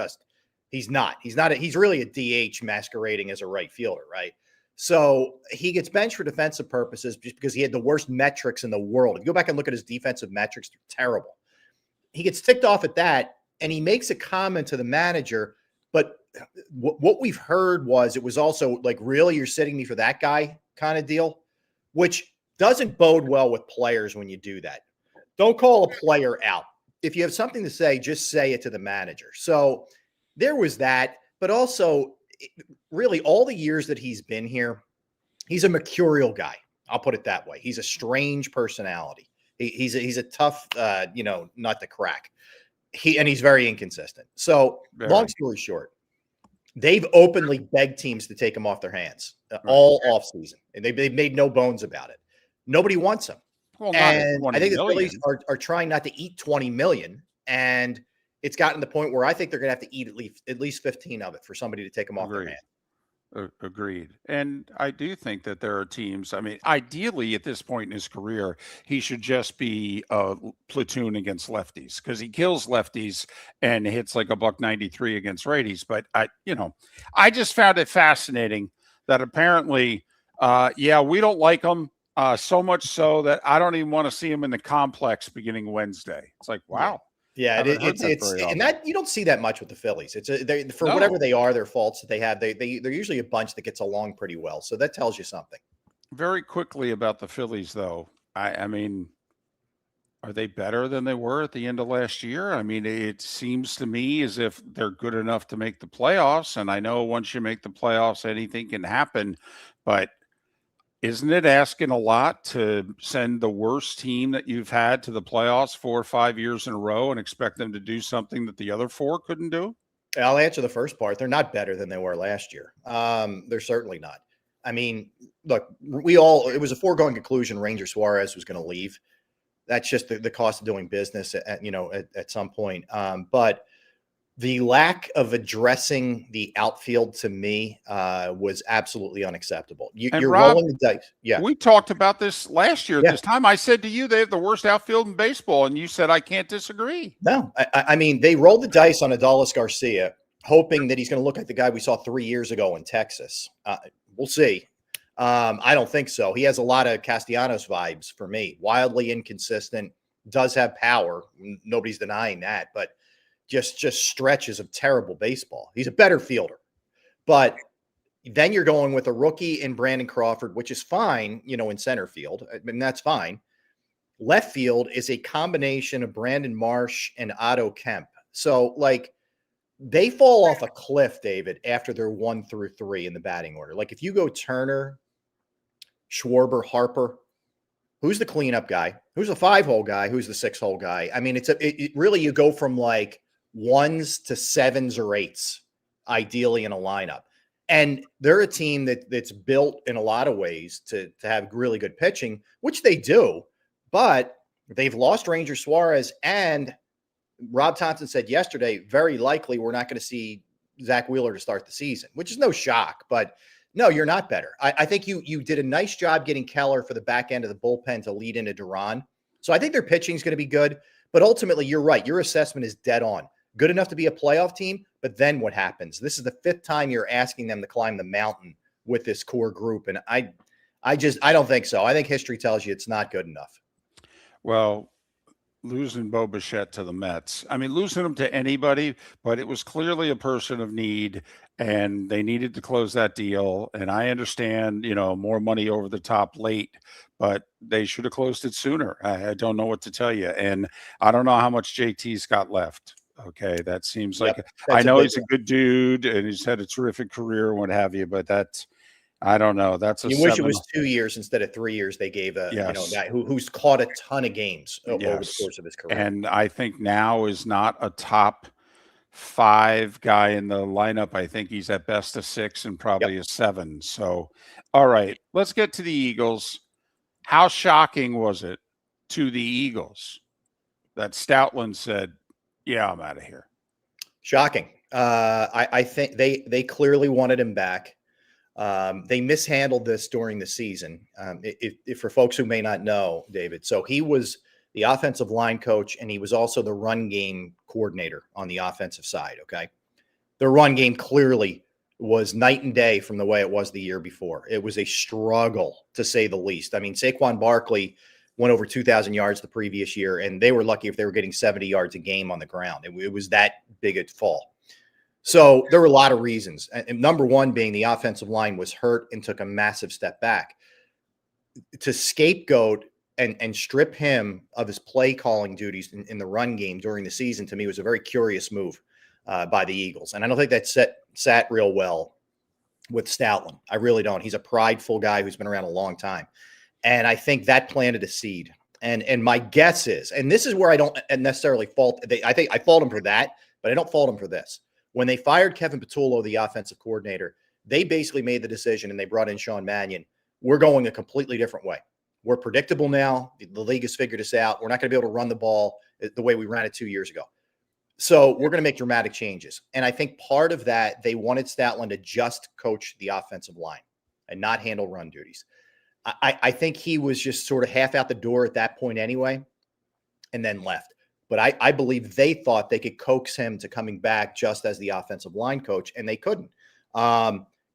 really a DH masquerading as a right fielder, right? So he gets benched for defensive purposes just because he had the worst metrics in the world. If you go back and look at his defensive metrics, they're terrible. He gets ticked off at that, and he makes a comment to the manager, but what we've heard was it was also like, really, you're sitting me for that guy kind of deal, which doesn't bode well with players when you do that. Don't call a player out. If you have something to say, just say it to the manager. So there was that, but also really all the years that he's been here, he's a mercurial guy. I'll put it that way. He's a strange personality. He's a tough, nut to crack. He's very inconsistent. So long story short, they've openly begged teams to take him off their hands all offseason. And they've made no bones about it. Nobody wants him. Well, and I think the Phillies are trying not to eat $20 million. And it's gotten to the point where I think they're going to have to eat at least 15 of it for somebody to take him off their hands. Agreed. And I do think that there are teams. I mean, ideally at this point in his career, he should just be a platoon against lefties because he kills lefties and hits like $193 against righties. But I just found it fascinating that apparently, we don't like him so much so that I don't even want to see him in the complex beginning Wednesday. It's like, wow. Yeah, it's and that you don't see that much with the Phillies. It's whatever they are, their faults that they have. They're usually a bunch that gets along pretty well. So that tells you something. Very quickly about the Phillies, though. I mean, are they better than they were at the end of last year? I mean, it seems to me as if they're good enough to make the playoffs. And I know once you make the playoffs, anything can happen. But Isn't it asking a lot to send the worst team that you've had to the playoffs 4 or 5 years in a row and expect them to do something that the other 4 couldn't do? I'll answer the first part. They're not better than they were last year. They're certainly not. I mean, look, it was a foregone conclusion Ranger Suarez was going to leave. That's just the cost of doing business at some point. But the lack of addressing the outfield to me was absolutely unacceptable. You're Rob, rolling the dice. Yeah. We talked about this last year at this time. I said to you, they have the worst outfield in baseball, and you said, I can't disagree. No, I mean, they rolled the dice on Adolis Garcia, hoping that he's going to look like the guy we saw 3 years ago in Texas. We'll see. I don't think so. He has a lot of Castellanos vibes for me. Wildly inconsistent, does have power. Nobody's denying that, but just stretches of terrible baseball. He's a better fielder. But then you're going with a rookie in Brandon Crawford, which is fine, in center field. I mean, that's fine. Left field is a combination of Brandon Marsh and Otto Kemp. So, they fall off a cliff, David, after they're 1 through 3 in the batting order. Like, if you go Turner, Schwarber, Harper, who's the cleanup guy? Who's the 5-hole guy? Who's the 6-hole guy? I mean, it really, you go from 1s to 7s or 8s, ideally in a lineup. And they're a team that's built in a lot of ways to have really good pitching, which they do, but they've lost Ranger Suarez, and Rob Thompson said yesterday, very likely we're not going to see Zach Wheeler to start the season, which is no shock, but no, you're not better. I think you did a nice job getting Keller for the back end of the bullpen to lead into Duran. So I think their pitching is going to be good, but ultimately you're right. Your assessment is dead on. Good enough to be a playoff team, but then what happens? This is the 5th time you're asking them to climb the mountain with this core group, and I don't think so. I think history tells you it's not good enough. Well, losing Bo Bichette to the Mets, I mean, losing him to anybody, but it was clearly a person of need, and they needed to close that deal. And I understand, more money over the top late, but they should have closed it sooner. I don't know what to tell you. And I don't know how much JT's got left. Okay. That seems like, I know he's a good dude and he's had a terrific career and what have you, but I don't know. You wish it was 2 years instead of 3 years. They gave a guy who's caught a ton of games over the course of his career. And I think now is not a top 5 guy in the lineup. I think he's at best a 6 and probably a 7. So, all right, let's get to the Eagles. How shocking was it to the Eagles that Stoutland said, "Yeah, I'm out of here"? Shocking. I think they clearly wanted him back. They mishandled this during the season. If for folks who may not know, David, so he was the offensive line coach, and he was also the run game coordinator on the offensive side. Okay. The run game clearly was night and day from the way it was the year before. It was a struggle, to say the least. I mean, Saquon Barkley went over 2,000 yards the previous year, and they were lucky if they were getting 70 yards a game on the ground. It was that big a fall. So there were a lot of reasons. And number one being the offensive line was hurt and took a massive step back. To scapegoat and strip him of his play calling duties in the run game during the season, to me, was a very curious move by the Eagles. And I don't think that sat real well with Stoutland. I really don't. He's a prideful guy who's been around a long time. And I think that planted a seed. And my guess is, and this is where I don't necessarily fault, I think I fault him for that, but I don't fault him for this. When they fired Kevin Patullo, the offensive coordinator, they basically made the decision, and they brought in Sean Mannion. We're going a completely different way. We're predictable now. The league has figured us out. We're not going to be able to run the ball the way we ran it 2 years ago. So we're going to make dramatic changes. And I think part of that, they wanted Stoutland to just coach the offensive line and not handle run duties. I think he was just sort of half out the door at that point anyway, and then left. But I believe they thought they could coax him to coming back just as the offensive line coach, and they couldn't.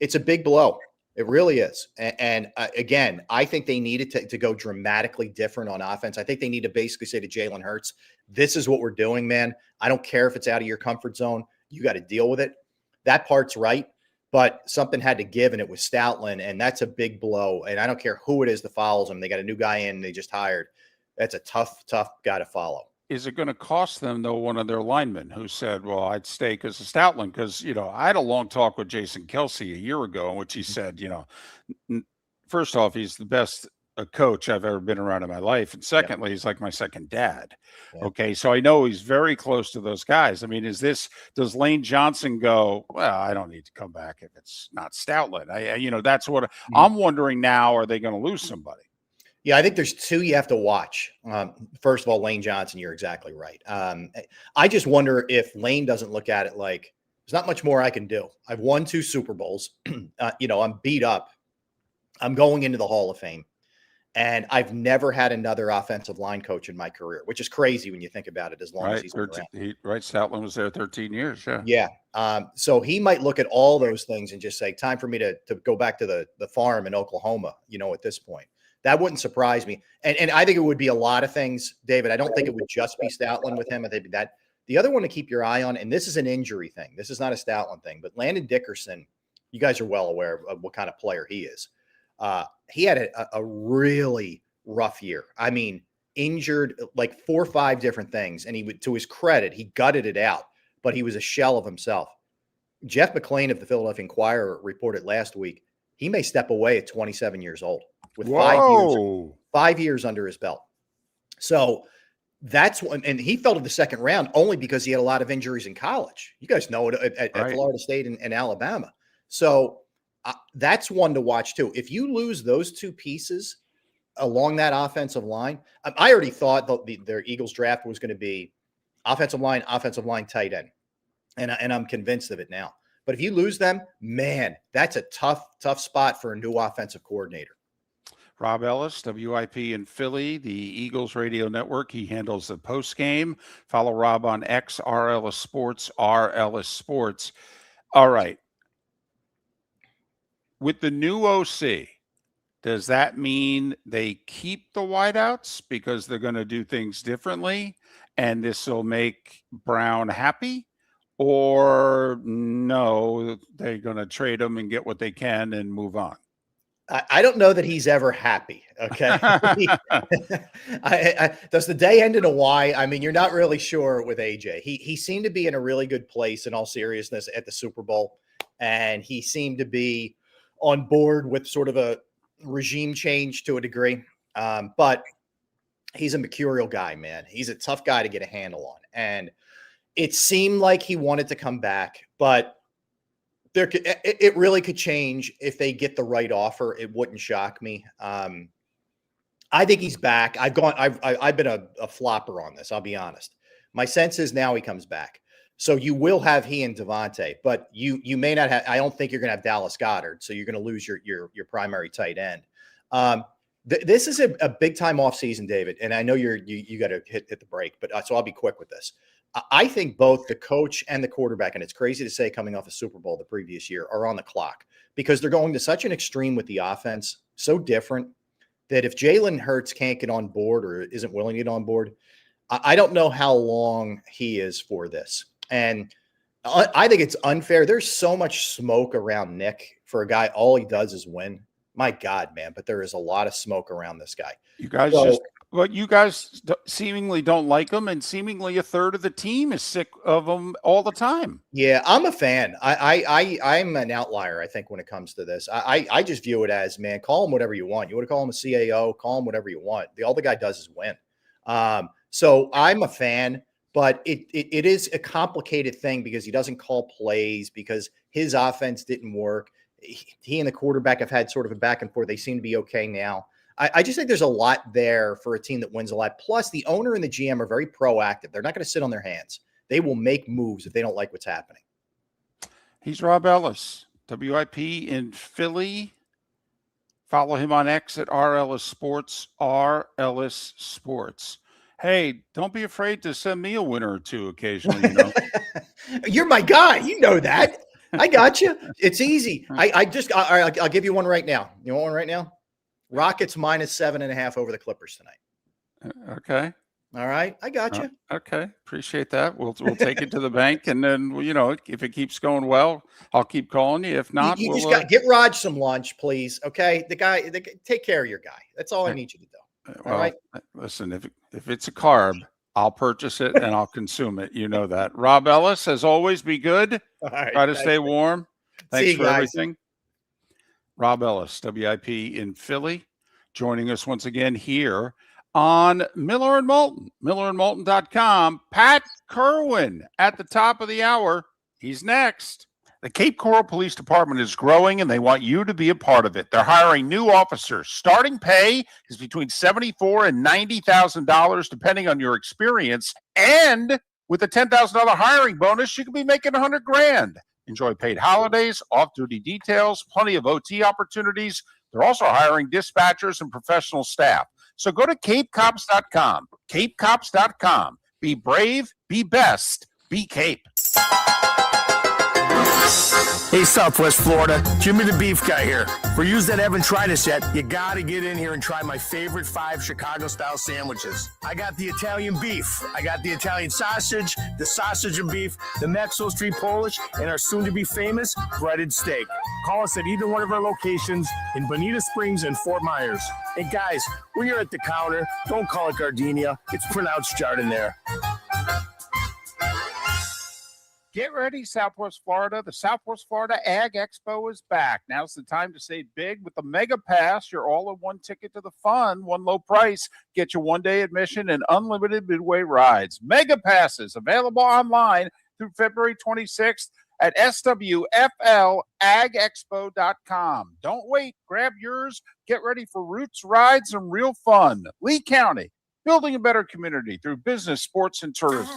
It's a big blow. It really is. And again, I think they needed to go dramatically different on offense. I think they need to basically say to Jalen Hurts, this is what we're doing, man. I don't care if it's out of your comfort zone. You got to deal with it. That part's right. But something had to give, and it was Stoutland, and that's a big blow. And I don't care who it is that follows him. They got a new guy in they just hired. That's a tough guy to follow. Is it going to cost them, though, one of their linemen who said, well, I'd stay because of Stoutland? Because, I had a long talk with Jason Kelsey a year ago in which he said, first off, he's the best coach I've ever been around in my life. And secondly, he's like my second dad. Yeah. Okay. So I know he's very close to those guys. I mean, does Lane Johnson go, well, I don't need to come back if it's not Stoutland. That's what I'm wondering now. Are they going to lose somebody? Yeah, I think there's two you have to watch. First of all, Lane Johnson, you're exactly right. I just wonder if Lane doesn't look at it like there's not much more I can do. I've won 2 Super Bowls. I'm beat up. I'm going into the Hall of Fame. And I've never had another offensive line coach in my career, which is crazy when you think about it, as long as he's been around. Stoutland was there 13 years. Yeah. Yeah. So he might look at all those things and just say, time for me to go back to the farm in Oklahoma, at this point. That wouldn't surprise me. And I think it would be a lot of things, David. I don't think it would just be Stoutland with him. I think that the other one to keep your eye on, and this is an injury thing. This is not a Stoutland thing, but Landon Dickerson, you guys are well aware of what kind of player he is. He had a really rough year. I mean, injured like 4 or 5 different things. And to his credit, he gutted it out, but he was a shell of himself. Jeff McClain of the Philadelphia Inquirer reported last week, he may step away at 27 years old with 5 years under his belt. So that's one. And he fell to the second round only because he had a lot of injuries in college. You guys know it at Florida State and Alabama. So that's one to watch too. If you lose those 2 pieces along that offensive line, I already thought their Eagles draft was going to be offensive line, tight end. And I'm convinced of it now. But if you lose them, man, that's a tough spot for a new offensive coordinator. Rob Ellis, WIP in Philly, the Eagles radio network. He handles the post game. Follow Rob on X, RLS Sports, RLS Sports. All right. With the new OC, does that mean they keep the wideouts because they're going to do things differently and this will make Brown happy? Or no, they're going to trade them and get what they can and move on? I don't know that he's ever happy. Okay. Does the day end in a Y? I mean, you're not really sure with AJ. He seemed to be in a really good place in all seriousness at the Super Bowl. And he seemed to be on board with sort of a regime change to a degree. But he's a mercurial guy, man. He's a tough guy to get a handle on. And it seemed like he wanted to come back, but it really could change if they get the right offer. It wouldn't shock me. I think he's back. I've been a flopper on this. I'll be honest. My sense is now he comes back. So you will have he and Devontae, but you may not have. I don't think you're going to have Dallas Goedert. So you're going to lose your primary tight end. This is a big time off season, David. And I know you got to hit the break, but so I'll be quick with this. I think both the coach and the quarterback, and it's crazy to say coming off a Super Bowl the previous year, are on the clock because they're going to such an extreme with the offense, so different that if Jalen Hurts can't get on board or isn't willing to get on board, I don't know how long he is for this. And I think it's unfair. There's so much smoke around Nick for a guy. All he does is win. My God, man. But there is a lot of smoke around this guy. You guys seemingly don't like him, and seemingly a third of the team is sick of him all the time. Yeah, I'm a fan. I'm an outlier, I think, when it comes to this. I just view it as, man, call him whatever you want. You want to call him a CAO, call him whatever you want. All the guy does is win. So I'm a fan, but it is a complicated thing because he doesn't call plays, because his offense didn't work. He and the quarterback have had sort of a back and forth. They seem to be okay now. I just think there's a lot there for a team that wins a lot. Plus, the owner and the GM are very proactive. They're not going to sit on their hands. They will make moves if they don't like what's happening. He's Rob Ellis, WIP in Philly. Follow him on X at RLS Sports, RLS Sports. Hey, don't be afraid to send me a winner or two occasionally. You're my guy. You know that. I got you. It's easy. I'll give you one right now. You want one right now? Rockets -7.5 over the Clippers tonight. Okay. All right. I got you. Okay. Appreciate that. We'll take it to the bank. And then, if it keeps going well, I'll keep calling you. If not, you just got to get Raj some lunch, please. Okay. Take care of your guy. That's all I need you to do. All right. Listen, if it's a carb, I'll purchase it and I'll consume it. You know that. Rob Ellis, as always, be good. All right. Try to stay warm. Thanks for everything. Rob Ellis, WIP in Philly, joining us once again here on Miller and Moulton, millerandmoulton.com. Pat Kirwan at the top of the hour. He's next. The Cape Coral Police Department is growing, and they want you to be a part of it. They're hiring new officers. Starting pay is between $74,000 and $90,000, depending on your experience. And with a $10,000 hiring bonus, you could be making $100,000. Enjoy paid holidays, off-duty details, plenty of OT opportunities. They're also hiring dispatchers and professional staff. So go to capecops.com. Capecops.com. Be brave, be best, be Cape. Hey, Southwest Florida, Jimmy the Beef Guy here. For you that haven't tried us yet, you gotta get in here and try my favorite 5 Chicago-style sandwiches. I got the Italian beef, I got the Italian sausage, the sausage and beef, the Maxwell Street Polish, and our soon-to-be famous breaded steak. Call us at either one of our locations in Bonita Springs and Fort Myers. And guys, when you're at the counter, don't call it gardenia. It's pronounced Jardiniere. Get ready, Southwest Florida. The Southwest Florida Ag Expo is back. Now's the time to save big with the Mega Pass, your all-in-one ticket to the fun, one low price. Get you one-day admission and unlimited midway rides. Mega Passes available online through February 26th at swflagexpo.com. Don't wait. Grab yours. Get ready for roots, rides, and real fun. Lee County, building a better community through business, sports, and tourism.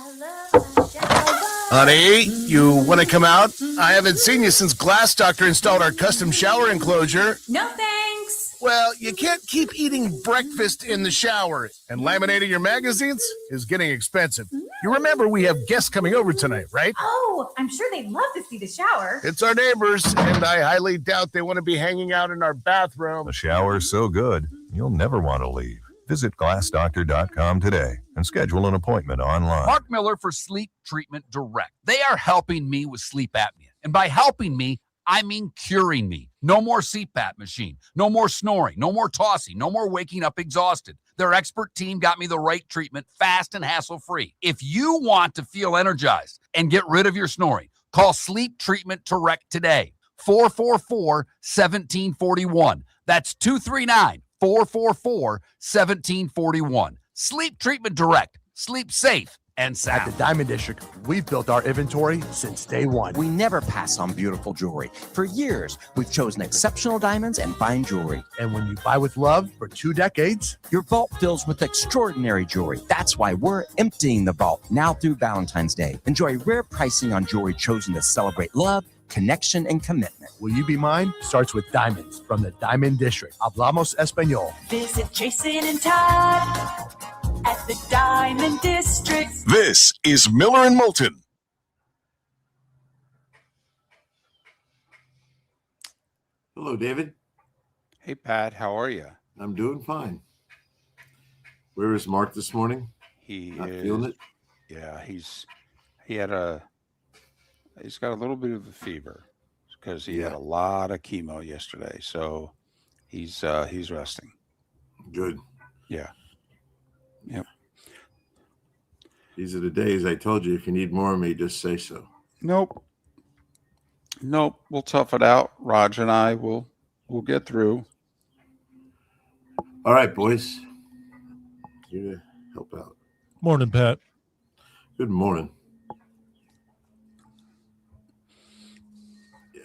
Honey, you want to come out? I haven't seen you since Glass Doctor installed our custom shower enclosure. No thanks. Well, you can't keep eating breakfast in the shower, and laminating your magazines is getting expensive. You remember we have guests coming over tonight, right? Oh, I'm sure they'd love to see the shower. It's our neighbors, and I highly doubt they want to be hanging out in our bathroom. The shower's so good, you'll never want to leave. Visit glassdoctor.com today and schedule an appointment online. Mark Miller for Sleep Treatment Direct. They are helping me with sleep apnea. And by helping me, I mean curing me. No more CPAP machine. No more snoring. No more tossing. No more waking up exhausted. Their expert team got me the right treatment, fast and hassle-free. If you want to feel energized and get rid of your snoring, call Sleep Treatment Direct today. 444-1741. That's 239-444-1741. Sleep Treatment Direct. Sleep safe and sound. At the Diamond District, we've built our inventory since day one. We never pass on beautiful jewelry. For years, we've chosen exceptional diamonds and fine jewelry. And when you buy with love for 2 decades, your vault fills with extraordinary jewelry. That's why we're emptying the vault now through Valentine's Day. Enjoy rare pricing on jewelry chosen to celebrate love, connection, and commitment. Will you be mine? Starts with diamonds from the Diamond District. Hablamos Español. Visit Jason and Todd at the Diamond District. This is Miller and Moulton. Hello, David. Hey, Pat. How are you? I'm doing fine. Where is Mark this morning? He Not is feeling it? Yeah, he's got a little bit of a fever because he had a lot of chemo yesterday. So he's resting. Good. Yeah. Yep. These are the days I told you, if you need more of me, just say so. Nope. We'll tough it out. Raj and I will get through. All right, boys. You to help out. Morning, Pat. Good morning. Yeah.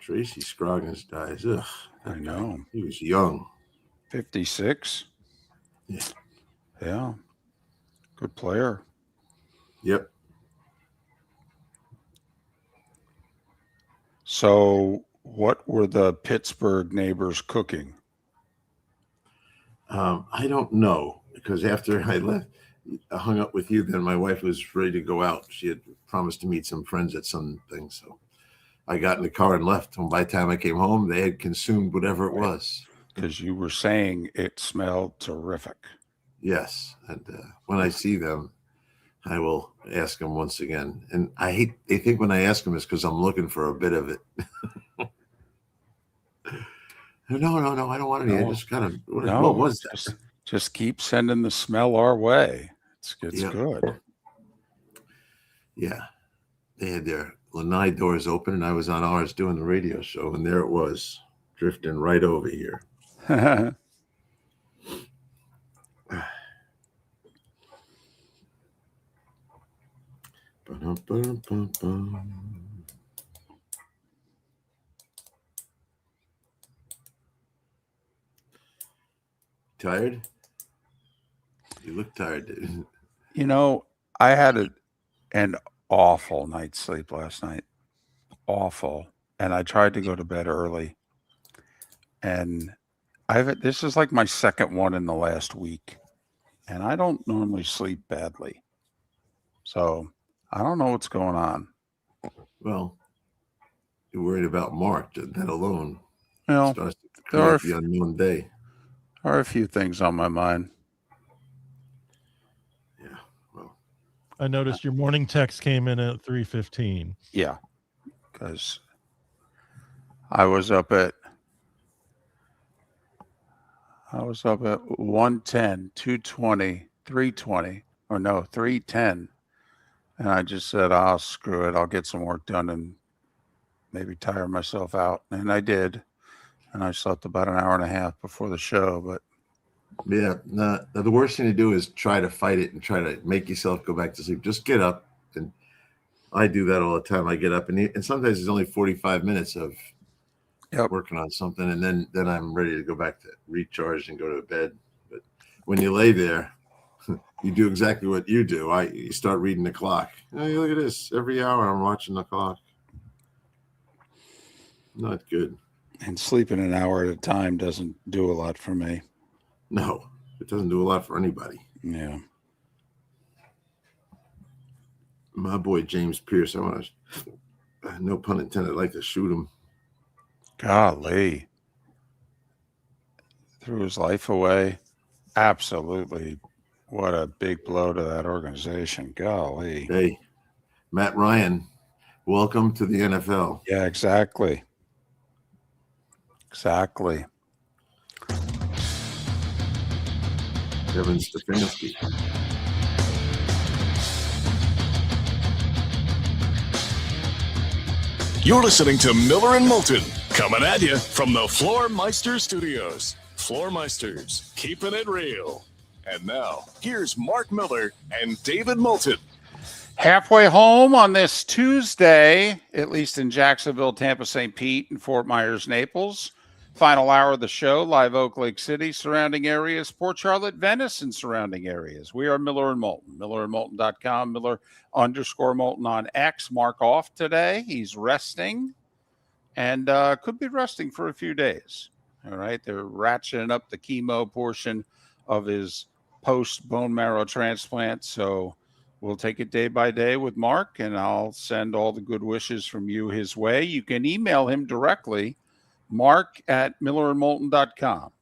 Tracy Scroggins dies. Ugh. I know. He was young. 56. Yeah. Yeah. Good player. Yep. So what were the Pittsburgh neighbors cooking? I don't know, because after I left, I hung up with you, then my wife was ready to go out. She had promised to meet some friends at something. So I got in the car and left. And by the time I came home, they had consumed whatever it was. Because you were saying it smelled terrific. Yes. And when I see them, I will ask them once again. And they think when I ask them it's because I'm looking for a bit of it. No, I don't want any. I just kind of, what was that? Just keep sending the smell our way. It's good. Yeah. They had their lanai doors open, and I was on ours doing the radio show, and there it was, drifting right over here. Tired? You look tired, dude. You know, I had an awful night's sleep last night. Awful. And I tried to go to bed early. And this is like my second one in the last week. And I don't normally sleep badly. So I don't know what's going on. Well, you're worried about Mark. That alone There starts to create the unknown day. There are a few things on my mind. Yeah, well. I noticed your morning text came in at 3:15. Yeah, because I was up at 1:10, 2:20, 3:20, or no, 3:10. And I just said, "Oh, screw it. I'll get some work done and maybe tire myself out." And I did. And I slept about an hour and a half before the show. But yeah, no, the worst thing to do is try to fight it and try to make yourself go back to sleep. Just get up. And I do that all the time. I get up and sometimes it's only 45 minutes of working on something. And then I'm ready to go back to recharge and go to bed. But when you lay there, you do exactly what you do. You start reading the clock. Hey, look at this. Every hour I'm watching the clock. Not good. And sleeping an hour at a time doesn't do a lot for me. No, it doesn't do a lot for anybody. Yeah. My boy James Pierce, I want to, no pun intended, I'd like to shoot him. Golly. Threw his life away. Absolutely. What a big blow to that organization. Golly. Hey, Matt Ryan, welcome to the NFL. Yeah, exactly. Exactly. Kevin Stefanski. You're listening to Miller and Moulton, coming at you from the Floor Meister Studios. Floor Meisters, keeping it real. And now, here's Mark Miller and David Moulton. Halfway home on this Tuesday, at least in Jacksonville, Tampa, St. Pete, and Fort Myers, Naples. Final hour of the show, Live Oak Lake City, surrounding areas, Port Charlotte, Venice, and surrounding areas. We are Miller and Moulton, millerandmoulton.com, Miller_Moulton on X. Mark off today. He's resting and could be resting for a few days. All right. They're ratcheting up the chemo portion of his post-bone marrow transplant. So we'll take it day by day with Mark, and I'll send all the good wishes from you his way. You can email him directly, mark@millerandmoulton.com.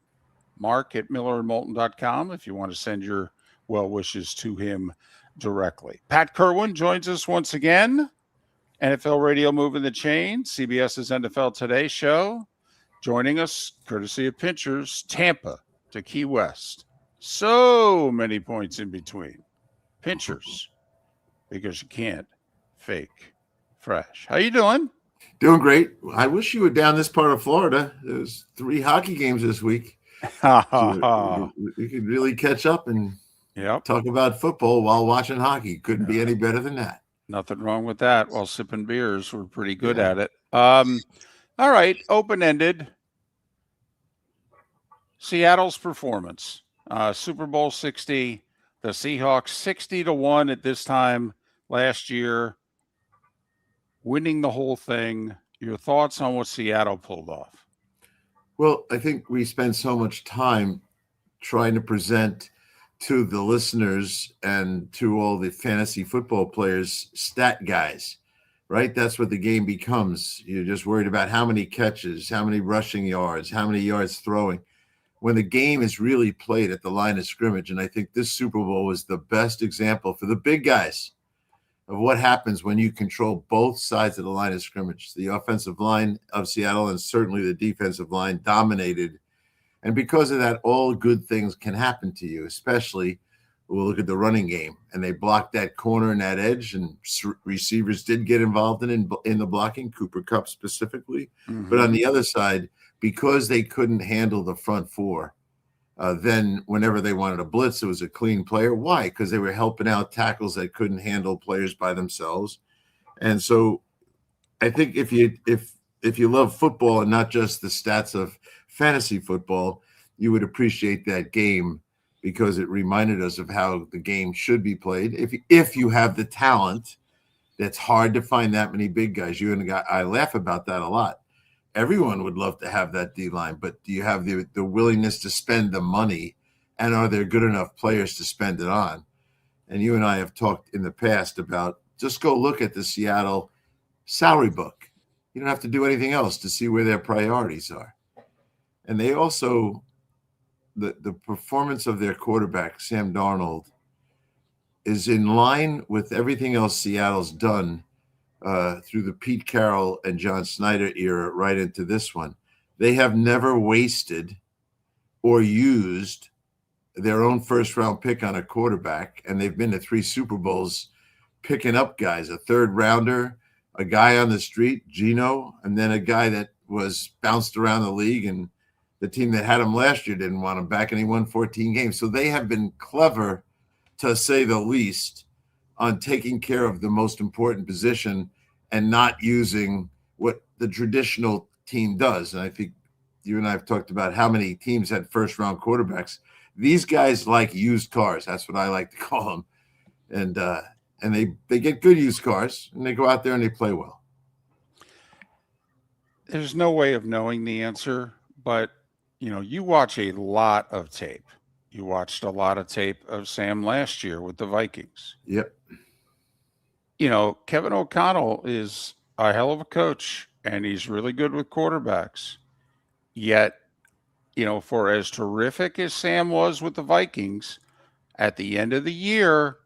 Mark@millerandmoulton.com if you want to send your well wishes to him directly. Pat Kirwan joins us once again. NFL Radio moving the chain, CBS's NFL Today show. Joining us, courtesy of Pinchers, Tampa to Key West. So many points in between. Pinchers, because you can't fake fresh. How you doing? Doing great. I wish you were down this part of Florida. There's 3 hockey games this week. So we could really catch up and talk about football while watching hockey. Couldn't be any better than that. Nothing wrong with that. While sipping beers, we're pretty good at it. All right, open-ended. Seattle's performance. Super Bowl 60, the Seahawks 60-1 at this time last year, winning the whole thing. Your thoughts on what Seattle pulled off? Well, I think we spend so much time trying to present to the listeners and to all the fantasy football players stat guys, right? That's what the game becomes. You're just worried about how many catches, how many rushing yards, how many yards throwing, when the game is really played at the line of scrimmage. And I think this Super Bowl was the best example for the big guys of what happens when you control both sides of the line of scrimmage. The offensive line of Seattle and certainly the defensive line dominated. And because of that, all good things can happen to you, especially we'll look at the running game, and they blocked that corner and that edge, and receivers did get involved in the blocking, Cooper Kupp specifically. Mm-hmm. But on the other side, because they couldn't handle the front four, then whenever they wanted a blitz, it was a clean player. Why? Because they were helping out tackles that couldn't handle players by themselves. And so I think if you love football and not just the stats of fantasy football, you would appreciate that game, because it reminded us of how the game should be played. If you have the talent, that's hard to find that many big guys. I laugh about that a lot. Everyone would love to have that D-line, but do you have the willingness to spend the money, and are there good enough players to spend it on? And you and I have talked in the past about, just go look at the Seattle salary book. You don't have to do anything else to see where their priorities are. And they also, the performance of their quarterback, Sam Darnold, is in line with everything else Seattle's done through the Pete Carroll and John Snyder era right into this one. They have never wasted or used their own first-round pick on a quarterback, and they've been to 3 Super Bowls picking up guys, a third-rounder, a guy on the street, Geno, and then a guy that was bounced around the league, and the team that had him last year didn't want him back, and he won 14 games. So they have been clever, to say the least, on taking care of the most important position and not using what the traditional team does. And I think you and I have talked about how many teams had first-round quarterbacks. These guys like used cars. That's what I like to call them. And they get good used cars, and they go out there and they play well. There's no way of knowing the answer, but you watch a lot of tape. You watched a lot of tape of Sam last year with the Vikings. Yep. Kevin O'Connell is a hell of a coach, and he's really good with quarterbacks. Yet, for as terrific as Sam was with the Vikings, at the end of the year,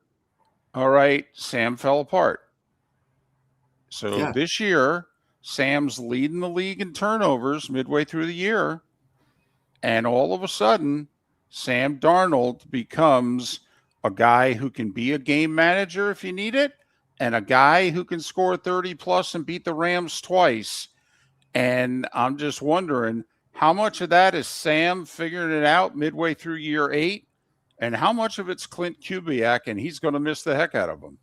all right, Sam fell apart. So This year, Sam's leading the league in turnovers midway through the year. And all of a sudden, Sam Darnold becomes a guy who can be a game manager if you need it, and a guy who can score 30 plus and beat the Rams twice. And I'm just wondering, how much of that is Sam figuring it out midway through year 8? And how much of it's Clint Kubiak, and he's going to miss the heck out of him?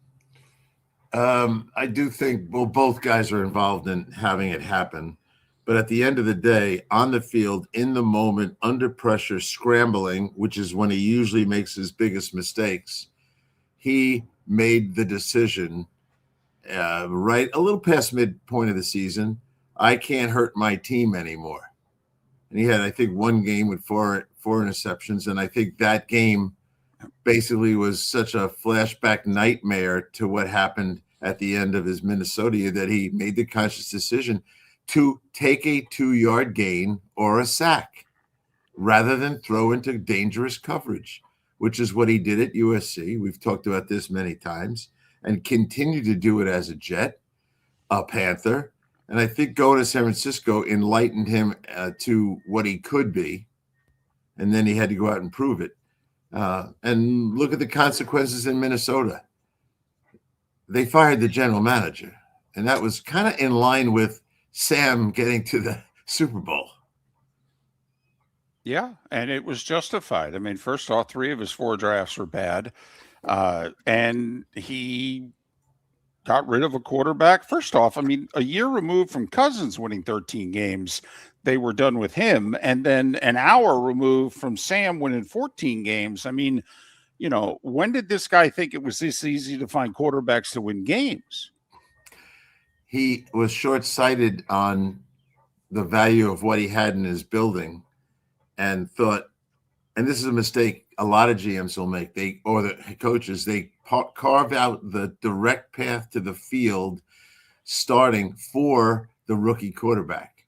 I do think, both guys are involved in having it happen. But at the end of the day, on the field, in the moment, under pressure, scrambling, which is when he usually makes his biggest mistakes, he made the decision right a little past midpoint of the season, I can't hurt my team anymore. And he had, I think, one game with four interceptions. And I think that game basically was such a flashback nightmare to what happened at the end of his Minnesota year that he made the conscious decision to take a 2-yard gain or a sack rather than throw into dangerous coverage, which is what he did at USC. We've talked about this many times, and continue to do it as a Jet, a Panther. And I think going to San Francisco enlightened him to what he could be. And then he had to go out and prove it. And look at the consequences in Minnesota. They fired the general manager. And that was kind of in line with Sam getting to the Super Bowl. Yeah, and it was justified. I mean, first off, 3 of his 4 drafts were bad. And he got rid of a quarterback. First off, I mean, a year removed from Cousins winning 13 games, they were done with him. And then an hour removed from Sam winning 14 games. I mean, when did this guy think it was this easy to find quarterbacks to win games? He was short-sighted on the value of what he had in his building and thought, and this is a mistake a lot of GMs will make, the coaches, they carve out the direct path to the field starting for the rookie quarterback.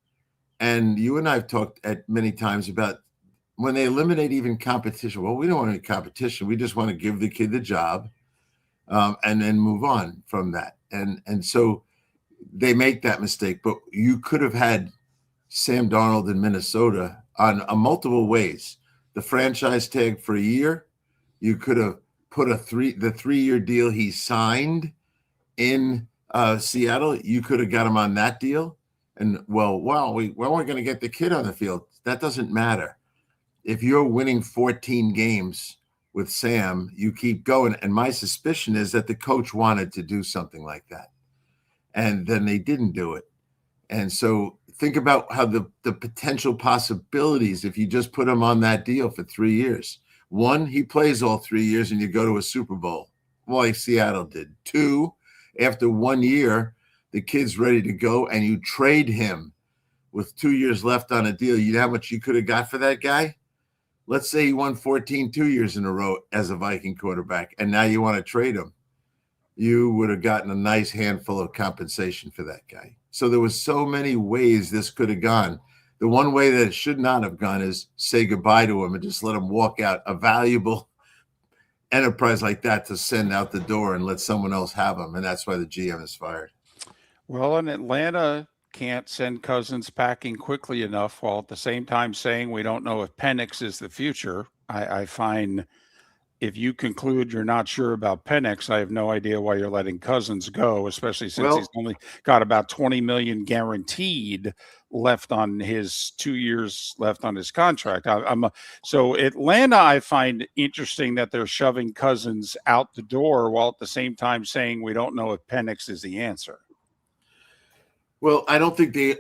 And you and I have talked at many times about when they eliminate even competition. Well, we don't want any competition. We just want to give the kid the job and then move on from that. And so they make that mistake. But you could have had Sam Darnold in Minnesota on multiple ways. The franchise tag for a year, you could have put the 3-year deal he signed in Seattle, you could have got him on that deal. And we're going to get the kid on the field. That doesn't matter. If you're winning 14 games with Sam, you keep going. And my suspicion is that the coach wanted to do something like that. And then they didn't do it. And so think about how the potential possibilities if you just put him on that deal for 3 years. 1, he plays all 3 years and you go to a Super Bowl, like Seattle did. 2, after 1 year, the kid's ready to go and you trade him with 2 years left on a deal. You know how much you could have got for that guy? Let's say he won 14 2 years in a row as a Viking quarterback, and now you want to trade him. You would have gotten a nice handful of compensation for that guy. So there was so many ways this could have gone. The one way that it should not have gone is say goodbye to him and just let him walk out. A valuable enterprise like that to send out the door and let someone else have him. And that's why the GM is fired. Well, and Atlanta can't send Cousins packing quickly enough while at the same time saying we don't know if Penix is the future. I find if you conclude you're not sure about Penix, I have no idea why you're letting Cousins go, especially since he's only got about $20 million guaranteed left on his 2 years left on his contract. So Atlanta, I find interesting that they're shoving Cousins out the door while at the same time saying we don't know if Penix is the answer. Well, I don't think I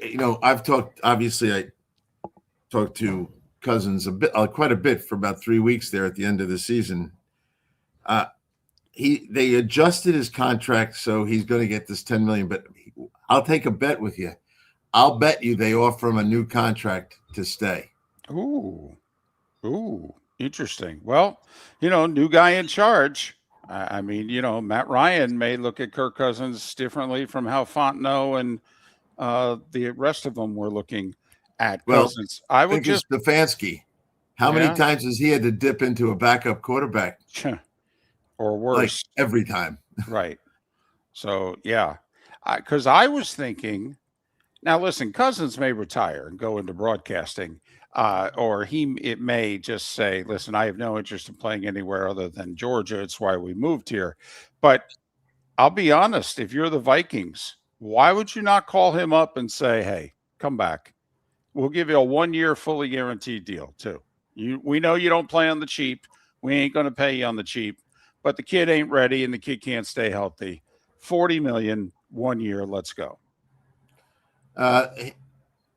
talked to Cousins quite a bit for about 3 weeks there at the end of the season. They adjusted his contract, so he's going to get this $10 million, but I'll take a bet with you. I'll bet you they offer him a new contract to stay. Ooh, interesting. Well, new guy in charge. I mean, Matt Ryan may look at Kirk Cousins differently from how Fontenot and the rest of them were looking at Cousins. I would just Stefanski. How many times has he had to dip into a backup quarterback? Or worse. Like every time. Right. So, yeah. Because I was thinking, now listen, Cousins may retire and go into broadcasting, or it may just say, listen, I have no interest in playing anywhere other than Georgia. It's why we moved here. But I'll be honest, if you're the Vikings, why would you not call him up and say, hey, come back? We'll give you a 1-year fully guaranteed deal too. We know you don't play on the cheap. We ain't going to pay you on the cheap, but the kid ain't ready and the kid can't stay healthy. $40 million, 1 year. Let's go.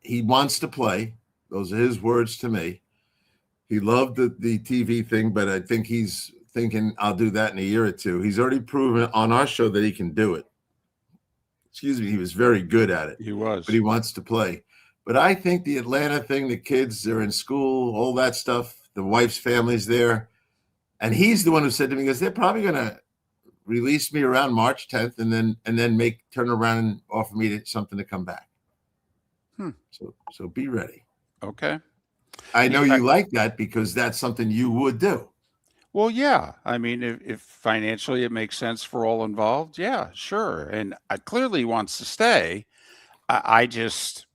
He wants to play. Those are his words to me. He loved the TV thing, but I think he's thinking I'll do that in a year or two. He's already proven on our show that he can do it. Excuse me. He was very good at it. He was, but he wants to play. But I think the Atlanta thing, the kids are in school, all that stuff, the wife's family's there. And he's the one who said to me, they're probably going to release me around March 10th and then turn around and offer me something to come back. So be ready. Okay. I know you like that because that's something you would do. Well, yeah. I mean, if financially it makes sense for all involved, yeah, sure. And I clearly wants to stay. I just,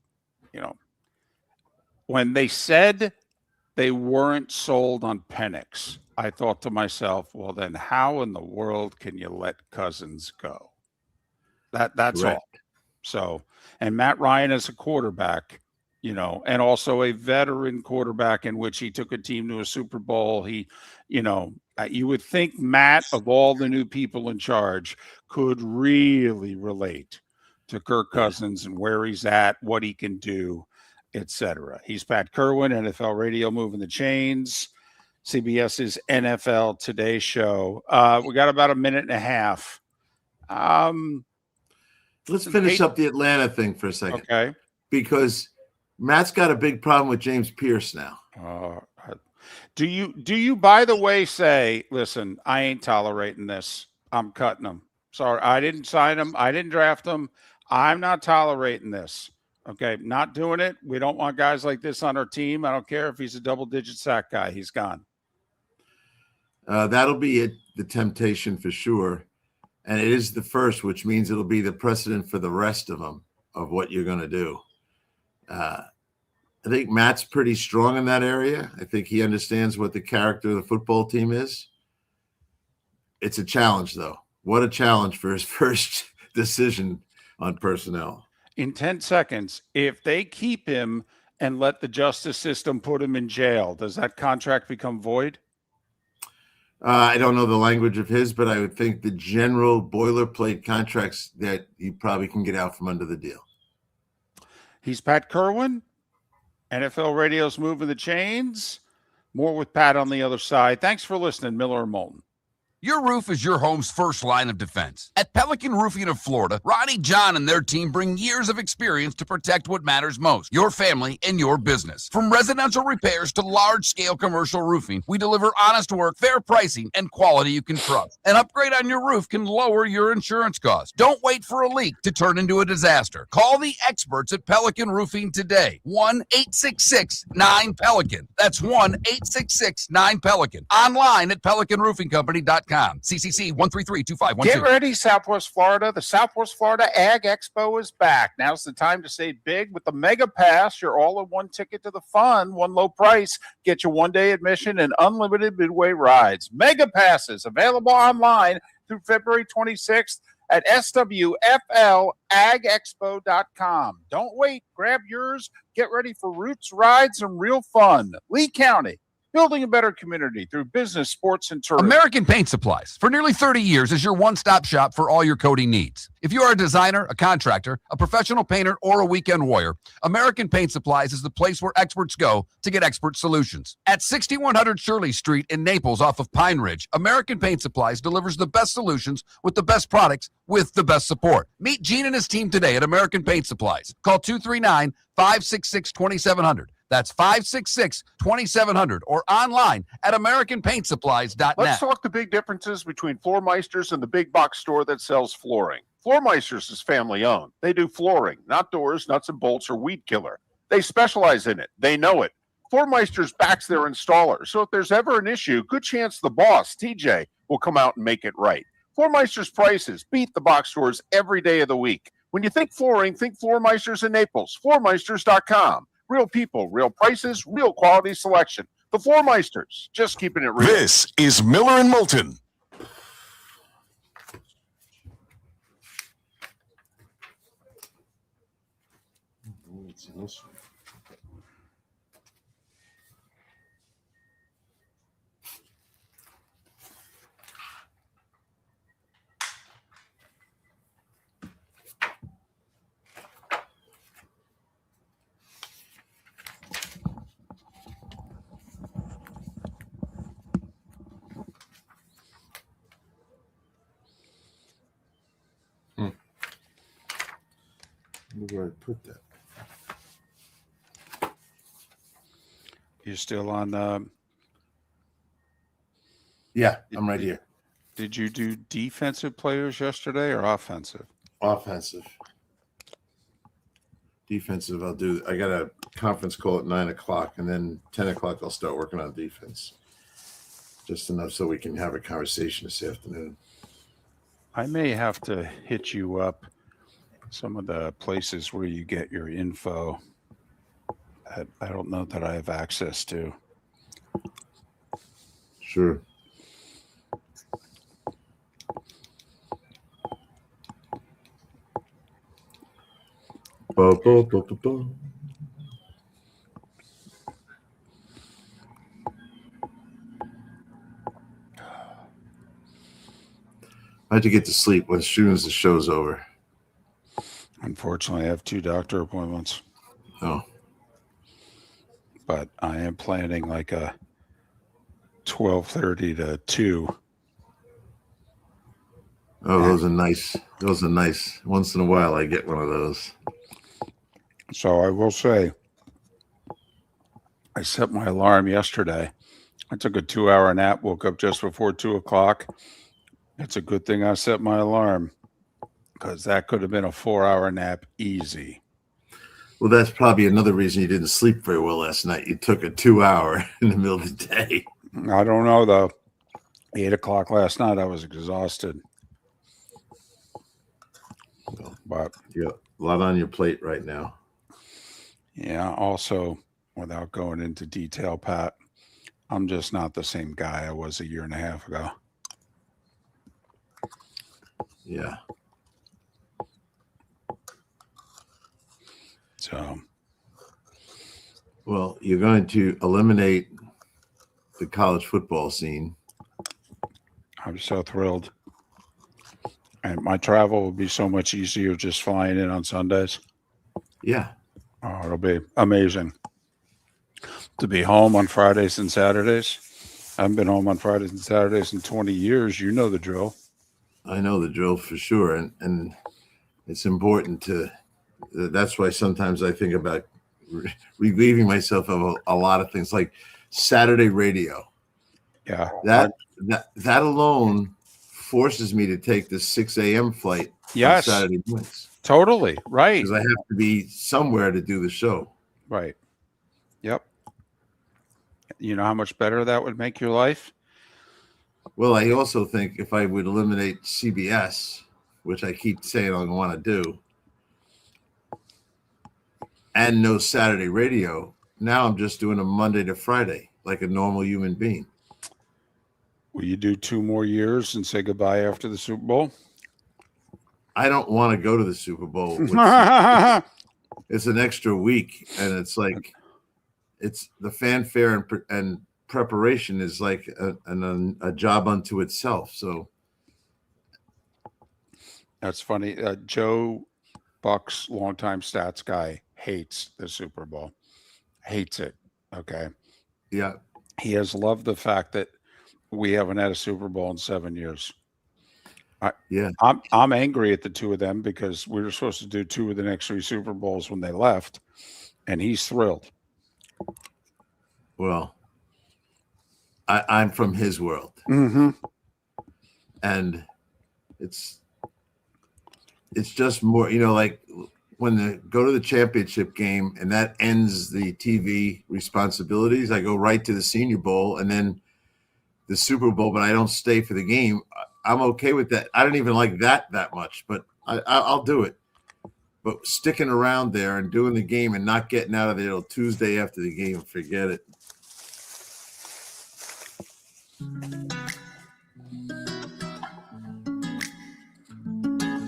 when they said they weren't sold on Penix, I thought to myself, well, then how in the world can you let Cousins go? That's Correct. all. So, and Matt Ryan as a quarterback, and also a veteran quarterback in which he took a team to a Super Bowl. You would think Matt, of all the new people in charge, could really relate to Kirk Cousins and where he's at, what he can do, etc. He's Pat Kirwan, NFL Radio Moving the Chains, CBS's NFL Today show. We got about a minute and a half. Let's finish up the Atlanta thing for a second. Okay. Because Matt's got a big problem with James Pierce now. Do you, by the way, say, listen, I ain't tolerating this. I'm cutting him. Sorry, I didn't sign him. I didn't draft him. I'm not tolerating this. Okay, not doing it. We don't want guys like this on our team. I don't care if he's a double-digit sack guy. He's gone. That'll be it, the temptation for sure. And it is the first, which means it'll be the precedent for the rest of them of what you're going to do. I think Matt's pretty strong in that area. I think he understands what the character of the football team is. It's a challenge, though. What a challenge for his first decision on personnel. In 10 seconds, if they keep him and let the justice system put him in jail, does that contract become void? I don't know the language of his, but I would think the general boilerplate contracts that he probably can get out from under the deal. He's Pat Kirwan. NFL Radio's moving the chains. More with Pat on the other side. Thanks for listening, Miller and Moulton. Your roof is your home's first line of defense. At Pelican Roofing of Florida, Ronnie, John, and their team bring years of experience to protect what matters most, your family and your business. From residential repairs to large-scale commercial roofing, we deliver honest work, fair pricing, and quality you can trust. An upgrade on your roof can lower your insurance costs. Don't wait for a leak to turn into a disaster. Call the experts at Pelican Roofing today. 1-866-9-PELICAN. That's 1-866-9-PELICAN. Online at pelicanroofingcompany.com. CCC 1332512. Get ready, Southwest Florida. The Southwest Florida Ag Expo is back. Now's the time to save big with the Mega Pass. Your all-in-one ticket to the fun, one low price. Get you one-day admission and unlimited midway rides. Mega Passes available online through February 26th at swflagexpo.com. Don't wait. Grab yours. Get ready for roots, rides, and real fun. Lee County, building a better community through business, sports, and tourism. American Paint Supplies, for nearly 30 years, is your one-stop shop for all your coating needs. If you are a designer, a contractor, a professional painter, or a weekend warrior, American Paint Supplies is the place where experts go to get expert solutions. At 6100 Shirley Street in Naples off of Pine Ridge, American Paint Supplies delivers the best solutions with the best products with the best support. Meet Gene and his team today at American Paint Supplies. Call 239-566-2700. That's 566-2700 or online at AmericanPaintSupplies.net. Let's talk the big differences between Floormeisters and the big box store that sells flooring. Floormeisters is family owned. They do flooring, not doors, nuts and bolts, or weed killer. They specialize in it. They know it. Floormeisters backs their installer. So if there's ever an issue, good chance the boss, TJ, will come out and make it right. Floormeisters prices beat the box stores every day of the week. When you think flooring, think Floormeisters in Naples. Floormeisters.com. Real people, real prices, real quality selection. The Floormeisters, just keeping it real. This is Miller and Moulton. Where I put that? You're still on. Yeah, I'm right here. Did you do defensive players yesterday or offensive? Offensive. Defensive, I got a conference call at 9 o'clock, and then 10 o'clock I'll start working on defense. Just enough so we can have a conversation this afternoon. I may have to hit you up some of the places where you get your info that I don't know that I have access to. Sure. I had to get to sleep as soon as the show's over. Unfortunately, I have 2 doctor appointments. Oh. But I am planning like a 12:30 to 2. Oh, those are nice. Those are nice. Once in a while, I get one of those. So I will say, I set my alarm yesterday. I took a 2-hour nap, woke up just before 2 o'clock. It's a good thing I set my alarm because that could have been a 4-hour nap easy. Well, that's probably another reason you didn't sleep very well last night. You took a 2-hour in the middle of the day. I don't know, though. 8 o'clock last night, I was exhausted. But yeah, a lot on your plate right now. Yeah, also, without going into detail, Pat, I'm just not the same guy I was a year and a half ago. Yeah. So, well, you're going to eliminate the college football scene. I'm so thrilled. And my travel will be so much easier just flying in on Sundays. Yeah. Oh, it'll be amazing to be home on Fridays and Saturdays. I haven't been home on Fridays and Saturdays in 20 years. You know the drill. I know the drill for sure. And it's important to, that's why sometimes I think about relieving myself of a lot of things like Saturday radio. Yeah. That alone forces me to take the 6 a.m. flight on Saturday nights. Totally. Right. Because I have to be somewhere to do the show. Right. Yep. You know how much better that would make your life? Well, I also think if I would eliminate CBS, which I keep saying I want to do, and no Saturday radio, now I'm just doing a Monday to Friday like a normal human being. Will you do 2 more years and say goodbye after the Super Bowl? I don't want to go to the Super Bowl. It's an extra week, and it's like it's the fanfare and preparation is like a job unto itself. So that's funny. Joe Buck's longtime stats guy hates the Super Bowl. Hates it. Okay. Yeah. He has loved the fact that we haven't had a Super Bowl in 7 years. I'm angry at the two of them because we were supposed to do 2 of the next 3 Super Bowls when they left, and he's thrilled. Well, I'm from his world, and it's just more, like when they go to the championship game and that ends the TV responsibilities. I go right to the Senior Bowl and then the Super Bowl, but I don't stay for the game. I'm okay with that. I don't even like that much, but I'll do it. But sticking around there and doing the game and not getting out of there till Tuesday after the game, forget it.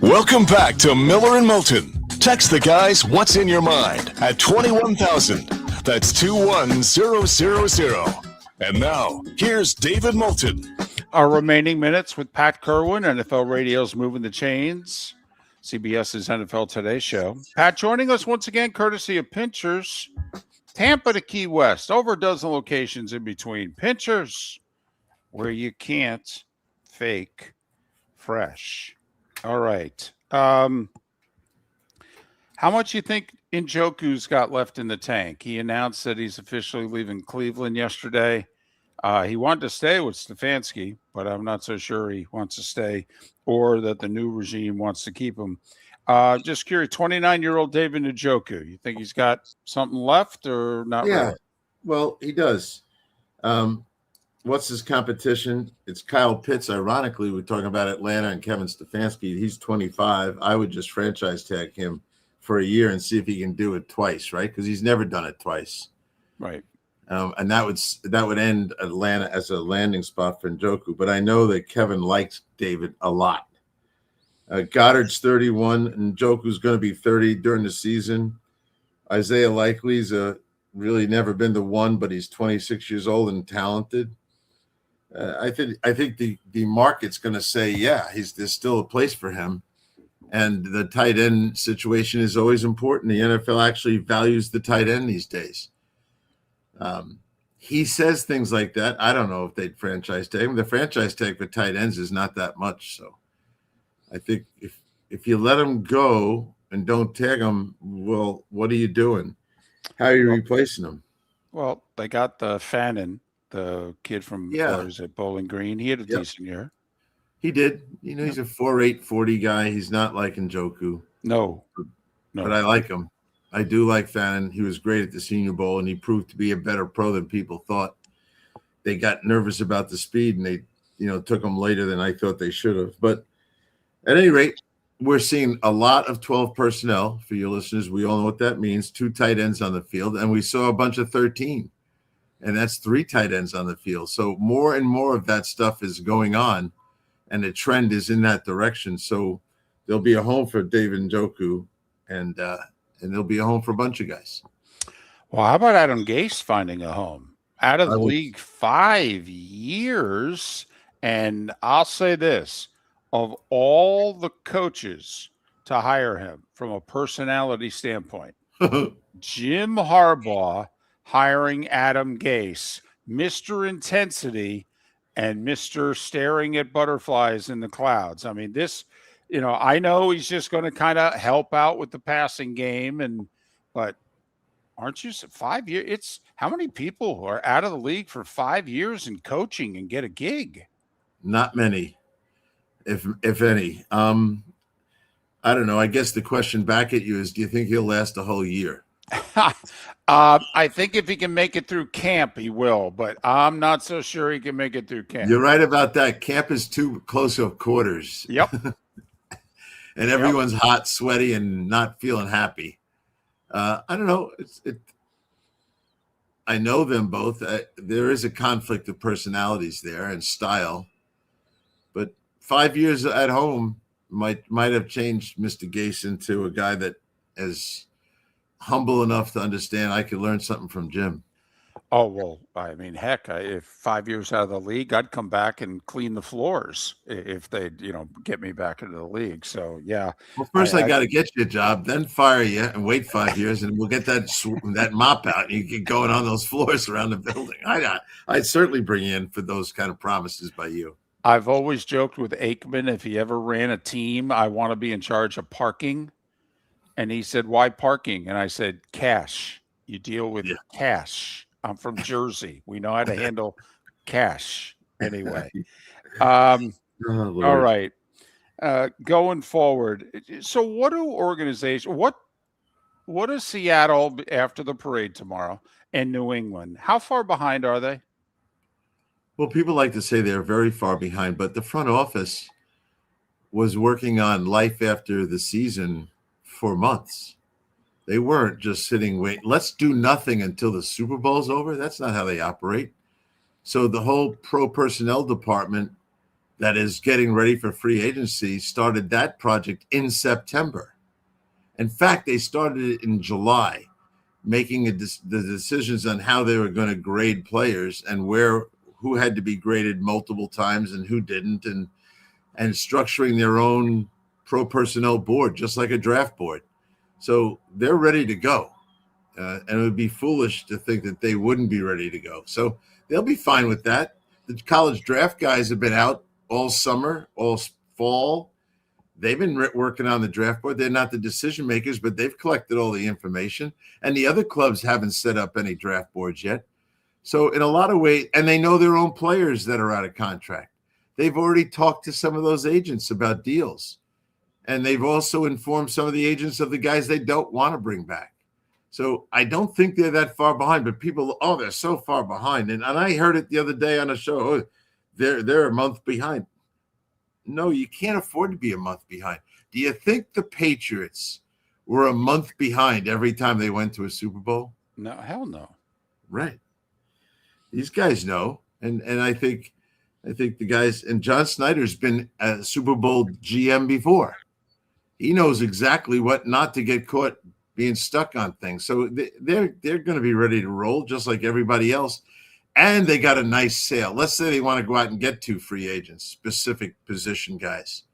Welcome back to Miller and Moulton. Text the guys what's in your mind at 21,000. That's 21000. And now, here's David Moulton. Our remaining minutes with Pat Kirwan, NFL Radio's Moving the Chains, CBS's NFL Today show. Pat joining us once again, courtesy of Pinchers. Tampa to Key West, over a dozen locations in between. Pinchers, where you can't fake fresh. All right. How much you think Njoku's got left in the tank? He announced that he's officially leaving Cleveland yesterday. He wanted to stay with Stefanski, but I'm not so sure he wants to stay or that the new regime wants to keep him. Just curious, 29-year-old David Njoku, you think he's got something left or not? Yeah, really? Well, he does. What's his competition? It's Kyle Pitts. Ironically, we're talking about Atlanta and Kevin Stefanski. He's 25. I would just franchise tag him for a year and see if he can do it twice, right? Because he's never done it twice. Right. And that would end Atlanta as a landing spot for Njoku. But I know that Kevin likes David a lot. Goddard's 31, and Njoku's going to be 30 during the season. Isaiah Likely's really never been the one, but he's 26 years old and talented. I think the market's going to say, yeah, there's still a place for him. And the tight end situation is always important. The NFL actually values the tight end these days. He says things like that. I don't know if they'd franchise tag him. The franchise tag for tight ends is not that much. So I think if you let him go and don't tag him, well, what are you doing? How are you replacing him? Well, they got the Fannin, the kid from Bowling Green. He had a decent year. He did. He's a 4'8", 40 guy. He's not like Njoku. No. But I like him. I do like Fannin. He was great at the Senior Bowl, and he proved to be a better pro than people thought. They got nervous about the speed, and they, took him later than I thought they should have. But at any rate, we're seeing a lot of 12 personnel. For your listeners, we all know what that means. 2 tight ends on the field, and we saw a bunch of 13, and that's 3 tight ends on the field. So more and more of that stuff is going on. and the trend is in that direction. So there'll be a home for David Njoku, and there'll be a home for a bunch of guys. Well, how about Adam Gase finding a home? Out of I the would- league 5 years. And I'll say this, of all the coaches to hire him from a personality standpoint, Jim Harbaugh hiring Adam Gase, Mr. Intensity and Mr. Staring at Butterflies in the Clouds. I mean, this, I know he's just going to kind of help out with the passing game, but aren't you 5 years? It's how many people are out of the league for 5 years and coaching and get a gig? Not many, if any. I don't know. I guess the question back at you is, do you think he'll last a whole year? I think if he can make it through camp, he will, but I'm not so sure he can make it through camp. You're right about that. Camp is too close of quarters. Yep. And everyone's hot, sweaty, and not feeling happy. I don't know. I know them both. There is a conflict of personalities there and style. But 5 years at home might have changed Mr. Gase into a guy that is humble enough to understand I could learn something from Jim. Oh, well, I mean, heck, if 5 years out of the league, I'd come back and clean the floors if they'd, get me back into the league. So, yeah. Well, first I got to get you a job, then fire you and wait 5 years, and we'll get that mop out and you get going on those floors around the building. I'd certainly bring you in for those kind of promises by you. I've always joked with Aikman, if he ever ran a team, I want to be in charge of parking. And he said, why parking? And I said, cash. You deal with cash. I'm from Jersey. We know how to handle cash anyway. All right. Going forward. So what do organizations, what is Seattle after the parade tomorrow and New England? How far behind are they? Well, people like to say they're very far behind, but the front office was working on life after the season for months. They weren't just sitting, let's do nothing until the Super Bowl's over. That's not how they operate. So the whole pro personnel department that is getting ready for free agency started that project in September. In fact, they started it in July, making the decisions on how they were going to grade players and who had to be graded multiple times and who didn't, and structuring their own pro personnel board, just like a draft board. So they're ready to go. And it would be foolish to think that they wouldn't be ready to go. So they'll be fine with that. The college draft guys have been out all summer, all fall. They've been working on the draft board. They're not the decision makers, but they've collected all the information. And the other clubs haven't set up any draft boards yet. So in a lot of ways, and they know their own players that are out of contract. They've already talked to some of those agents about deals. And they've also informed some of the agents of the guys they don't want to bring back. So I don't think they're that far behind, but people, they're so far behind. And I heard it the other day on a show, they're a month behind. No, you can't afford to be a month behind. Do you think the Patriots were a month behind every time they went to a Super Bowl? No, hell no. Right. These guys know. And I think the guys, and John Snyder's been a Super Bowl GM before. He knows exactly what not to get caught being stuck on things. So they're going to be ready to roll just like everybody else. And they got a nice sale. Let's say they want to go out and get 2 free agents, specific position guys.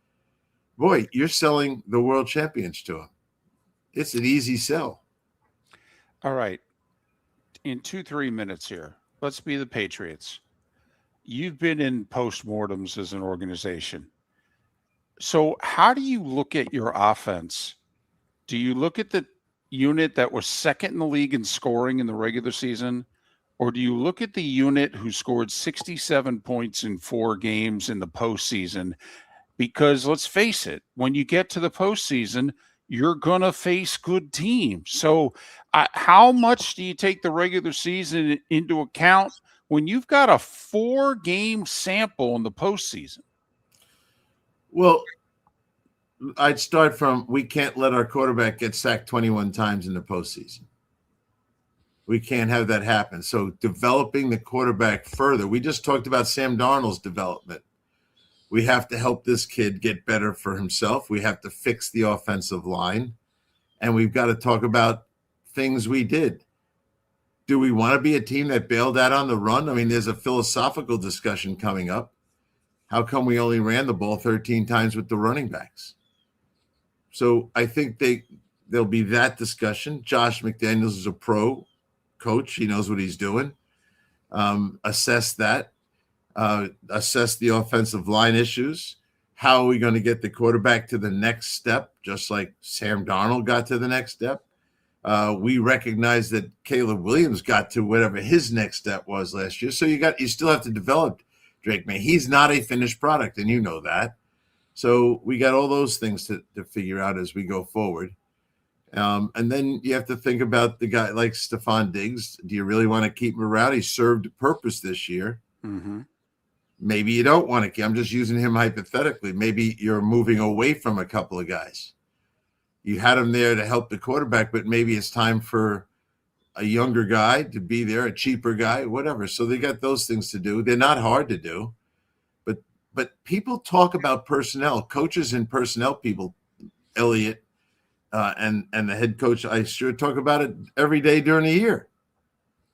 Boy, you're selling the world champions to them. It's an easy sell. All right. In 2-3 minutes here, let's be the Patriots. You've been in postmortems as an organization. So how do you look at your offense? Do you look at the unit that was second in the league in scoring in the regular season? Or do you look at the unit who scored 67 points in 4 games in the postseason? Because let's face it, when you get to the postseason, you're going to face good teams. So how much do you take the regular season into account when you've got a 4-game sample in the postseason? Well, I'd start from, we can't let our quarterback get sacked 21 times in the postseason. We can't have that happen. So developing the quarterback further. We just talked about Sam Darnold's development. We have to help this kid get better for himself. We have to fix the offensive line. And we've got to talk about things we did. Do we want to be a team that bailed out on the run? I mean, there's a philosophical discussion coming up. How come we only ran the ball 13 times with the running backs? So I think there'll be that discussion. Josh McDaniels is a pro coach. He knows what he's doing. Assess that. Assess the offensive line issues. How are we going to get the quarterback to the next step, just like Sam Darnold got to the next step? We recognize that Caleb Williams got to whatever his next step was last year. So you still have to develop Drake May. He's not a finished product, and you know that. So we got all those things to figure out as we go forward. And then you have to think about the guy like Stephon Diggs. Do you really want to keep him around? He served a purpose this year. Mm-hmm. Maybe you don't want to keep. I'm just using him hypothetically. Maybe you're moving away from a couple of guys. You had him there to help the quarterback, but maybe it's time for a younger guy to be there, a cheaper guy, whatever. So they got those things to do. They're not hard to do. But people talk about personnel, coaches and personnel people, Elliott and the head coach, I sure talk about it every day during the year.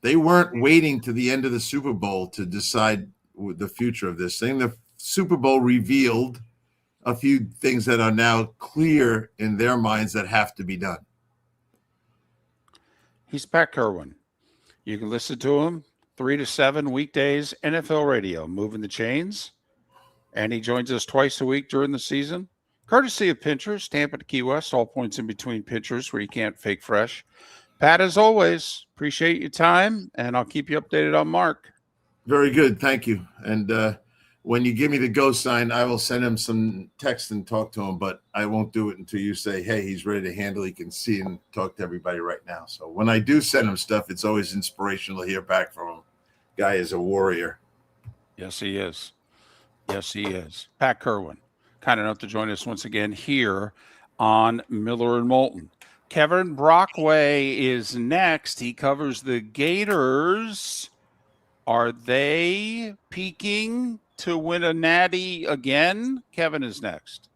They weren't waiting to the end of the Super Bowl to decide the future of this thing. The Super Bowl revealed a few things that are now clear in their minds that have to be done. He's Pat Kirwan. You can listen to him 3 to 7 weekdays, NFL radio, moving the chains. And he joins us twice a week during the season, courtesy of Pinchers, Tampa to Key West, all points in between Pinchers where you can't fake fresh. Pat, as always, appreciate your time, and I'll keep you updated on Mark. Very good. Thank you. And when you give me the go sign, I will send him some text and talk to him, but I won't do it until you say, hey, he's ready to handle. He can see and talk to everybody right now. So when I do send him stuff, it's always inspirational to hear back from him. Guy is a warrior. Yes, he is. Yes, he is. Pat Kirwan, kind enough to join us once again here on Miller and Moulton. Kevin Brockway is next. He covers the Gators. Are they peaking to win a natty again? Kevin is next.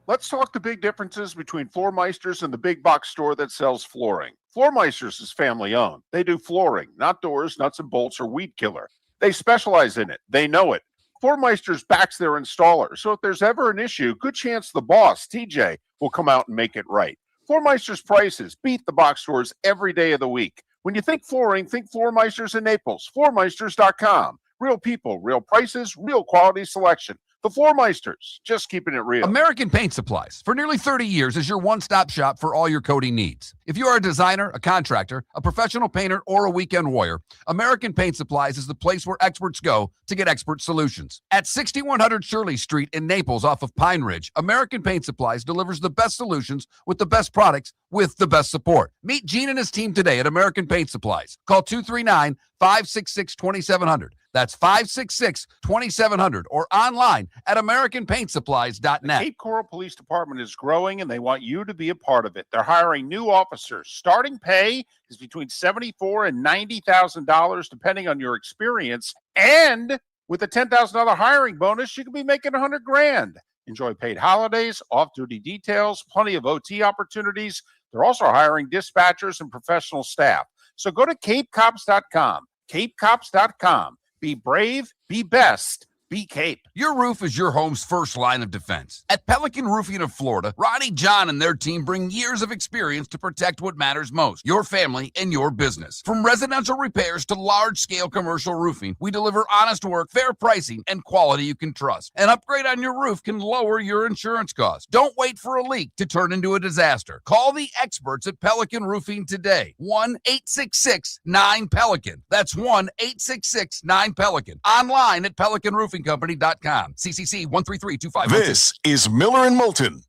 Let's talk the big differences between Floormeisters and the big box store that sells flooring. Floormeisters is family owned. They do flooring, not doors, nuts and bolts, or weed killer. They specialize in it. They know it. Floormeisters backs their installer, so if there's ever an issue, good chance the boss, TJ, will come out and make it right. Floormeisters prices beat the box stores every day of the week. When you think flooring, think Floormeisters in Naples. Floormeisters.com. Real people, real prices, real quality selection. The Floormeisters, just keeping it real. American Paint Supplies, for nearly 30 years, is your one-stop shop for all your coating needs. If you are a designer, a contractor, a professional painter, or a weekend warrior, American Paint Supplies is the place where experts go to get expert solutions. At 6100 Shirley Street in Naples off of Pine Ridge, American Paint Supplies delivers the best solutions with the best products with the best support. Meet Gene and his team today at American Paint Supplies. Call 239-566-2700. That's 566-2700 or online at AmericanPaintSupplies.net. The Cape Coral Police Department is growing and they want you to be a part of it. They're hiring new officers. Starting pay is between $74,000 and $90,000 depending on your experience. And with a $10,000 hiring bonus, you could be making $100,000. Enjoy paid holidays, off-duty details, plenty of OT opportunities. They're also hiring dispatchers and professional staff. So go to CapeCops.com. CapeCops.com. Be brave, be best, be Cape. Your roof is your home's first line of defense. At Pelican Roofing of Florida, Ronnie John and their team bring years of experience to protect what matters most, your family and your business. From residential repairs to large-scale commercial roofing, we deliver honest work, fair pricing, and quality you can trust. An upgrade on your roof can lower your insurance costs. Don't wait for a leak to turn into a disaster. Call the experts at Pelican Roofing today. 1-866-9-PELICAN. That's 1-866-9-PELICAN. Online at PelicanRoofingCompany.com. CCC 1332516. This is Miller and Moulton.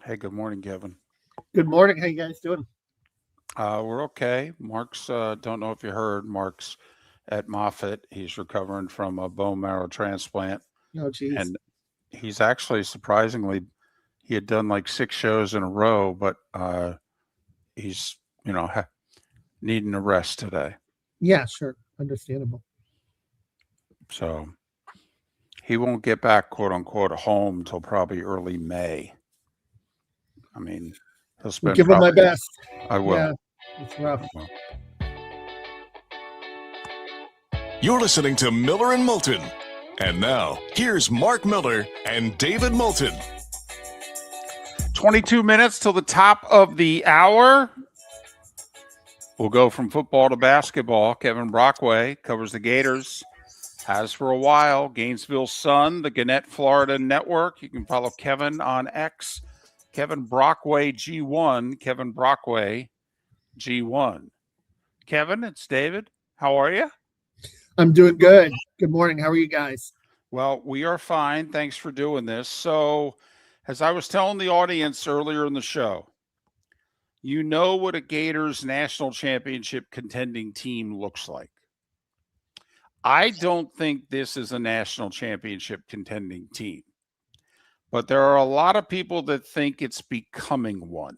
Hey, good morning, Kevin. Good morning. How you guys doing? We're okay. Mark's, don't know if you heard, Mark's at Moffitt. He's recovering from a bone marrow transplant. Oh, geez. And he's actually surprisingly, he had done like 6 shows in a row, but he's, needing a rest today. Yeah, sure. Understandable. So he won't get back, quote unquote, home till probably early May. I mean, he'll spend. Give him my best. I will. Yeah, it's rough. You're listening to Miller and Moulton. And now, here's Mark Miller and David Moulton. 22 minutes till the top of the hour. We'll go from football to basketball. Kevin Brockway covers the Gators. Has for a while. Gainesville Sun, the Gannett, Florida Network. You can follow Kevin on X. Kevin Brockway G1. Kevin Brockway G1. Kevin, it's David. How are you? I'm doing good. Good morning. How are you guys? Well, we are fine. Thanks for doing this. So, as I was telling the audience earlier in the show, you know what a Gators national championship contending team looks like. I don't think this is a national championship contending team, but there are a lot of people that think it's becoming one.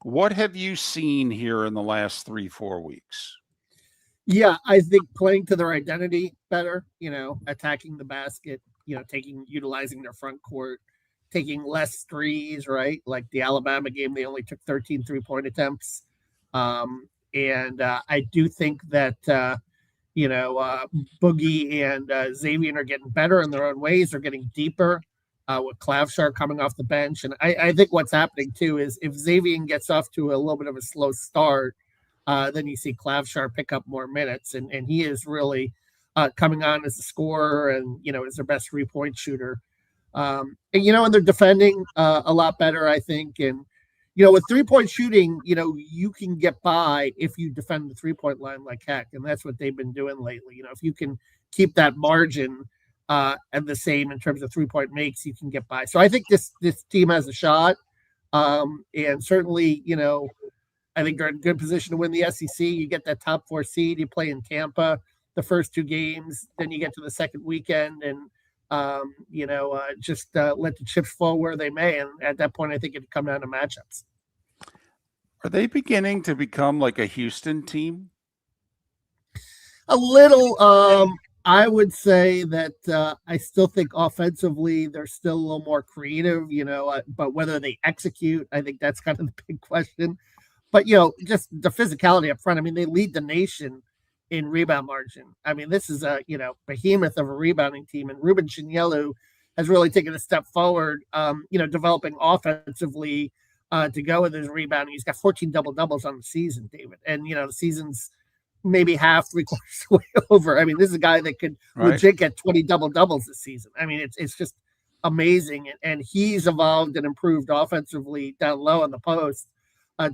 What have you seen here in the last 3-4 weeks? Yeah, I think playing to their identity better, attacking the basket, utilizing their front court, taking less threes, right? Like the Alabama game, they only took 13 3-point attempts. And I do think that, Boogie and Xavier are getting better in their own ways. They're getting deeper with Clavshar coming off the bench. And I think what's happening, too, is if Xavier gets off to a little bit of a slow start, then you see Clavshar pick up more minutes. And he is really coming on as a scorer and, is their best 3-point shooter. And they're defending a lot better, I think. And, with 3-point shooting, you can get by if you defend the 3-point line like heck. And that's what they've been doing lately. If you can keep that margin at the same in terms of 3-point makes, you can get by. So I think this team has a shot. And certainly, I think they're in a good position to win the SEC. You get that top 4 seed, you play in Tampa the first 2 games, then you get to the second weekend and, just let the chips fall where they may. And at that point, I think it'd come down to matchups. Are they beginning to become like a Houston team? A little. I would say that I still think offensively they're still a little more creative, but whether they execute, I think that's kind of the big question. But, just the physicality up front. I mean, they lead the nation in rebound margin. I mean, this is a, behemoth of a rebounding team. And Ruben Chignello has really taken a step forward, developing offensively to go with his rebounding. He's got 14 double-doubles on the season, David. And, the season's maybe half, 3/4 way over. I mean, this is a guy that could legit get 20 double-doubles this season. I mean, it's just amazing. And he's evolved and improved offensively down low in the post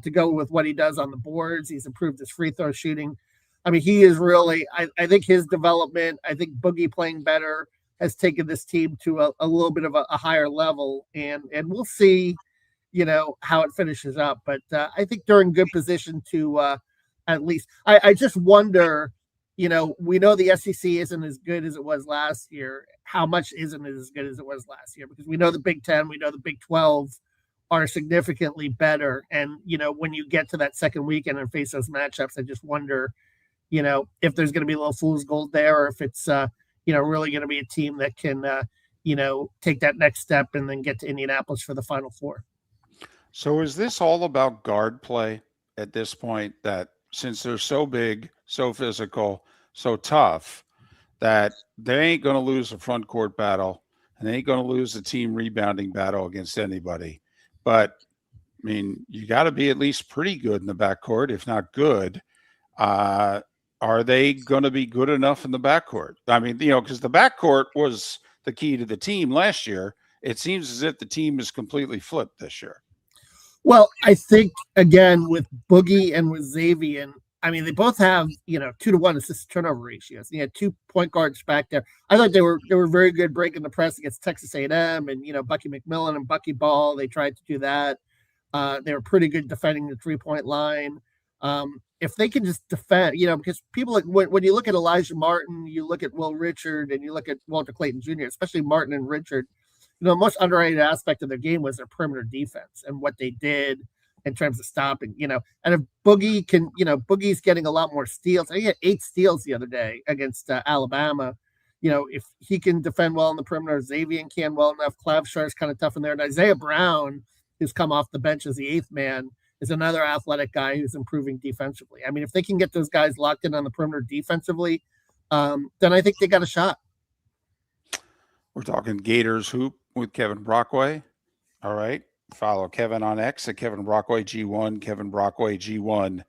to go with what he does on the boards. He's improved his free throw shooting. I mean, he is really, I think his development, I think Boogie playing better has taken this team to a little bit of a higher level. And we'll see, how it finishes up. But I think they're in good position to at least, I just wonder, we know the SEC isn't as good as it was last year. How much isn't it as good as it was last year? Because we know the Big 10, we know the Big 12 are significantly better. And, when you get to that second weekend and face those matchups, I just wonder, if there's going to be a little fool's gold there, or if it's, really going to be a team that can, take that next step and then get to Indianapolis for the Final Four. So is this all about guard play at this point, that since they're so big, so physical, so tough, that they ain't going to lose a front court battle and they ain't going to lose a team rebounding battle against anybody? But, I mean, you got to be at least pretty good in the backcourt, if not good. Are they going to be good enough in the backcourt? I mean, because the backcourt was the key to the team last year. It seems as if the team is completely flipped this year. Well, I think, again, with Boogie and with Xavier, I mean, they both have 2-to-1 assist turnover ratios. You had 2 point guards back there. I thought they were very good breaking the press against Texas A&M and Bucky McMillan and Bucky Ball. They tried to do that. They were pretty good defending the 3-point line. If they can just defend, because people when you look at Elijah Martin, you look at Will Richard, and you look at Walter Clayton Jr., especially Martin and Richard, the most underrated aspect of their game was their perimeter defense and what they did in terms of stopping, and if Boogie can, Boogie's getting a lot more steals. He had 8 steals the other day against Alabama. If he can defend well on the perimeter, Xavier can well enough. Clavshar's kind of tough in there. And Isaiah Brown, who's come off the bench as the 8th man, is another athletic guy who's improving defensively. I mean, if they can get those guys locked in on the perimeter defensively, then I think they got a shot. We're talking Gators Hoop with Kevin Brockway. All right. Follow Kevin on X at Kevin Brockway G1, Kevin Brockway G1.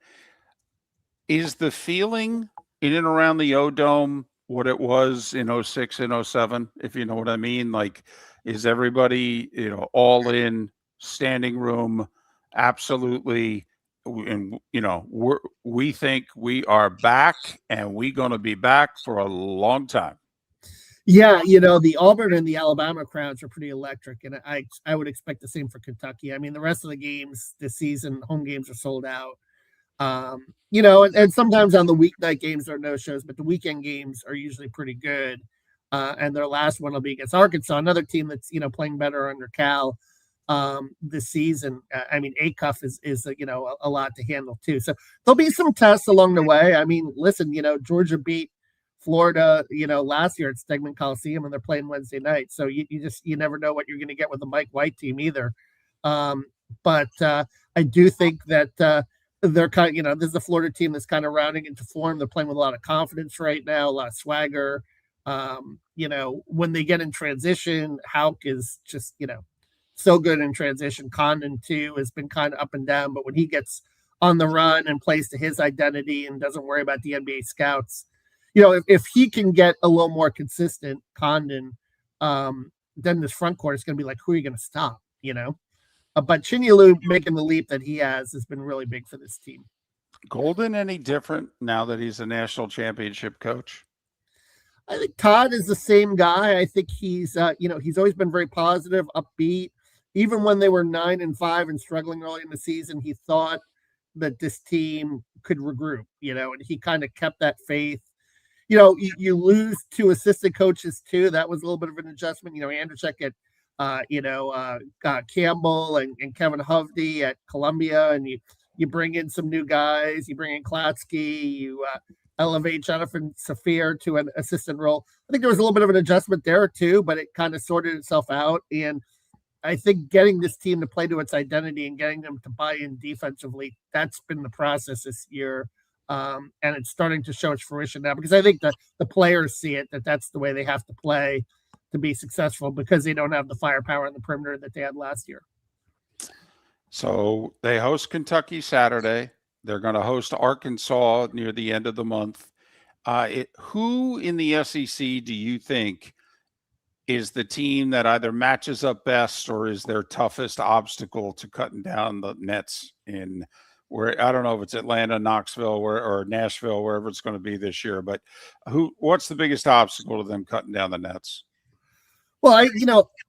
Is the feeling in and around the O-Dome what it was in 06 and 07, if you know what I mean? Like, is everybody, all in, standing room, absolutely, and we think we are back, and we're going to be back for a long time? Yeah, the Auburn and the Alabama crowds are pretty electric, and I would expect the same for Kentucky. I mean, the rest of the games this season, home games are sold out. And sometimes on the weeknight games there are no shows, but the weekend games are usually pretty good. And their last one will be against Arkansas, another team that's playing better under Cal this season. I mean, ACUF is a lot to handle too. So there'll be some tests along the way. I mean, listen, Georgia beat Florida, last year at Stegman Coliseum, and they're playing Wednesday night. So you never know what you're going to get with the Mike White team either. But I do think that they're kind of, this is the Florida team that's kind of rounding into form. They're playing with a lot of confidence right now, a lot of swagger. When they get in transition, Houck is just, so good in transition. Condon too has been kind of up and down, but when he gets on the run and plays to his identity and doesn't worry about the NBA scouts, if he can get a little more consistent, Condon, then this front court is going to be like, who are you going to stop? But Chinyelu making the leap that he has been really big for this team. Golden any different now that he's a national championship coach? I think Todd is the same guy. I think he's always been very positive, upbeat. Even when they were 9-5 and struggling early in the season, he thought that this team could regroup, and he kind of kept that faith. You lose 2 assistant coaches too. That was a little bit of an adjustment. Andrzejczyk at Campbell and Kevin Hovde at Columbia, and you bring in some new guys. You bring in Klatsky. You elevate Jonathan Safir to an assistant role. I think there was a little bit of an adjustment there too, but it kind of sorted itself out. And I think getting this team to play to its identity and getting them to buy in defensively, that's been the process this year. And it's starting to show its fruition now, because I think the players see it, that's the way they have to play to be successful, because they don't have the firepower on the perimeter that they had last year. So they host Kentucky Saturday. They're going to host Arkansas near the end of the month. Who in the SEC do you think is the team that either matches up best or is their toughest obstacle to cutting down the nets in where, I don't know if it's Atlanta, Knoxville, or Nashville, wherever it's going to be this year, but what's the biggest obstacle to them cutting down the nets? Well,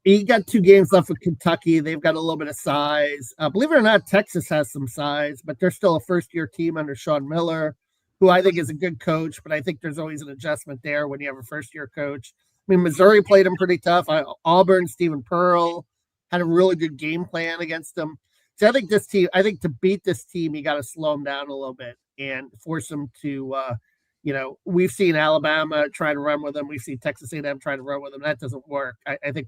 you got 2 games left with Kentucky. They've got a little bit of size. Believe it or not, Texas has some size, but they're still a first-year team under Sean Miller, who I think is a good coach, but I think there's always an adjustment there when you have a first-year coach. I mean, Missouri played them pretty tough. Auburn, Stephen Pearl had a really good game plan against them. So I think to beat this team, you got to slow them down a little bit and force them to, we've seen Alabama try to run with them. We've seen Texas A&M try to run with them. That doesn't work. I think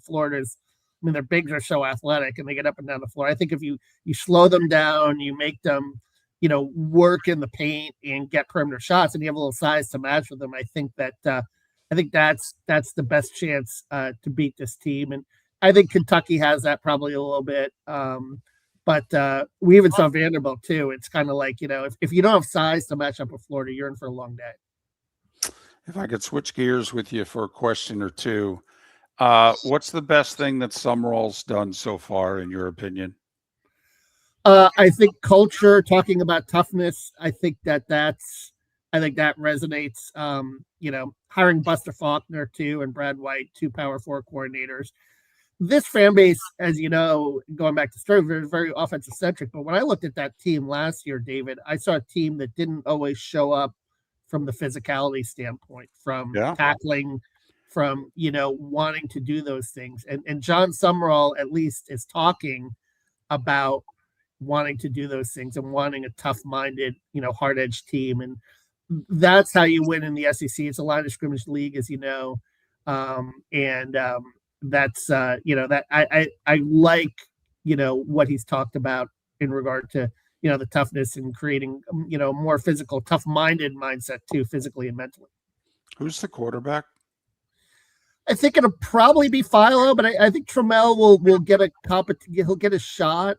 their bigs are so athletic and they get up and down the floor. I think if you slow them down, you make them, work in the paint and get perimeter shots, and you have a little size to match with them, I think that's the best chance to beat this team. And I think Kentucky has that probably a little bit. But we even saw Vanderbilt too. It's kind of like, if you don't have size to match up with Florida, you're in for a long day. If I could switch gears with you for a question or two, what's the best thing that Summerall's done so far, in your opinion? I think culture, talking about toughness, I think that resonates. Hiring Buster Faulkner too and Brad White, two Power Four coordinators. This fan base, as you know, going back to story, is very offensive centric. But when I looked at that team last year, David, I saw a team that didn't always show up from the physicality standpoint, from tackling, from wanting to do those things. And John Summerall at least is talking about wanting to do those things and wanting a tough-minded, hard-edged team. And that's how you win in the SEC. It's a line of scrimmage league, as you know. That's that I like what he's talked about in regard to the toughness and creating more physical, tough-minded mindset too, physically and mentally. Who's the quarterback? I think it'll probably be Philo, but I think Trammell will get he'll get a shot.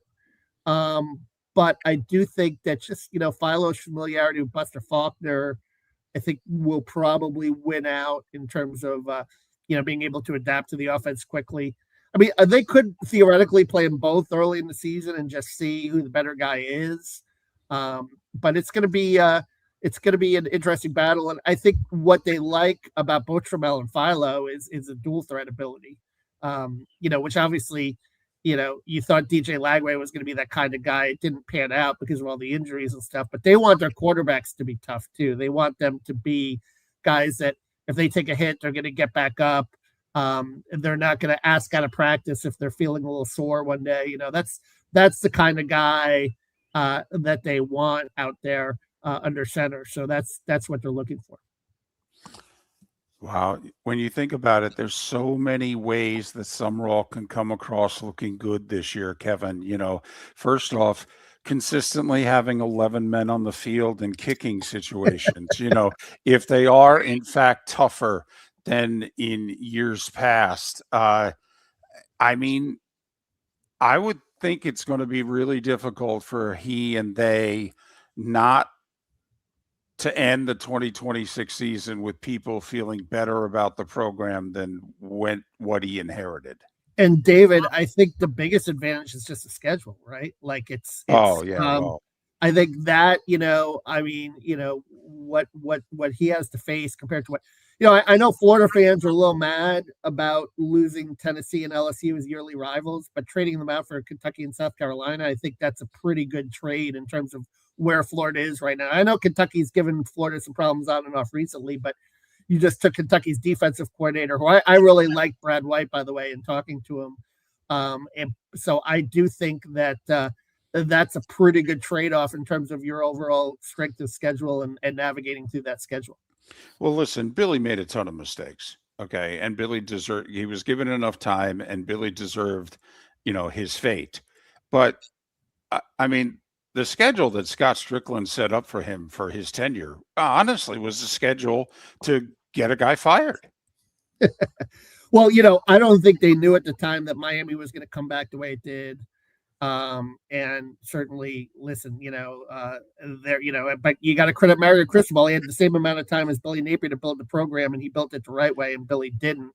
But I do think that just Philo's familiarity with Buster Faulkner, I think will probably win out in terms of being able to adapt to the offense quickly. I mean, they could theoretically play them both early in the season and just see who the better guy is. But it's going to be an interesting battle. And I think what they like about both Trammell and Philo is a dual threat ability. Which obviously, you thought DJ Lagway was going to be that kind of guy. It didn't pan out because of all the injuries and stuff. But they want their quarterbacks to be tough too. They want them to be guys that if they take a hit, they're going to get back up. They're not going to ask out of practice if they're feeling a little sore one day. That's the kind of guy that they want out there under center. So that's what they're looking for. Wow. When you think about it, there's so many ways that Summerall can come across looking good this year, Kevin. First off, consistently having 11 men on the field in kicking situations. If they are in fact tougher than in years past, I would think it's going to be really difficult for he and they not to end the 2026 season with people feeling better about the program than what he inherited. And David, I think the biggest advantage is just the schedule, right? Like I think that, what he has to face compared to what, I know Florida fans are a little mad about losing Tennessee and LSU as yearly rivals, but trading them out for Kentucky and South Carolina, I think that's a pretty good trade in terms of where Florida is right now. I know Kentucky's given Florida some problems on and off recently, but you just took Kentucky's defensive coordinator, who I really like, Brad White, by the way, in talking to him. And so I do think that that's a pretty good trade-off in terms of your overall strength of schedule and navigating through that schedule. Well, listen, Billy made a ton of mistakes. Okay. And he was given enough time, and Billy deserved, his fate. But the schedule that Scott Strickland set up for him for his tenure, honestly, was a schedule to get a guy fired. Well, I don't think they knew at the time that Miami was going to come back the way it did. And certainly, listen, but you got to credit Mario Cristobal. He had the same amount of time as Billy Napier to build the program, and he built it the right way, and Billy didn't.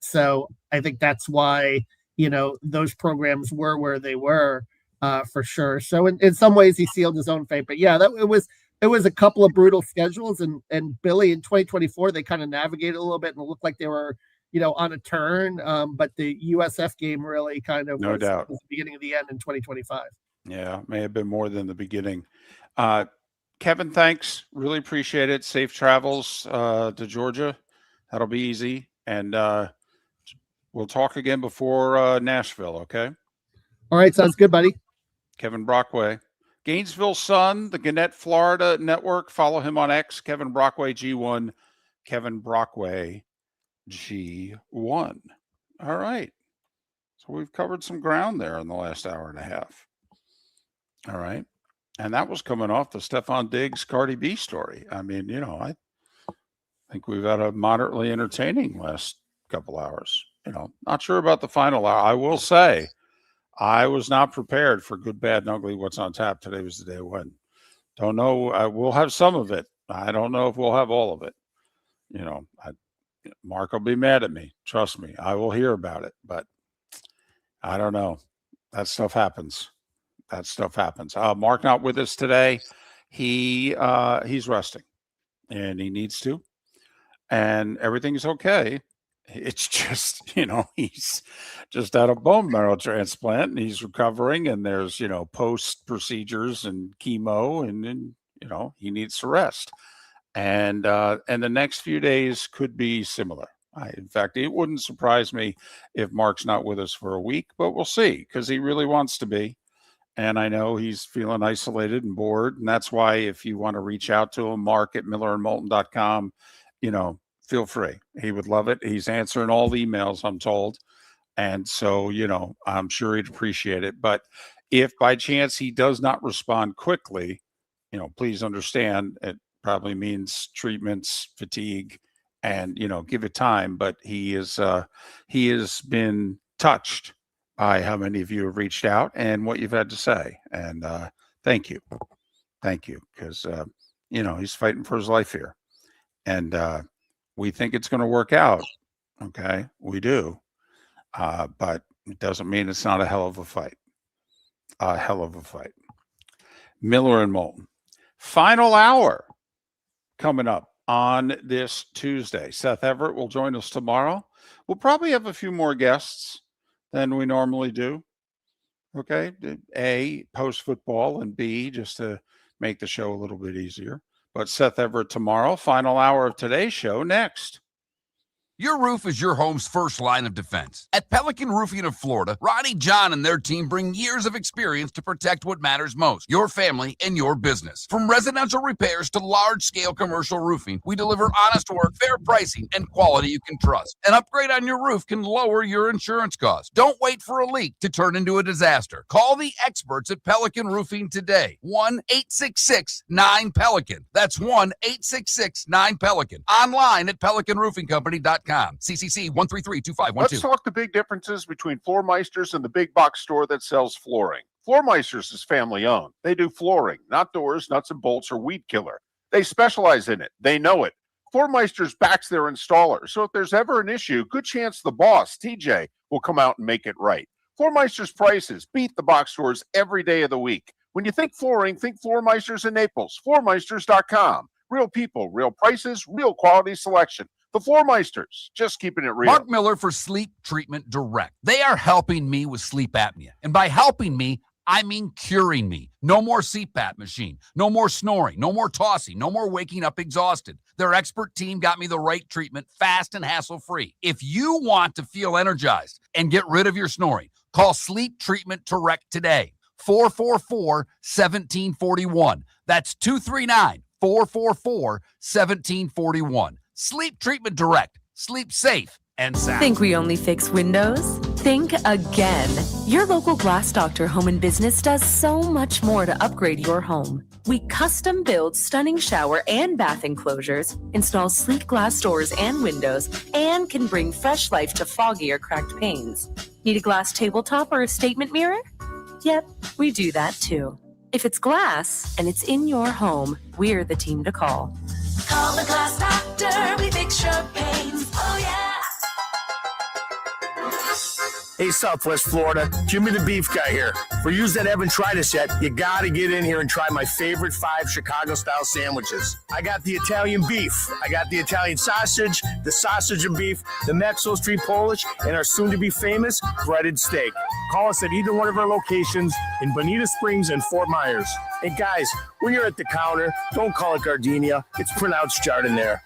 So I think that's why, those programs were where they were. For sure. So in some ways he sealed his own fate. But yeah, it was a couple of brutal schedules, and Billy in 2024 they kind of navigated a little bit and it looked like they were on a turn. But the USF game really kind of was the beginning of the end in 2025. Yeah, may have been more than the beginning. Kevin, thanks. Really appreciate it. Safe travels to Georgia. That'll be easy. And we'll talk again before Nashville, okay? All right, sounds good, buddy. Kevin Brockway, Gainesville Sun, the Gannett, Florida network. Follow him on X, Kevin Brockway G1, Kevin Brockway G1. All right. So we've covered some ground there in the last hour and a half. All right. And that was coming off the Stephon Diggs Cardi B story. I think we've had a moderately entertaining last couple hours. Not sure about the final hour. I will say, I was not prepared for good, bad, and ugly. What's on tap? Today was the day when. Don't know. We'll have some of it. I don't know if we'll have all of it. Mark will be mad at me. Trust me. I will hear about it, but I don't know. That stuff happens. that stuff happens. Mark not with us today. He's resting, and he needs to, and everything's okay. It's just, he's just had a bone marrow transplant and he's recovering, and there's, post procedures and chemo, and he needs to rest. And the next few days could be similar. In fact, it wouldn't surprise me if Mark's not with us for a week, but we'll see, because he really wants to be. And I know he's feeling isolated and bored. And that's why, if you want to reach out to him, Mark at millerandmoulton.com, feel free. He would love it. He's answering all the emails, I'm told. And so, I'm sure he'd appreciate it. But if by chance he does not respond quickly, please understand it probably means treatments, fatigue, and, give it time. But he has been touched by how many of you have reached out and what you've had to say. And thank you. Thank you. Because, he's fighting for his life here. And we think it's going to work out. Okay. We do. But it doesn't mean it's not a hell of a fight. A hell of a fight. Miller and Moulton. Final hour coming up on this Tuesday. Seth Everett will join us tomorrow. We'll probably have a few more guests than we normally do. Okay. A, post football, and B, just to make the show a little bit easier. But Seth Everett tomorrow. Final hour of today's show next. Your roof is your home's first line of defense. At Pelican Roofing of Florida, Ronnie John and their team bring years of experience to protect what matters most, your family and your business. From residential repairs to large-scale commercial roofing, we deliver honest work, fair pricing, and quality you can trust. An upgrade on your roof can lower your insurance costs. Don't wait for a leak to turn into a disaster. Call the experts at Pelican Roofing today. 1-866-9-PELICAN. That's 1-866-9-PELICAN. Online at pelicanroofingcompany.com. CCC 1332512. Let's talk the big differences between Floor Meisters and the big box store that sells flooring. Floor Meisters is family owned. They do flooring, not doors, nuts and bolts, or weed killer. They specialize in it. They know it. Floor Meisters backs their installer, so if there's ever an issue, good chance the boss, TJ, will come out and make it right. Floor Meisters prices beat the box stores every day of the week. When you think flooring, think Floor Meisters in Naples. Floormeisters.com. Real people, real prices, real quality selection. The Floor Meisters, just keeping it real. Mark Miller for Sleep Treatment Direct. They are helping me with sleep apnea. And by helping me, I mean curing me. No more CPAP machine. No more snoring. No more tossing. No more waking up exhausted. Their expert team got me the right treatment, fast and hassle-free. If you want to feel energized and get rid of your snoring, call Sleep Treatment Direct today. 444-1741. That's 239-444-1741. Sleep Treatment Direct. Sleep safe and sound. Think we only fix windows? Think again. Your local Glass Doctor Home and Business does so much more to upgrade your home. We custom build stunning shower and bath enclosures, install sleek glass doors and windows, and can bring fresh life to foggy or cracked panes. Need a glass tabletop or a statement mirror? Yep, we do that too. If it's glass and it's in your home, we're the team to call. Call the Glass Doctor, we fix your pains. Oh, yeah. Hey, Southwest Florida, Jimmy the Beef Guy here. For you that haven't tried us yet, you gotta get in here and try my favorite 5 Chicago-style sandwiches. I got the Italian beef, I got the Italian sausage, the sausage and beef, the Maxwell Street Polish, and our soon-to-be famous breaded steak. Call us at either one of our locations in Bonita Springs and Fort Myers. And guys, when you're at the counter, don't call it gardenia. It's pronounced jardiniere.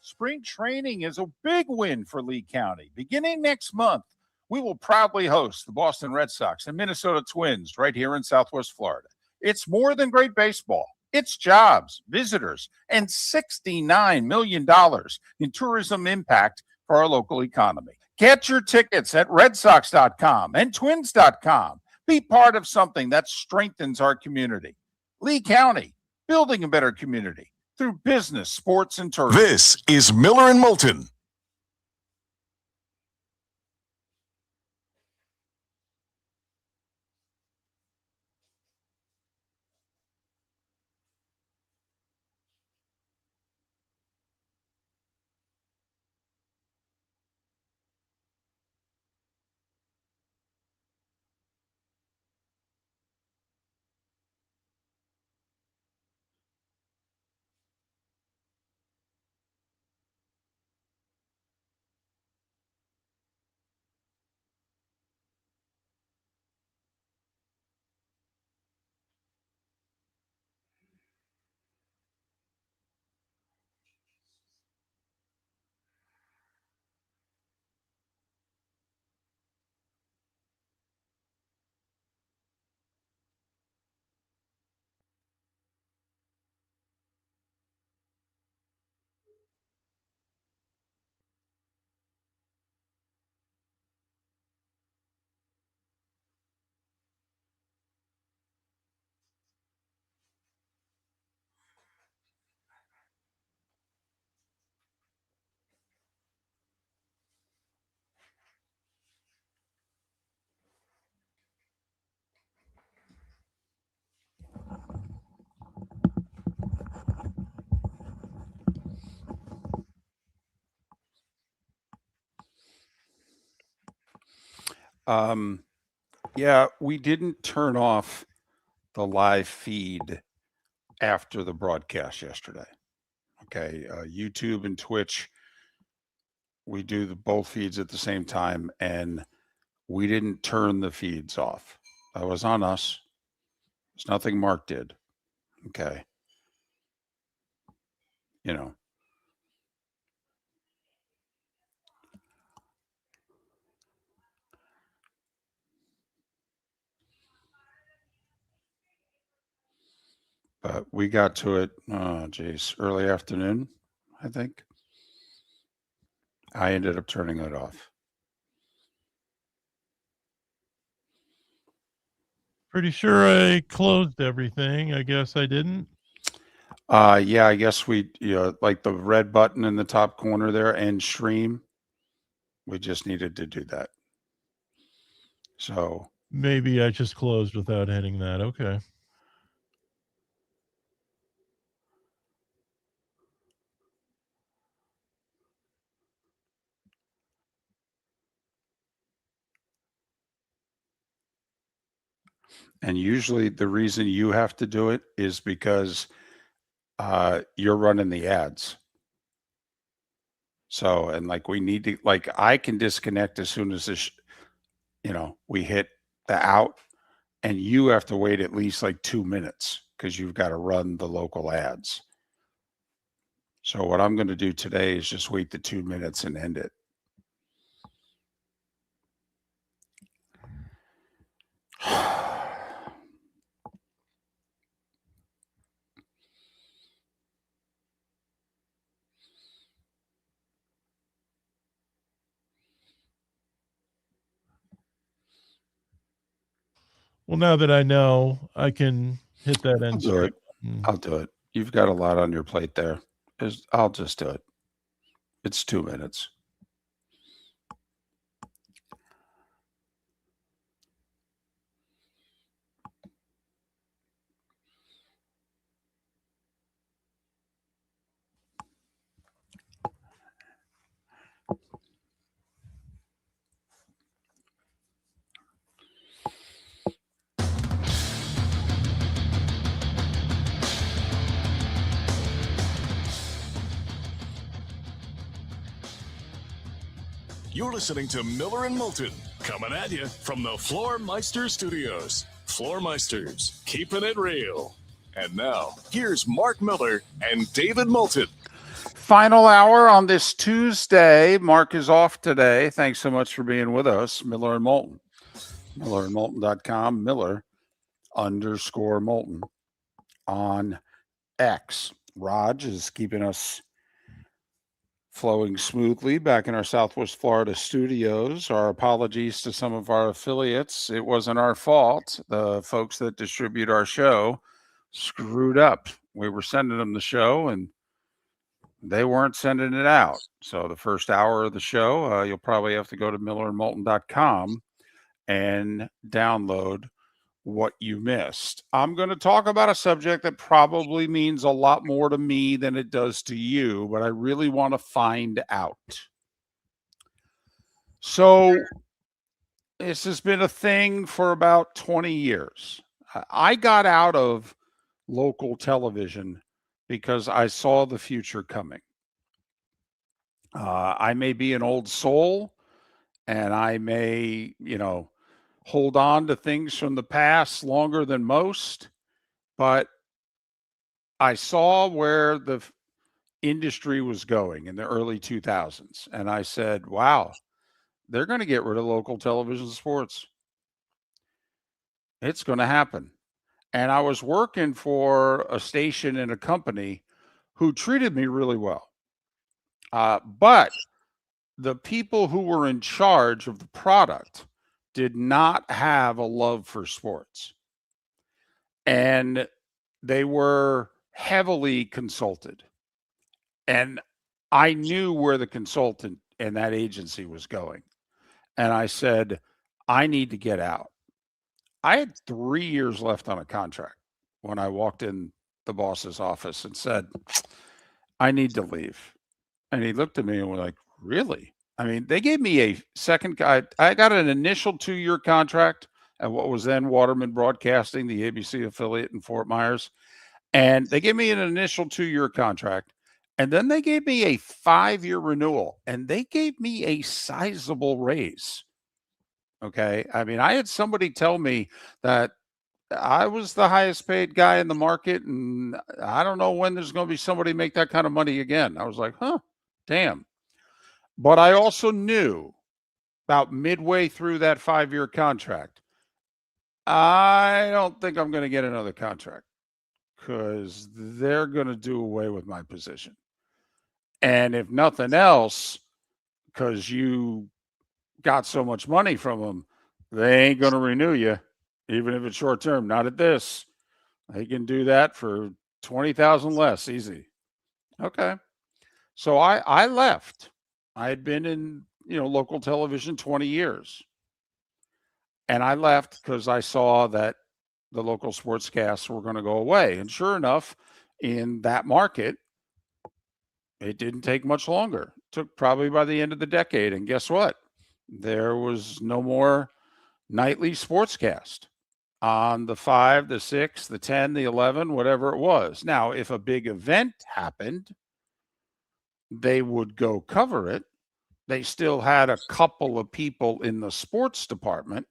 Spring training is a big win for Lee County. Beginning next month, we will proudly host the Boston Red Sox and Minnesota Twins right here in Southwest Florida. It's more than great baseball. It's jobs, visitors, and $69 million in tourism impact for our local economy. Get your tickets at redsox.com and twins.com. Be part of something that strengthens our community. Lee County, building a better community through business, sports, and tourism. This is Miller and Moulton. Yeah, we didn't turn off the live feed after the broadcast yesterday. Okay, YouTube and Twitch, we do both feeds at the same time, and we didn't turn the feeds off. That was on us. It's nothing Mark did. Okay. You know. But we got to it, early afternoon, I think. I ended up turning it off. Pretty sure I closed everything. I guess I didn't. Yeah, I guess like the red button in the top corner there, end stream. We just needed to do that. So maybe I just closed without hitting that. Okay. And usually the reason you have to do it is because you're running the ads. So, and like we need to, like I can disconnect as soon as this, we hit the out, and you have to wait at least like 2 minutes because you've got to run the local ads. So what I'm going to do today is just wait the 2 minutes and end it. Well, now that I know, I can hit that end stream. I'll do it. You've got a lot on your plate there. I'll just do it. It's 2 minutes. You're listening to Miller and Moulton, coming at you from the Floormeister Studios. Floormeisters, keeping it real. And now, here's Mark Miller and David Moulton. Final hour on this Tuesday. Mark is off today. Thanks so much for being with us, Miller and Moulton. MillerandMoulton.com, Miller_Moulton on X. Raj is keeping us flowing smoothly back in our Southwest Florida studios. Our apologies to some of our affiliates. It wasn't our fault. The folks that distribute our show screwed up. We were sending them the show and they weren't sending it out. So the first hour of the show, you'll probably have to go to MillerandMoulton.com and download what you missed. I'm going to talk about a subject that probably means a lot more to me than it does to you, but I really want to find out. So this has been a thing for about 20 years. I got out of local television because I saw the future coming. I may be an old soul and I may, hold on to things from the past longer than most, but I saw where the industry was going in the early 2000s. And I said, wow, they're going to get rid of local television sports. It's going to happen. And I was working for a station in a company who treated me really well. But the people who were in charge of the product did not have a love for sports. And they were heavily consulted. And I knew where the consultant and that agency was going. And I said, I need to get out. I had 3 years left on a contract when I walked in the boss's office and said, I need to leave. And he looked at me and was like, really? I mean, they gave me a second guy. I got an initial 2-year contract at what was then Waterman Broadcasting, the ABC affiliate in Fort Myers. And they gave me an initial 2-year contract. And then they gave me a 5-year renewal. And they gave me a sizable raise. Okay. I mean, I had somebody tell me that I was the highest paid guy in the market. And I don't know when there's going to be somebody make that kind of money again. I was like, huh, damn. But I also knew about midway through that 5-year contract, I don't think I'm going to get another contract because they're going to do away with my position. And if nothing else, because you got so much money from them, they ain't going to renew you, even if it's short term. Not at this. They can do that for 20,000 less, easy. Okay. So I left. I had been in, local television 20 years. And I left because I saw that the local sportscasts were going to go away. And sure enough, in that market, it didn't take much longer. It took probably by the end of the decade. And guess what? There was no more nightly sportscast on the 5, the 6, the 10, the 11, whatever it was. Now, if a big event happened, they would go cover it. They still had a couple of people in the sports department,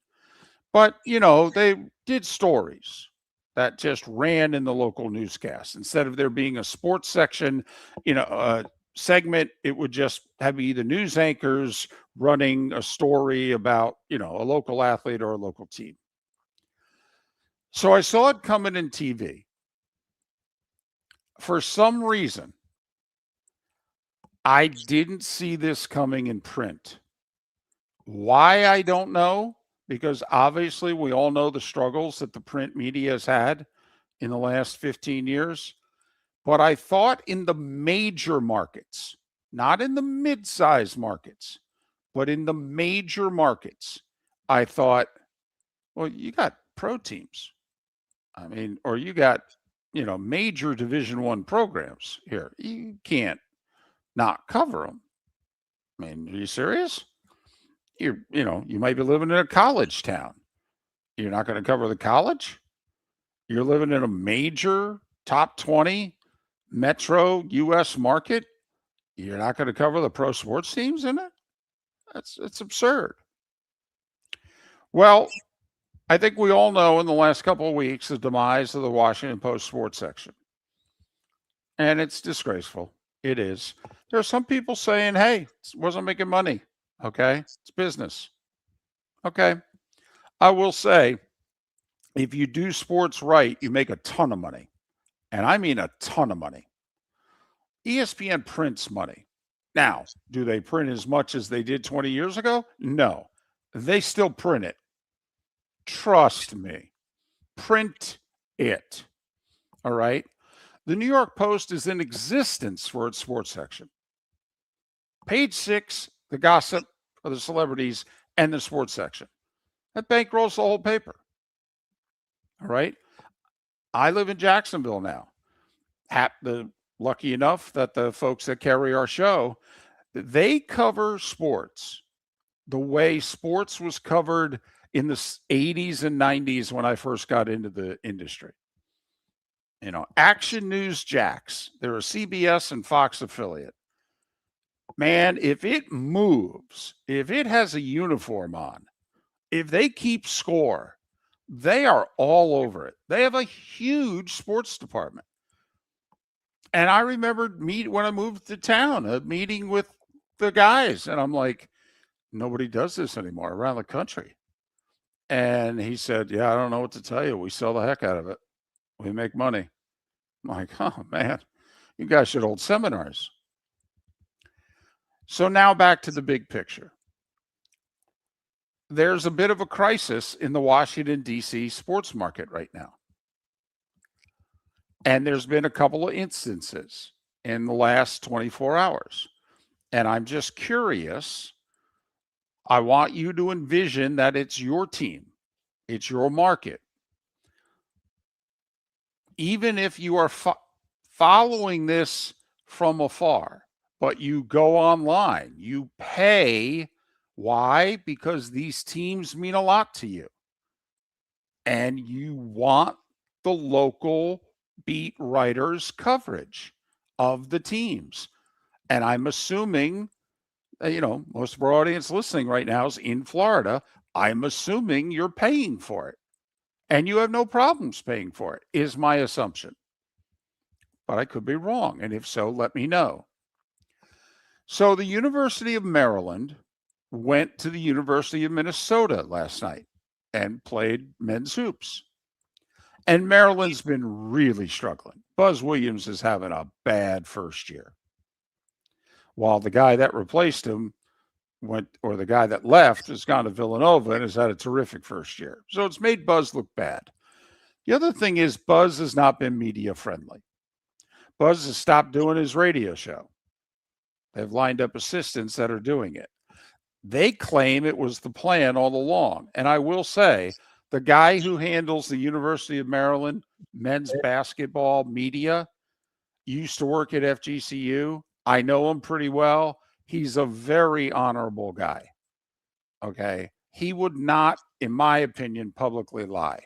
but, they did stories that just ran in the local newscast. Instead of there being a sports section, a segment, it would just have the news anchors running a story about, a local athlete or a local team. So I saw it coming in TV. For some reason, I didn't see this coming in print. Why, I don't know, because obviously we all know the struggles that the print media has had in the last 15 years. But I thought in the major markets, not in the mid-sized markets, but in the major markets, I thought, well, you got pro teams. I mean, or you got, major Division I programs here. You can't not cover them. I mean, are you serious? You might be living in a college town. You're not going to cover the college? You're living in a major top 20 metro U.S. market. You're not going to cover the pro sports teams in it? It's absurd. Well, I think we all know in the last couple of weeks the demise of the Washington Post sports section. And it's disgraceful. It is. There are some people saying, hey, it wasn't making money. Okay. It's business. Okay. I will say, if you do sports right, you make a ton of money. And I mean a ton of money. ESPN prints money. Now, do they print as much as they did 20 years ago? No. They still print it. Trust me. Print it. All right. The New York Post is in existence for its sports section. Page 6, the gossip of the celebrities and the sports section. That bankrolls the whole paper. All right. I live in Jacksonville now. Lucky enough that the folks that carry our show, they cover sports the way sports was covered in the 80s and 90s when I first got into the industry. Action News Jacks, they're a CBS and Fox affiliate. Man, if it moves, if it has a uniform on, if they keep score, they are all over it. They have a huge sports department. And I remember when I moved to town, a meeting with the guys, and I'm like, nobody does this anymore around the country. And he said, yeah, I don't know what to tell you. We sell the heck out of it. We make money. I'm like, oh, man, you guys should hold seminars. So now back to the big picture. There's a bit of a crisis in the Washington, D.C. sports market right now. And there's been a couple of instances in the last 24 hours. And I'm just curious. I want you to envision that it's your team. It's your market. Even if you are following this from afar, but you go online. You pay. Why? Because these teams mean a lot to you. And you want the local beat writers' coverage of the teams. And I'm assuming, most of our audience listening right now is in Florida. I'm assuming you're paying for it. And you have no problems paying for it, is my assumption. But I could be wrong. And if so, let me know. So the University of Maryland went to the University of Minnesota last night and played men's hoops. And Maryland's been really struggling. Buzz Williams is having a bad first year. While the guy that replaced him the guy that left has gone to Villanova and has had a terrific first year. So it's made Buzz look bad. The other thing is Buzz has not been media friendly. Buzz has stopped doing his radio show. They've lined up assistants that are doing it. They claim it was the plan all along. And I will say, the guy who handles the University of Maryland men's basketball media used to work at FGCU. I know him pretty well. He's a very honorable guy. Okay. He would not, in my opinion, publicly lie.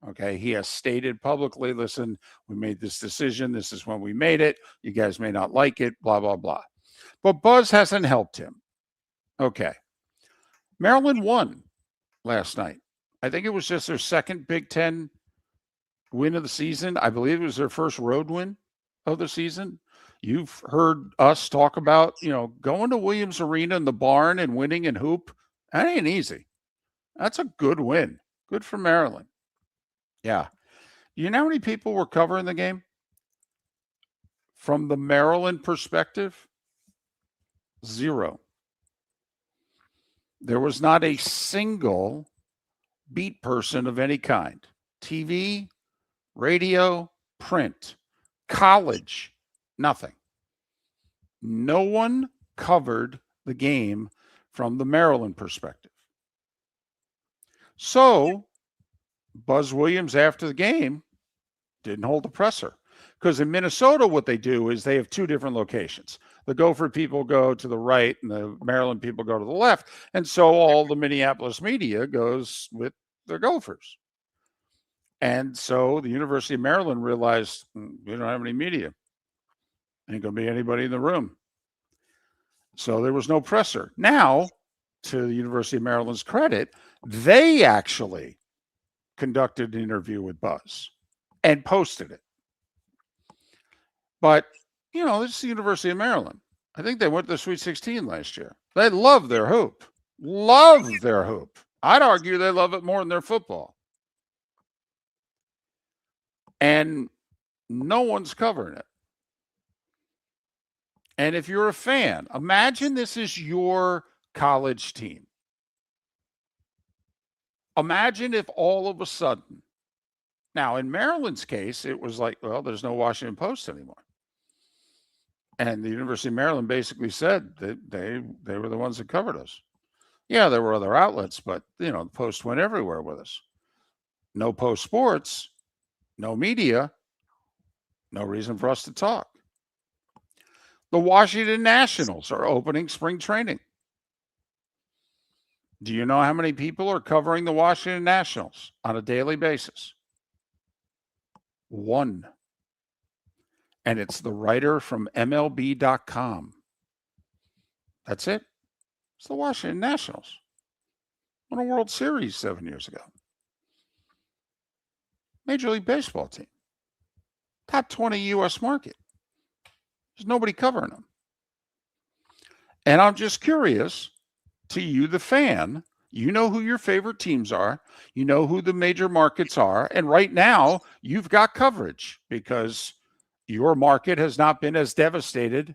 Okay. He has stated publicly, listen, we made this decision. This is when we made it. You guys may not like it, blah, blah, blah. But Buzz hasn't helped him. Okay. Maryland won last night. I think it was just their second Big Ten win of the season. I believe it was their first road win of the season. You've heard us talk about, going to Williams Arena in the barn and winning in hoop. That ain't easy. That's a good win. Good for Maryland. Yeah. You know how many people were covering the game? From the Maryland perspective, 0. There was not a single beat person of any kind. TV, radio, print, college, nothing. No one covered the game from the Maryland perspective. So Buzz Williams, after the game, didn't hold the presser. Because in Minnesota, what they do is they have 2 different locations. The Gopher people go to the right and the Maryland people go to the left. And so all the Minneapolis media goes with the Gophers. And so the University of Maryland realized, we don't have any media. Ain't going to be anybody in the room. So there was no presser. Now, to the University of Maryland's credit, they actually conducted an interview with Buzz and posted it. But, this is the University of Maryland. I think they went to the Sweet 16 last year. They love their hoop. Love their hoop. I'd argue they love it more than their football. And no one's covering it. And if you're a fan, imagine this is your college team. Imagine if all of a sudden, now in Maryland's case, it was like, well, there's no Washington Post anymore. And the University of Maryland basically said that they were the ones that covered us. Yeah, there were other outlets, but, the Post went everywhere with us. No Post Sports, no media, no reason for us to talk. The Washington Nationals are opening spring training. Do you know how many people are covering the Washington Nationals on a daily basis? 1. And it's the writer from MLB.com. That's it. It's the Washington Nationals. Won a World Series 7 years ago. Major League Baseball team. Top 20 U.S. market. There's nobody covering them. And I'm just curious, to you, the fan, you know who your favorite teams are. You know who the major markets are. And right now, you've got coverage because your market has not been as devastated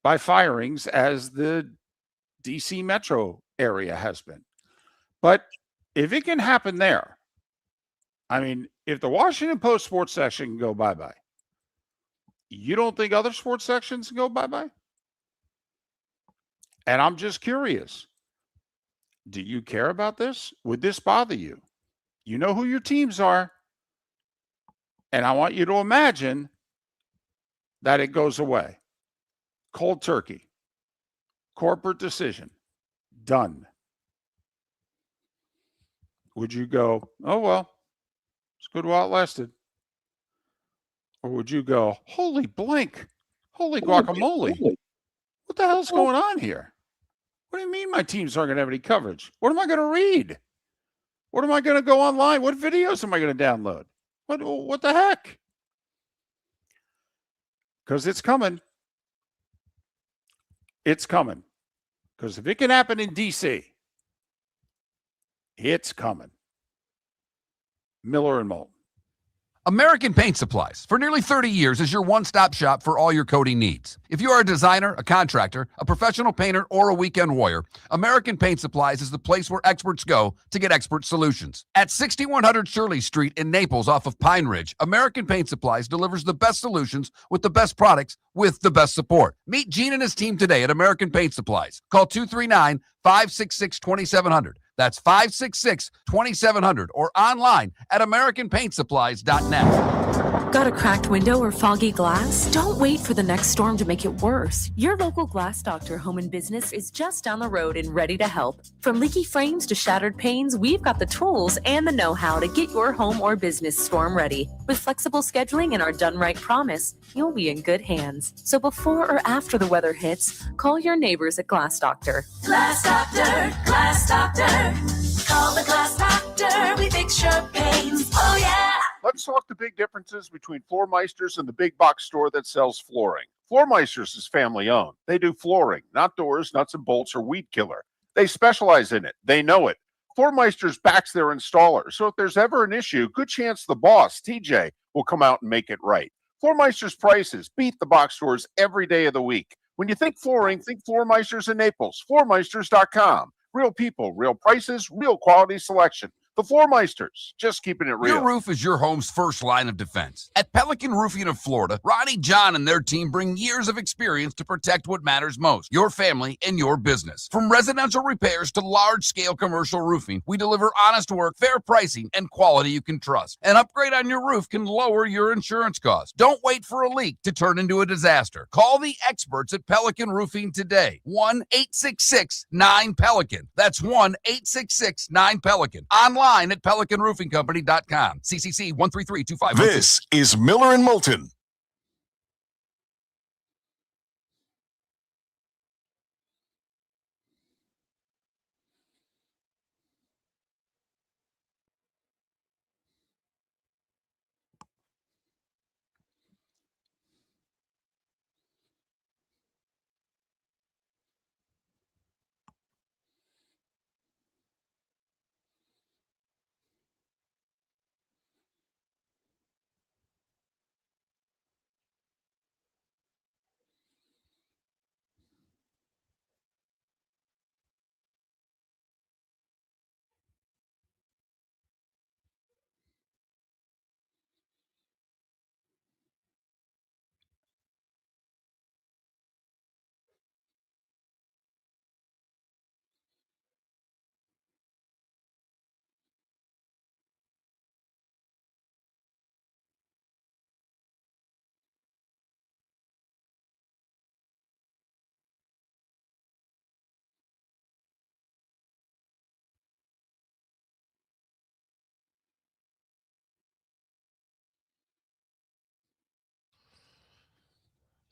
by firings as the DC metro area has been. But if it can happen there, if the Washington Post sports section can go bye-bye, you don't think other sports sections can go bye-bye? And I'm just curious. Do you care about this? Would this bother you? You know who your teams are. And I want you to imagine that it goes away. Cold turkey. Corporate decision. Done. Would you go, oh, well, it's good while it lasted? Or would you go, holy blank, holy guacamole, what the hell's going on here? What do you mean my teams aren't going to have any coverage? What am I going to read? What am I going to go online? What videos am I going to download? What the heck? Because it's coming. It's coming. Because if it can happen in D.C., it's coming. Miller and Moulton. American Paint Supplies, for nearly 30 years, is your one-stop shop for all your coating needs. If you are a designer, a contractor, a professional painter, or a weekend warrior, American Paint Supplies is the place where experts go to get expert solutions. At 6100 Shirley Street in Naples off of Pine Ridge, American Paint Supplies delivers the best solutions with the best products with the best support. Meet Gene and his team today at American Paint Supplies. Call 239-566-2700. That's 566-2700 or online at AmericanPaintSupplies.net. Got a cracked window or foggy glass? Don't wait for the next storm to make it worse. Your local Glass Doctor Home and Business is just down the road and ready to help. From leaky frames to shattered panes, we've got the tools and the know-how to get your home or business storm ready. With flexible scheduling and our done right promise, you'll be in good hands. So before or after the weather hits, call your neighbors at Glass Doctor. Glass Doctor, Glass Doctor. Call the Glass Doctor. We fix your pains. Oh, yeah. Let's talk the big differences between Floormeisters and the big box store that sells flooring. Floormeisters is family owned. They do flooring, not doors, nuts and bolts, or weed killer. They specialize in it. They know it. Floormeisters backs their installer. So if there's ever an issue, good chance the boss, TJ, will come out and make it right. Floormeisters prices beat the box stores every day of the week. When you think flooring, think Floormeisters in Naples. Floormeisters.com. Real people, real prices, real quality selection. The Floormeisters, just keeping it real. Your roof is your home's first line of defense. At Pelican Roofing of Florida, Ronnie, John, and their team bring years of experience to protect what matters most, your family and your business. From residential repairs to large-scale commercial roofing, we deliver honest work, fair pricing, and quality you can trust. An upgrade on your roof can lower your insurance costs. Don't wait for a leak to turn into a disaster. Call the experts at Pelican Roofing today. 1-866-9-PELICAN. That's 1-866-9-PELICAN. Online at PelicanRoofingCompany.com. CCC 13325. This is Miller and Moulton.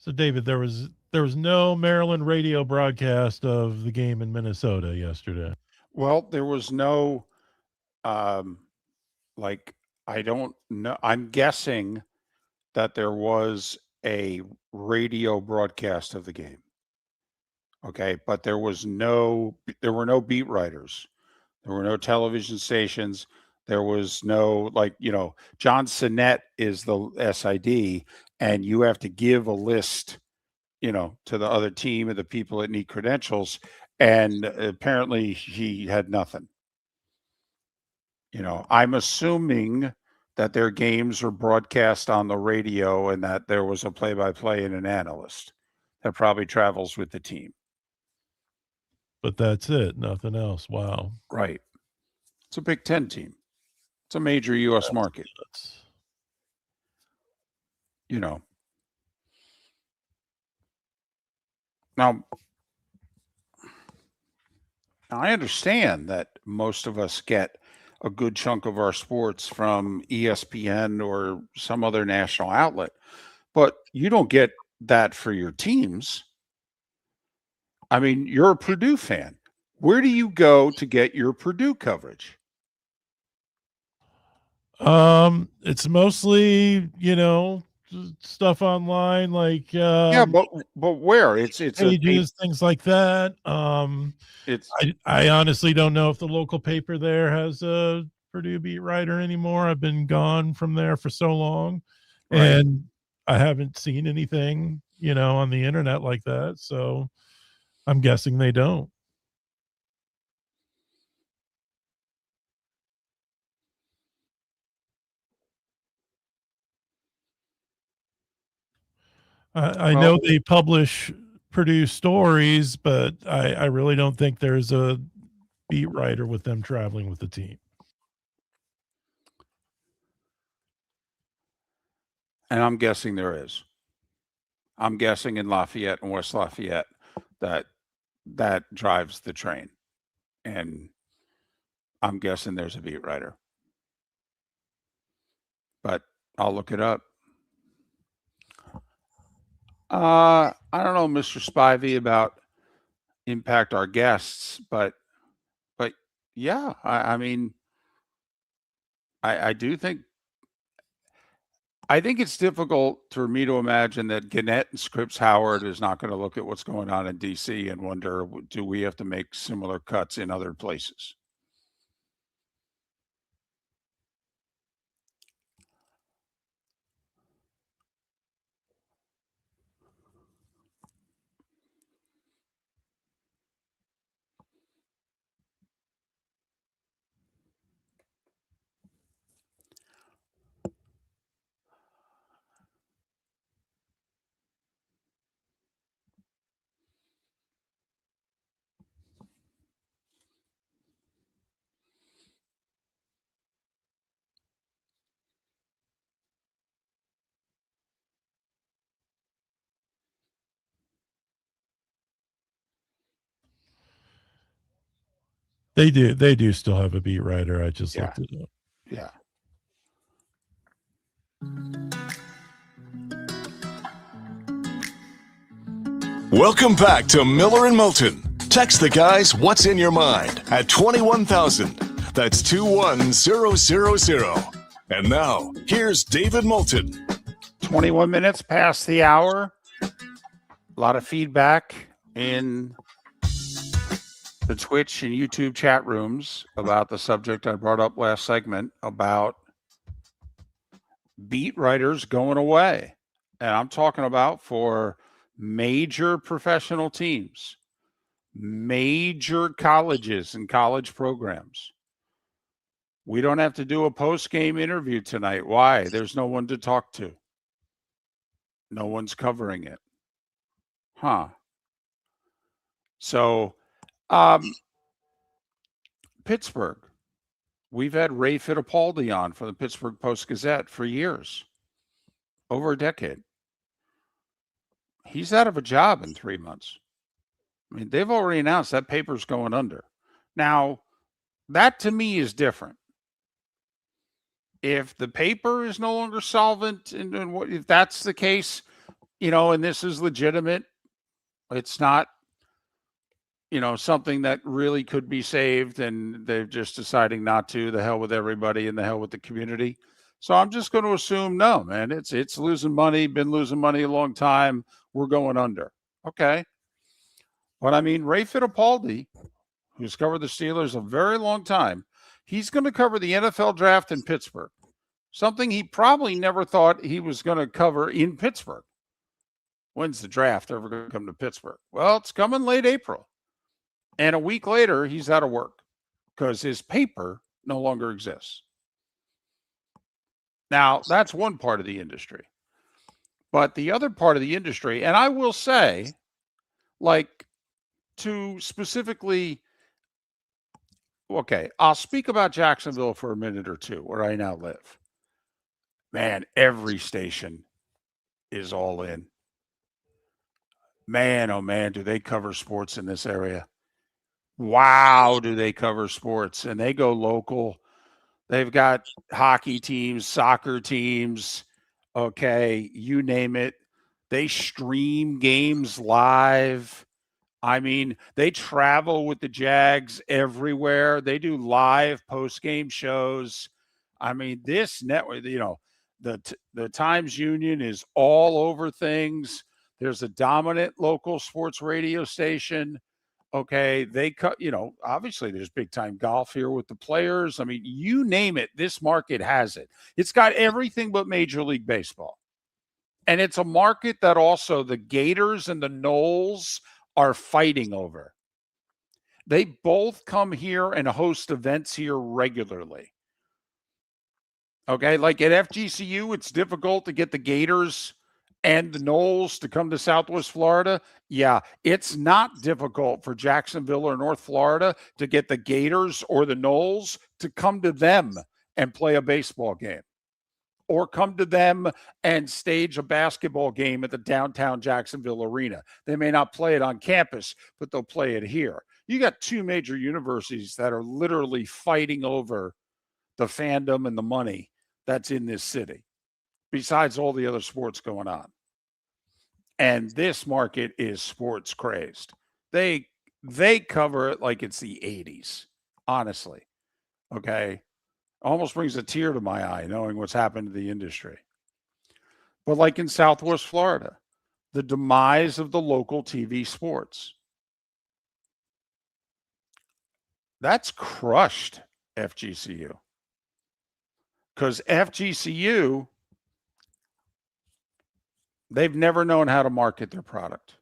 So, David, there was no Maryland radio broadcast of the game in Minnesota yesterday. Well, there was no, I don't know. I'm guessing that there was a radio broadcast of the game. Okay, but there were no beat writers. There were no television stations. There was no, John Sinet is the SID, and you have to give a list, to the other team of the people that need credentials. And apparently he had nothing. I'm assuming that their games are broadcast on the radio and that there was a play-by-play and an analyst that probably travels with the team. But that's it. Nothing else. Wow. Right. It's a Big Ten team. It's a major U.S. market. Now, I understand that most of us get a good chunk of our sports from ESPN or some other national outlet, but you don't get that for your teams. I mean, you're a Purdue fan. Where do you go to get your Purdue coverage? It's mostly, stuff online, like Yeah, but where? It's pages, things like that. It's I honestly don't know if the local paper there has a Purdue beat writer anymore. I've been gone from there for so long, Right. and I haven't seen anything, on the internet like that. So I'm guessing they don't. I Well, know they publish Purdue stories, but I really don't think there's a beat writer with them traveling with the team. and I'm guessing there is. I'm guessing in Lafayette and West Lafayette that drives the train. And I'm guessing there's a beat writer. But I'll look it up. I don't know, Mr. Spivey, about impact our guests, but yeah, I mean, I do think it's difficult for me to imagine that Gannett and Scripps Howard is not going to look at what's going on in DC and wonder, do we have to make similar cuts in other places? They do still have a beat writer. I just looked it up. Yeah. Welcome back to Miller and Moulton. Text the guys what's in your mind at 21,000. That's 21000. And now, here's David Moulton. 21 minutes past the hour. A lot of feedback in the Twitch and YouTube chat rooms about the subject I brought up last segment about beat writers going away. And I'm talking about for major professional teams, major colleges and college programs. We don't have to do a post-game interview tonight. Why? There's no one to talk to. No one's covering it. Huh. So, Pittsburgh. We've had Ray Fittipaldi on for the Pittsburgh Post-Gazette for years, over a decade. He's out of a job in 3 months. I mean, they've already announced that paper's going under. Now, that to me is different. If the paper is no longer solvent, and what if that's the case, and this is legitimate, it's not, something that really could be saved, and they're just deciding not to. The hell with everybody and the hell with the community. So I'm just going to assume, no, man, it's losing money, been losing money a long time. We're going under. Okay. But I mean, Ray Fittipaldi, who's covered the Steelers a very long time, he's going to cover the NFL draft in Pittsburgh, something he probably never thought he was going to cover in Pittsburgh. When's the draft ever going to come to Pittsburgh? Well, it's coming late April. And a week later, he's out of work because his paper no longer exists. Now, that's one part of the industry. But the other part of the industry, and I will say, like, to specifically, okay, I'll speak about Jacksonville for a minute or two, where I now live. Man, every station is all in. Man, oh man, do they cover sports in this area. Wow, do they cover sports. And they go local. They've got hockey teams, soccer teams, okay, you name it. They stream games live. I mean, they travel with the Jags everywhere. They do live post-game shows. I mean, this network, the Times Union is all over things. There's a dominant local sports radio station. Okay, they cut, obviously there's big time golf here with the players. I mean, you name it, this market has it. It's got everything but Major League Baseball. And it's a market that also the Gators and the Knowles are fighting over. They both come here and host events here regularly. Okay, like at FGCU, it's difficult to get the Gators and the Knowles to come to Southwest Florida. Yeah, it's not difficult for Jacksonville or North Florida to get the Gators or the Knowles to come to them and play a baseball game, or come to them and stage a basketball game at the downtown Jacksonville arena. They may not play it on campus, but they'll play it here. You got two major universities that are literally fighting over the fandom and the money that's in this city, besides all the other sports going on. And this market is sports crazed. They cover it like it's the 80s, honestly. Okay. Almost brings a tear to my eye knowing what's happened to the industry. But like in Southwest Florida, the demise of the local TV sports. That's crushed FGCU. Because FGCU, they've never known how to market their product.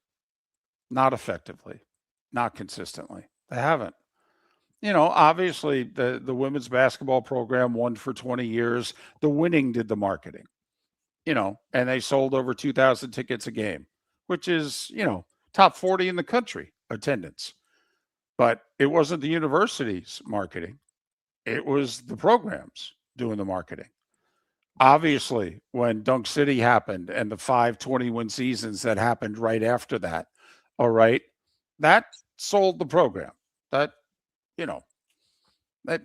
Not effectively, not consistently. They haven't. Obviously the women's basketball program won for 20 years. The Winning did the marketing, and they sold over 2,000 tickets a game, which is, top 40 in the country attendance. But it wasn't the university's marketing. It was the programs doing the marketing. Obviously, when Dunk City happened and the 5 20-win seasons that happened right after that, all right, that sold the program. That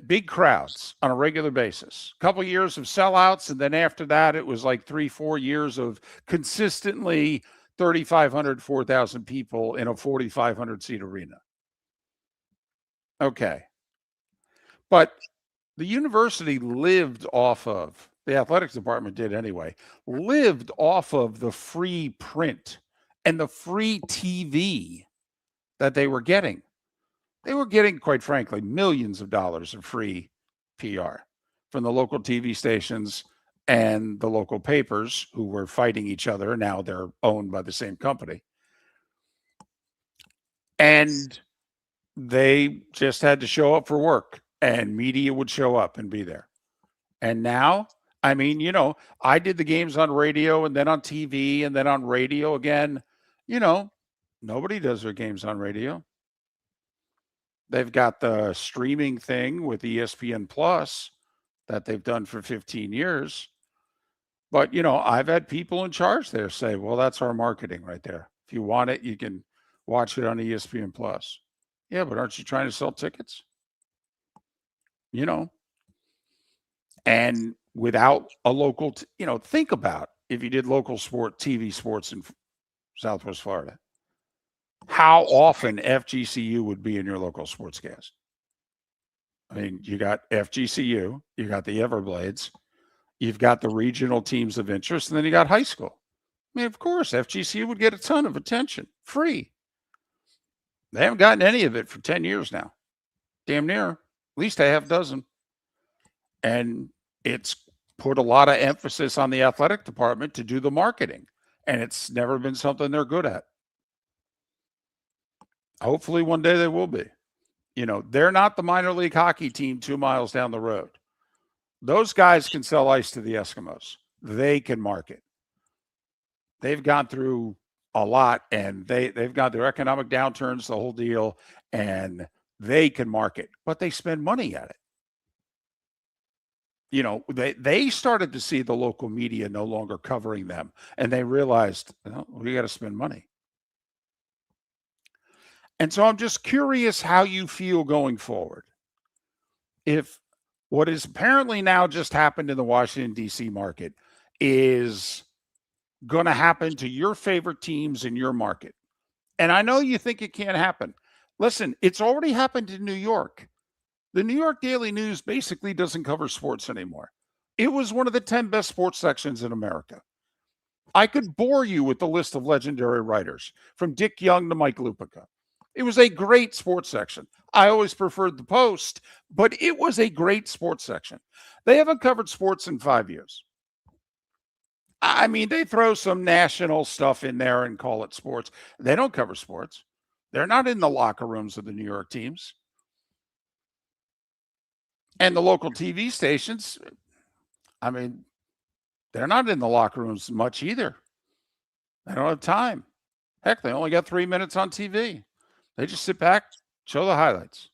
big crowds on a regular basis. A couple of years of sellouts, and then after that, it was like 3-4 years of consistently 3,500, 4,000 people in a 4,500 seat arena. Okay. But the university lived off of, the athletics department did anyway, lived off of the free print and the free TV that they were getting. They were getting, quite frankly, millions of dollars of free PR from the local TV stations and the local papers who were fighting each other. Now they're owned by the same company. And they just had to show up for work, and media would show up and be there. And now, I mean, I did the games on radio and then on TV and then on radio again. Nobody does their games on radio. They've got the streaming thing with ESPN Plus that they've done for 15 years. But, I've had people in charge there say, well, that's our marketing right there. If you want it, you can watch it on ESPN Plus. Yeah, but aren't you trying to sell tickets? And without a local, think about if you did local TV sports in Southwest Florida, how often FGCU would be in your local sportscast. I mean, you got FGCU, you got the Everblades, you've got the regional teams of interest, and then you got high school. I mean, of course, FGCU would get a ton of attention, free. They haven't gotten any of it for 10 years now. Damn near, at least a half dozen. And it's put a lot of emphasis on the athletic department to do the marketing. And it's never been something they're good at. Hopefully one day they will be. They're not the minor league hockey team 2 miles down the road. Those guys can sell ice to the Eskimos. They can market. They've gone through a lot, and they've got their economic downturns, the whole deal, and they can market, but they spend money at it. They started to see the local media no longer covering them, and they realized, we got to spend money. And so I'm just curious how you feel going forward. If what is apparently now just happened in the Washington, D.C. market is going to happen to your favorite teams in your market. And I know you think it can't happen. Listen, it's already happened in New York. The New York Daily News basically doesn't cover sports anymore. It was one of the 10 best sports sections in America. I could bore you with the list of legendary writers, from Dick Young to Mike Lupica. It was a great sports section. I always preferred the Post, but it was a great sports section. They haven't covered sports in 5 years. I mean, they throw some national stuff in there and call it sports. They don't cover sports. They're not in the locker rooms of the New York teams. And the local TV stations, I mean, they're not in the locker rooms much either. They don't have time. Heck, they only got 3 minutes on TV. They just sit back, show the highlights.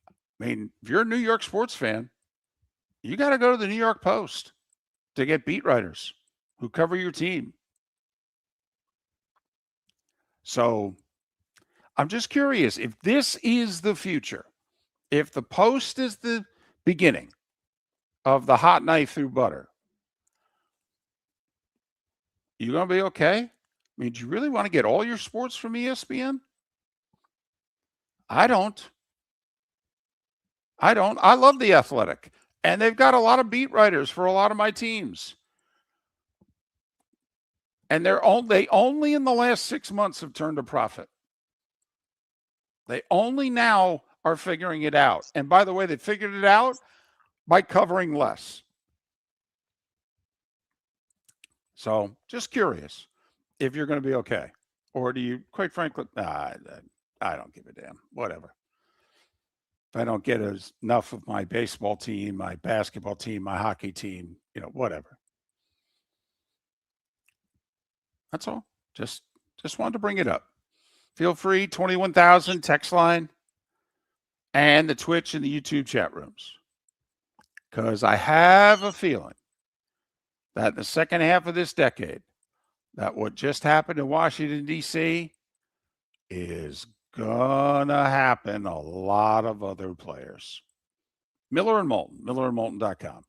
I mean, if you're a New York sports fan, you got to go to the New York Post to get beat writers who cover your team. So I'm just curious if this is the future, if the Post is the beginning of the hot knife through butter, you going to be okay? I mean, do you really want to get all your sports from ESPN? I don't. I love The Athletic, and they've got a lot of beat writers for a lot of my teams. And they only in the last 6 months have turned a profit. They only now are figuring it out. And by the way, they figured it out by covering less. So just curious if you're going to be okay. Or do you, quite frankly, I don't give a damn. Whatever. If I don't get enough of my baseball team, my basketball team, my hockey team, whatever. That's all. Just wanted to bring it up. Feel free, 21,000 text line and the Twitch and the YouTube chat rooms. Because I have a feeling that in the second half of this decade, that what just happened in Washington, D.C. is going to happen a lot of other players. Miller and Moulton, millerandmoulton.com.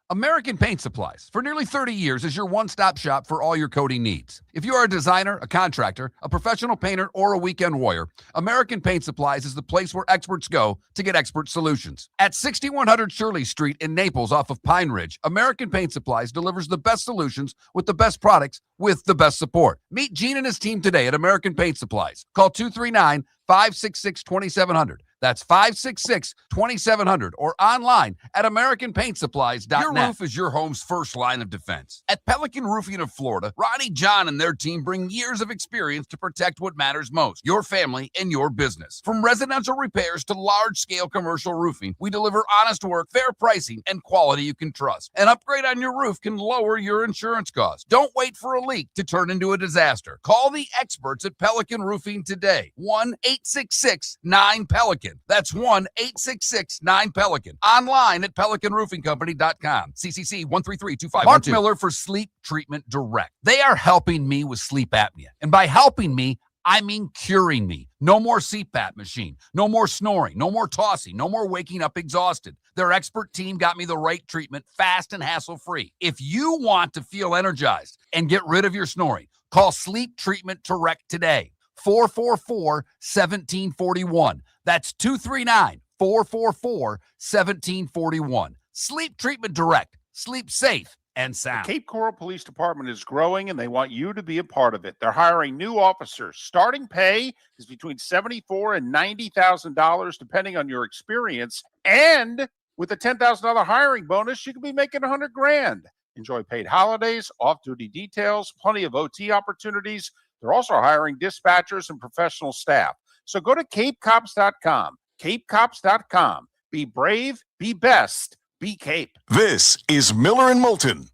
American Paint Supplies, for nearly 30 years, is your one-stop shop for all your coating needs. If you are a designer, a contractor, a professional painter, or a weekend warrior, American Paint Supplies is the place where experts go to get expert solutions. At 6100 Shirley Street in Naples off of Pine Ridge, American Paint Supplies delivers the best solutions with the best products with the best support. Meet Gene and his team today at American Paint Supplies. Call 239-566-2700. That's 566-2700 or online at AmericanPaintSupplies.net. Your roof is your home's first line of defense. At Pelican Roofing of Florida, Ronnie John and their team bring years of experience to protect what matters most, your family and your business. From residential repairs to large-scale commercial roofing, we deliver honest work, fair pricing, and quality you can trust. An upgrade on your roof can lower your insurance costs. Don't wait for a leak to turn into a disaster. Call the experts at Pelican Roofing today. 1-866-9-PELICAN. That's 1-866-9-PELICAN. Online at PelicanRoofingCompany.com. CCC 1332512. Mark Miller for Sleep Treatment Direct. They are helping me with sleep apnea. And by helping me, I mean curing me. No more CPAP machine. No more snoring. No more tossing. No more waking up exhausted. Their expert team got me the right treatment, fast and hassle-free. If you want to feel energized and get rid of your snoring, call Sleep Treatment Direct today. 444-1741. That's 239-444-1741. Sleep Treatment Direct. Sleep safe and sound. The Cape Coral Police Department is growing, and they want you to be a part of it. They're hiring new officers. Starting pay is between $74,000 and $90,000, depending on your experience. And with a $10,000 hiring bonus, you could be making $100,000. Enjoy paid holidays, off-duty details, plenty of OT opportunities. They're also hiring dispatchers and professional staff. So go to CapeCops.com. CapeCops.com. Be brave, be best, be Cape. This is Miller and Moulton.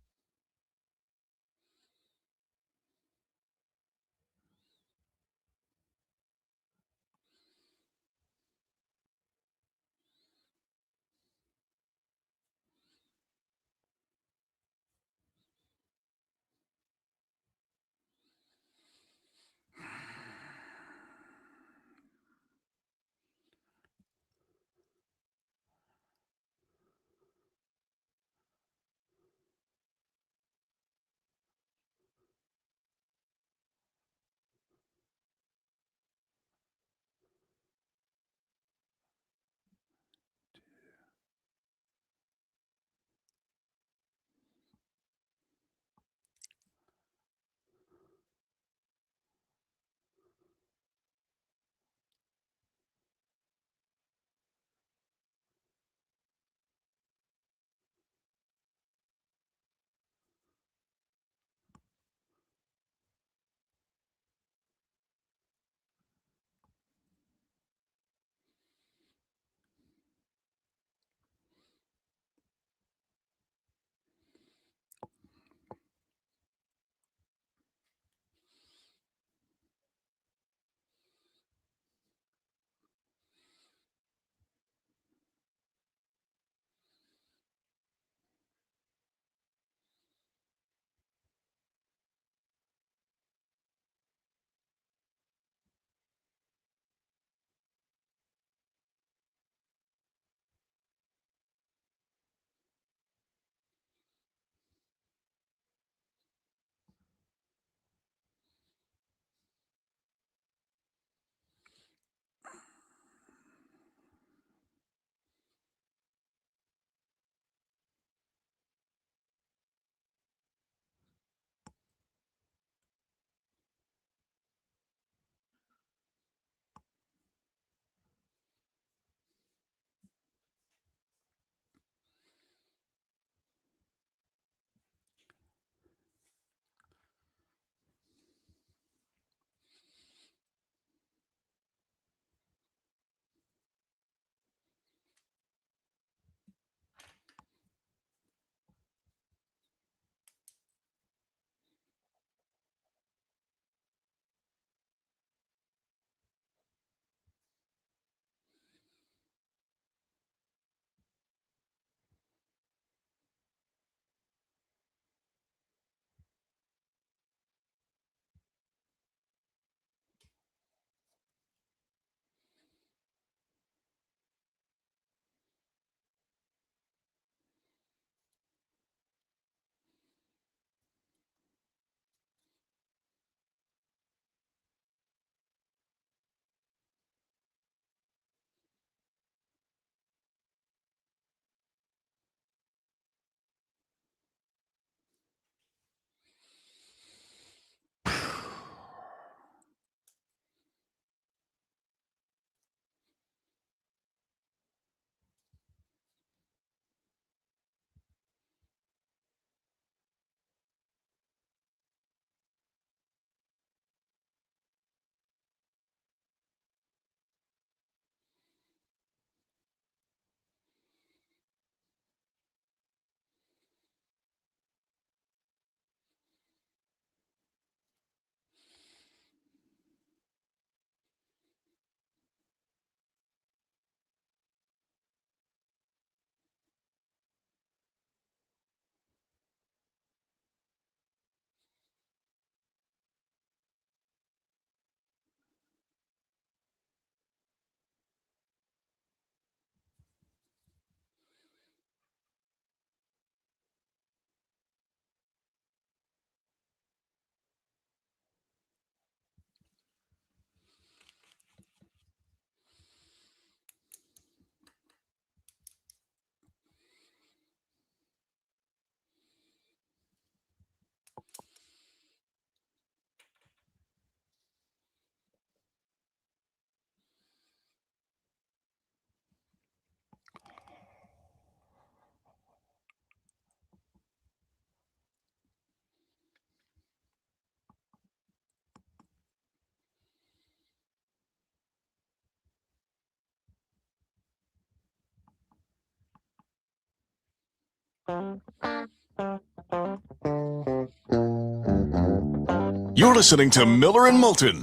You're listening to Miller and Moulton.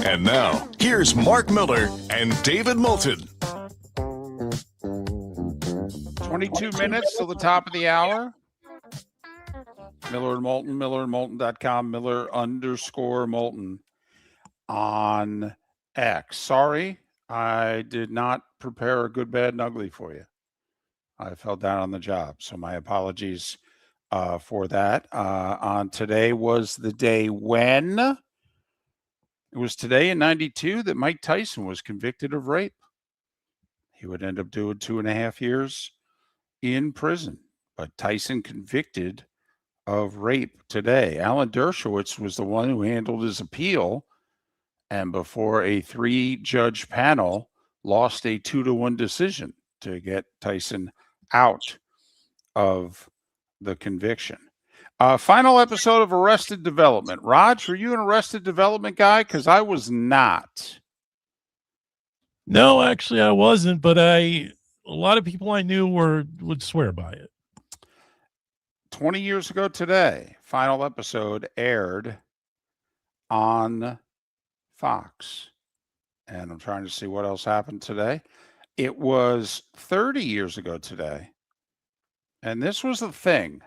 And now, here's Mark Miller and David Moulton. 22 minutes till the top of the hour. Miller and Moulton, millerandmoulton.com, Miller_Moulton on X. Sorry, I did not prepare a good, bad, and ugly for you. I fell down on the job, so my apologies for that. On today was the day when it was today in 92 that Mike Tyson was convicted of rape. He would end up doing 2.5 years in prison, but Tyson convicted of rape today. Alan Dershowitz was the one who handled his appeal, and before a 3-judge panel lost a 2-1 decision to get Tyson out of the conviction. Final episode of Arrested Development. Raj, were you an Arrested Development guy? Because I was not. No, actually I wasn't, but a lot of people I knew would swear by it. 20 years ago today, final episode aired on Fox. And I'm trying to see what else happened today. It was 30 years ago today. And this was the thing.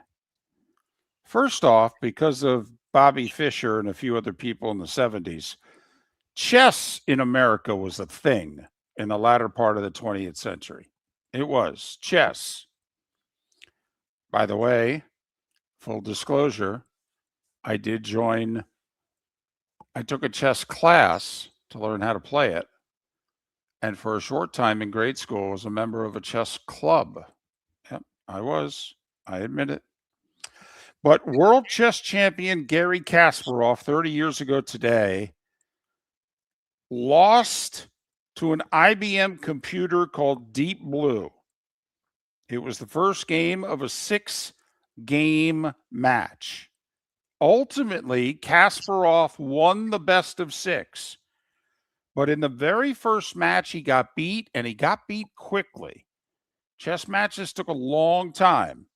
First off, because of Bobby Fischer and a few other people in the 70s, chess in America was a thing in the latter part of the 20th century. It was chess. By the way, full disclosure, I took a chess class to learn how to play it. And for a short time in grade school, I was a member of a chess club. Yep, I admit it. But world chess champion Garry Kasparov 30 years ago today lost to an IBM computer called Deep Blue. It was the first game of a 6-game match. Ultimately, Kasparov won the best of 6. But in the very first match, he got beat, and he got beat quickly. Chess matches took a long time,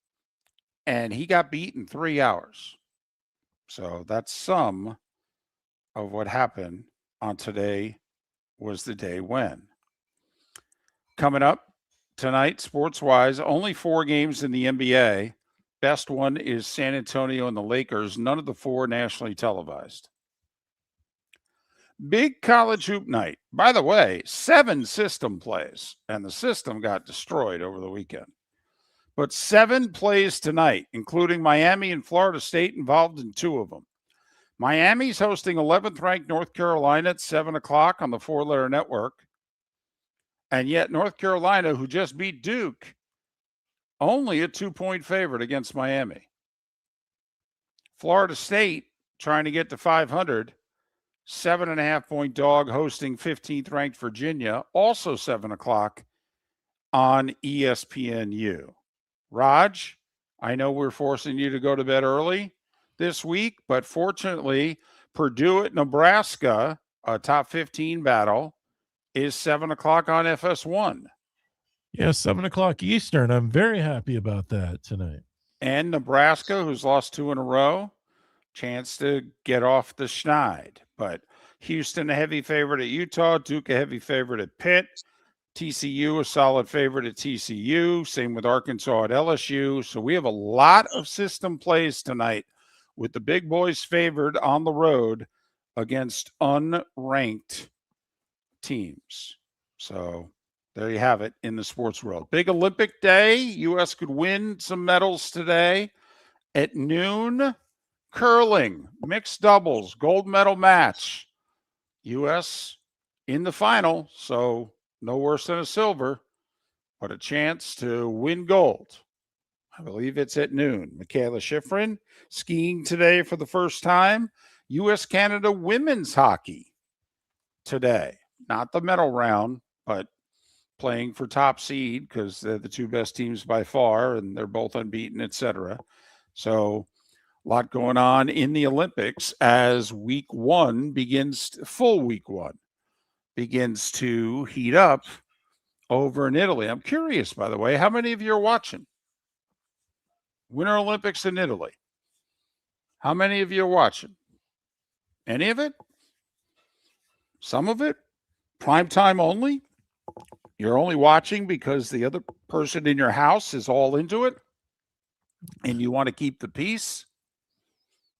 and he got beat in 3 hours. So that's some of what happened on today was the day when. Coming up tonight, sports-wise, only 4 games in the NBA. Best one is San Antonio and the Lakers. None of the 4 nationally televised. Big college hoop night. By the way, 7 system plays, and the system got destroyed over the weekend. But 7 plays tonight, including Miami and Florida State involved in 2 of them. Miami's hosting 11th-ranked North Carolina at 7 o'clock on the 4-letter network. And yet North Carolina, who just beat Duke, only a 2-point favorite against Miami. Florida State, trying to get to 500, 7.5-point dog hosting 15th-ranked Virginia, also 7 o'clock on ESPNU. Raj, I know we're forcing you to go to bed early this week, but fortunately, Purdue at Nebraska, a top 15 battle, is 7 o'clock on FS1. Yeah, 7 o'clock Eastern. I'm very happy about that tonight. And Nebraska, who's lost 2 in a row, chance to get off the schneid. But Houston, a heavy favorite at Utah. Duke, a heavy favorite at Pitt. TCU, a solid favorite at TCU. Same with Arkansas at LSU. So we have a lot of system plays tonight with the big boys favored on the road against unranked teams. So there you have it in the sports world. Big Olympic day. U.S. could win some medals today. At noon, curling, mixed doubles, gold medal match. U.S. in the final, so no worse than a silver, but a chance to win gold. I believe it's at noon. Michaela Schifrin skiing today for the first time. U.S.-Canada women's hockey today. Not the medal round, but playing for top seed because they're the 2 best teams by far, and they're both unbeaten, etc. So a lot going on in the Olympics as full week one begins to heat up over in Italy. I'm curious, by the way, how many of you are watching? Winter Olympics in Italy. How many of you are watching? Any of it? Some of it? Prime time only? You're only watching because the other person in your house is all into it and you want to keep the peace?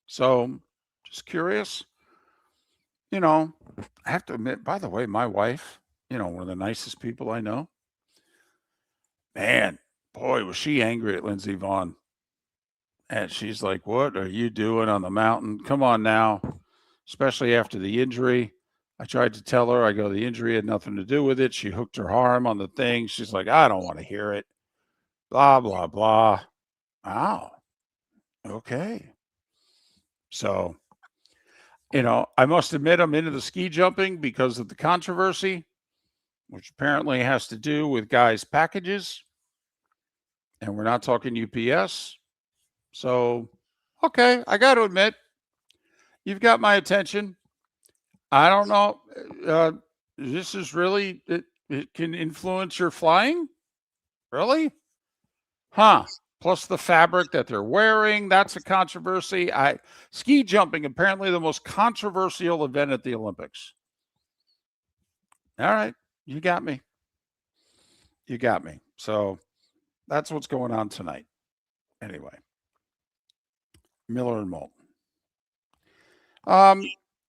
So, just curious. You know, I have to admit, by the way, my wife, one of the nicest people I know. Man, boy, was she angry at Lindsey Vonn. And she's like, "What are you doing on the mountain? Come on now," especially after the injury. I tried to tell her, the injury had nothing to do with it. She hooked her arm on the thing. She's like, "I don't want to hear it." Blah, blah, blah. Wow. Okay. So, I must admit I'm into the ski jumping because of the controversy, which apparently has to do with guys' packages. And we're not talking UPS. So, okay, I got to admit, you've got my attention. I don't know. This is really, it can influence your flying? Really? Huh. Plus the fabric that they're wearing, that's a controversy. Ski jumping, apparently the most controversial event at the Olympics. All right, you got me. You got me. So that's what's going on tonight. Anyway, Miller and Moulton.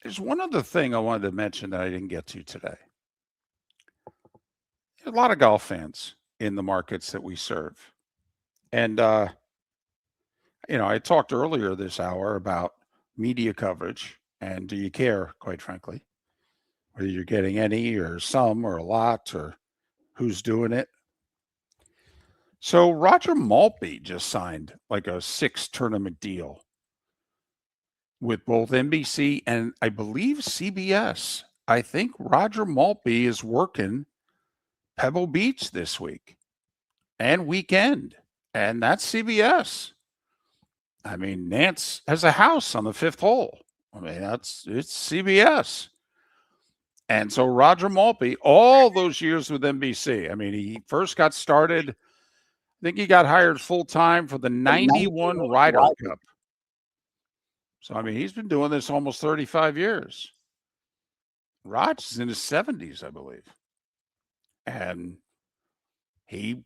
There's one other thing I wanted to mention that I didn't get to today. There's a lot of golf fans in the markets that we serve. And, I talked earlier this hour about media coverage and do you care, quite frankly, whether you're getting any or some or a lot or who's doing it. So Roger Maltby just signed like a 6-tournament deal with both NBC and I believe CBS. I think Roger Maltby is working Pebble Beach this week and weekend. And that's CBS. I mean, Nance has a house on the 5th hole. I mean, it's CBS. And so Roger Maltby, all those years with NBC, I mean, he first got started, I think he got hired full-time for the 91 Ryder Cup. So, I mean, he's been doing this almost 35 years. Raj is in his 70s, I believe. And he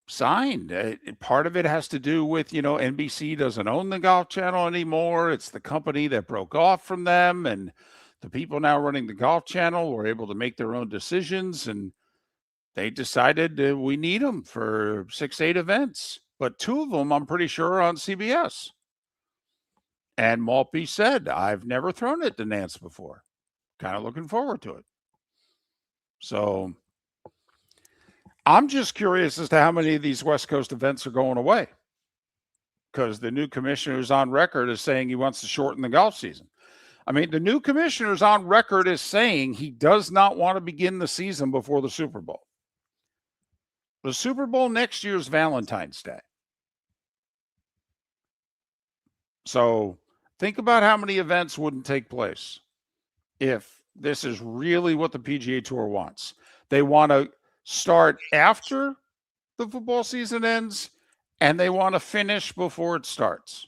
signed. Part of it has to do with, NBC doesn't own the Golf Channel anymore. It's the company that broke off from them. And the people now running the Golf Channel were able to make their own decisions. And they decided we need them for 6-8 events. But 2 of them, I'm pretty sure, are on CBS. And Maltby said, I've never thrown it to Nance before. Kind of looking forward to it. So I'm just curious as to how many of these West Coast events are going away. Because the new commissioner is on record as saying he wants to shorten the golf season. I mean, the new commissioner is on record as saying he does not want to begin the season before the Super Bowl. The Super Bowl next year is Valentine's Day. So think about how many events wouldn't take place if this is really what the PGA Tour wants. They want to start after the football season ends, and they want to finish before it starts.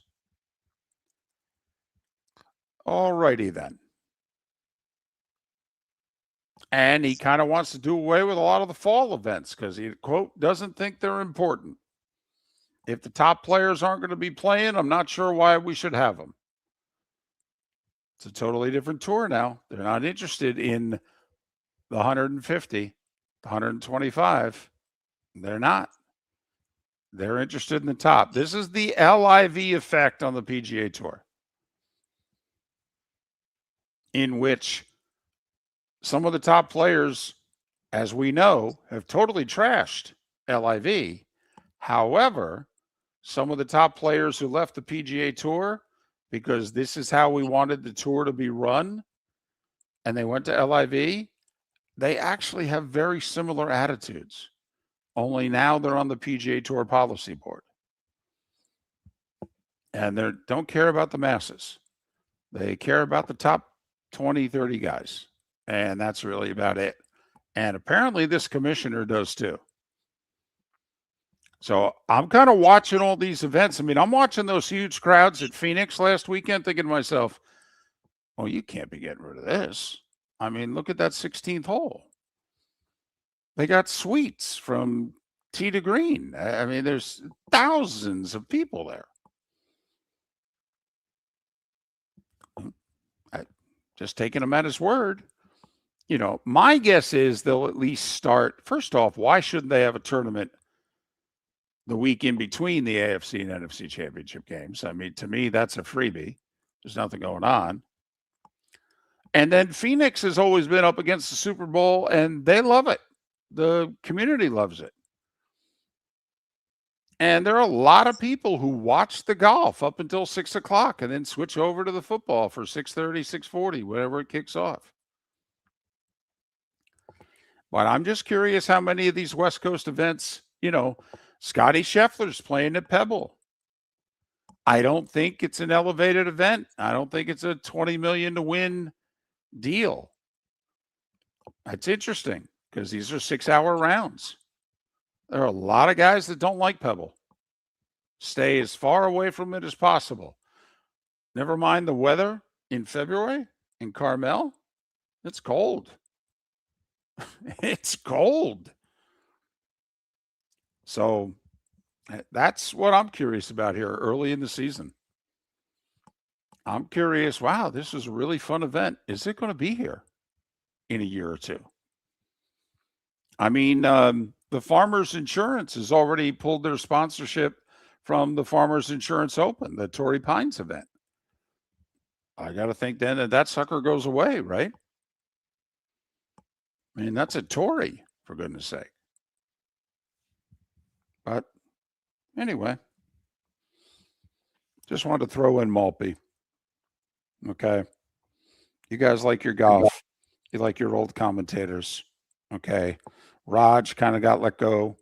All righty then. And he kind of wants to do away with a lot of the fall events because he, quote, doesn't think they're important. If the top players aren't going to be playing, I'm not sure why we should have them. It's a totally different tour now. They're not interested in the 150, the 125. They're not. They're interested in the top. This is the LIV effect on the PGA Tour, in which some of the top players, as we know, have totally trashed LIV. However, some of the top players who left the PGA Tour because this is how we wanted the tour to be run, and they went to LIV, they actually have very similar attitudes. Only now they're on the PGA Tour policy board. And they don't care about the masses. They care about the top 20, 30 guys. And that's really about it. And apparently this commissioner does too. So I'm kind of watching all these events. I mean, I'm watching those huge crowds at Phoenix last weekend thinking to myself, well, you can't be getting rid of this. I mean, look at that 16th hole. They got suites from tee to green. I mean, there's thousands of people there. Just taking him at his word. You know, my guess is they'll at least start. First off, why shouldn't they have a tournament the week in between the AFC and NFC championship games? I mean, to me, that's a freebie. There's nothing going on. And then Phoenix has always been up against the Super Bowl, and they love it. The community loves it. And there are a lot of people who watch the golf up until 6 o'clock and then switch over to the football for 6:30, 6:40, whenever it kicks off. But I'm just curious how many of these West Coast events, you know, Scotty Scheffler's playing at Pebble. I don't think it's an elevated event. I don't think it's a $20 million to win deal. That's interesting because these are 6-hour rounds. There are a lot of guys that don't like Pebble. Stay as far away from it as possible. Never mind the weather in February in Carmel. It's cold. It's cold. So that's what I'm curious about here early in the season. I'm curious, wow, this is a really fun event. Is it going to be here in a year or two? I mean, the Farmers Insurance has already pulled their sponsorship from the Farmers Insurance Open, the Torrey Pines event. I got to think then that sucker goes away, right? I mean, that's a Torrey, for goodness sake. But anyway, just wanted to throw in Maltby. Okay. You guys like your golf. You like your old commentators. Okay. Raj kind of got let go.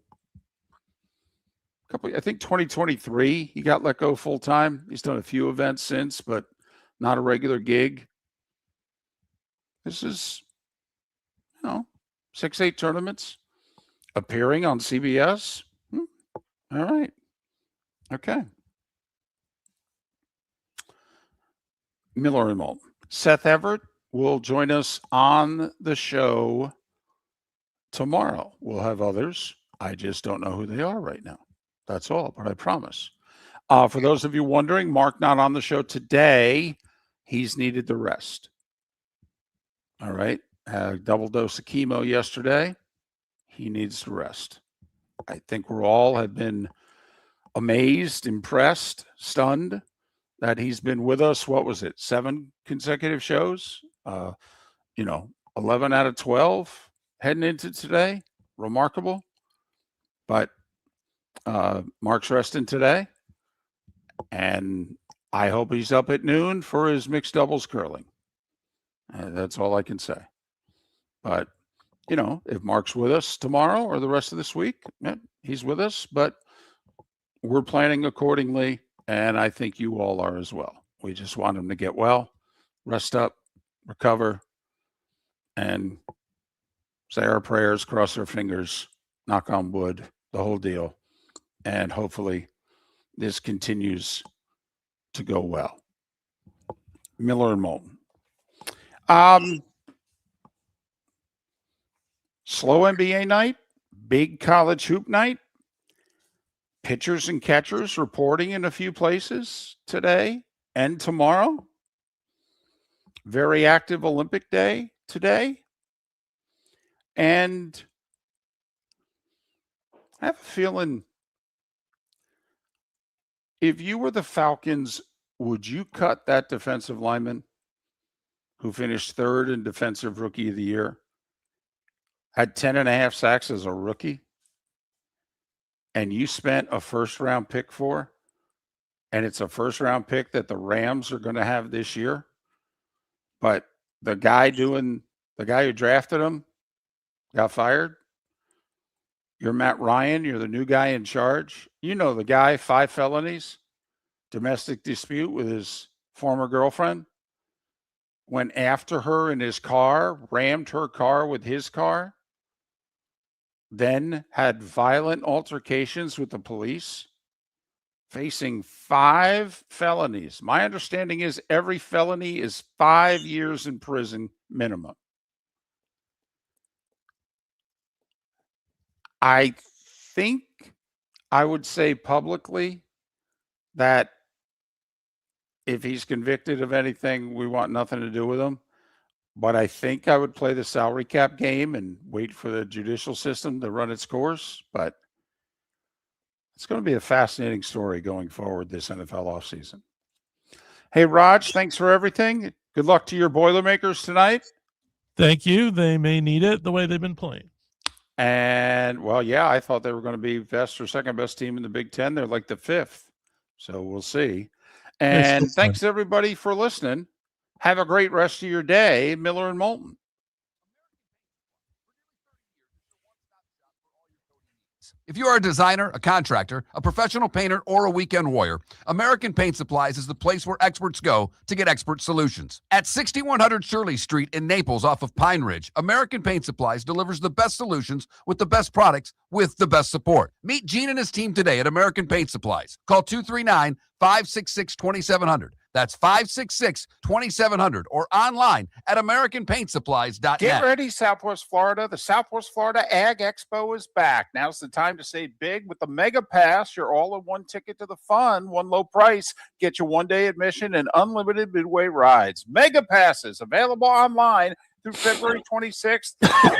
I think 2023, he got let go full time. He's done a few events since, but not a regular gig. This is, 6-8 tournaments appearing on CBS. All right. Okay. Miller and Moulton. Seth Everett will join us on the show tomorrow. We'll have others. I just don't know who they are right now. That's all, but I promise. For those of you wondering, Mark not on the show today. He's needed the rest. All right. Had a double dose of chemo yesterday. He needs the rest. I think we're all have been amazed, impressed, stunned that he's been with us. What was it? 7 consecutive shows? 11 out of 12 heading into today. Remarkable. But Mark's resting today. And I hope he's up at noon for his mixed doubles curling. That's all I can say. But, if Mark's with us tomorrow or the rest of this week, he's with us. But we're planning accordingly. And I think you all are as well. We just want him to get well, rest up, recover, and say our prayers, cross our fingers, knock on wood, the whole deal. And hopefully this continues to go well. Miller and Moulton. Slow NBA night, big college hoop night. Pitchers and catchers reporting in a few places today and tomorrow. Very active Olympic day today. And I have a feeling if you were the Falcons, would you cut that defensive lineman who finished 3rd in Defensive Rookie of the Year, had 10.5 sacks as a rookie, and you spent a first-round pick for, and it's a first-round pick that the Rams are going to have this year, but the guy who drafted him got fired? You're Matt Ryan. You're the new guy in charge. You know the guy, 5 felonies, domestic dispute with his former girlfriend, went after her in his car, rammed her car with his car. then had violent altercations with the police, facing 5 felonies. My understanding is every felony is 5 years in prison minimum. I think I would say publicly that if he's convicted of anything, we want nothing to do with him. But I think I would play the salary cap game and wait for the judicial system to run its course. But it's going to be a fascinating story going forward this NFL offseason. Hey, Raj, thanks for everything. Good luck to your Boilermakers tonight. Thank you. They may need it the way they've been playing. And, well, yeah, I thought they were going to be best or second best team in the Big Ten. They're like the 5th. So we'll see. And thanks, everybody, for listening. Have a great rest of your day, Miller and Moulton. If you are a designer, a contractor, a professional painter, or a weekend warrior, American Paint Supplies is the place where experts go to get expert solutions. At 6100 Shirley Street in Naples off of Pine Ridge, American Paint Supplies delivers the best solutions with the best products with the best support. Meet Gene and his team today at American Paint Supplies. Call 239-566-2700. That's 566-2700 or online at AmericanPaintSupplies.net. Get ready, Southwest Florida. The Southwest Florida Ag Expo is back. Now's the time to save big with the Mega Pass. Your all-in-one ticket to the fun, one low price. Get you one-day admission and unlimited midway rides. Mega Passes available online through February 26th at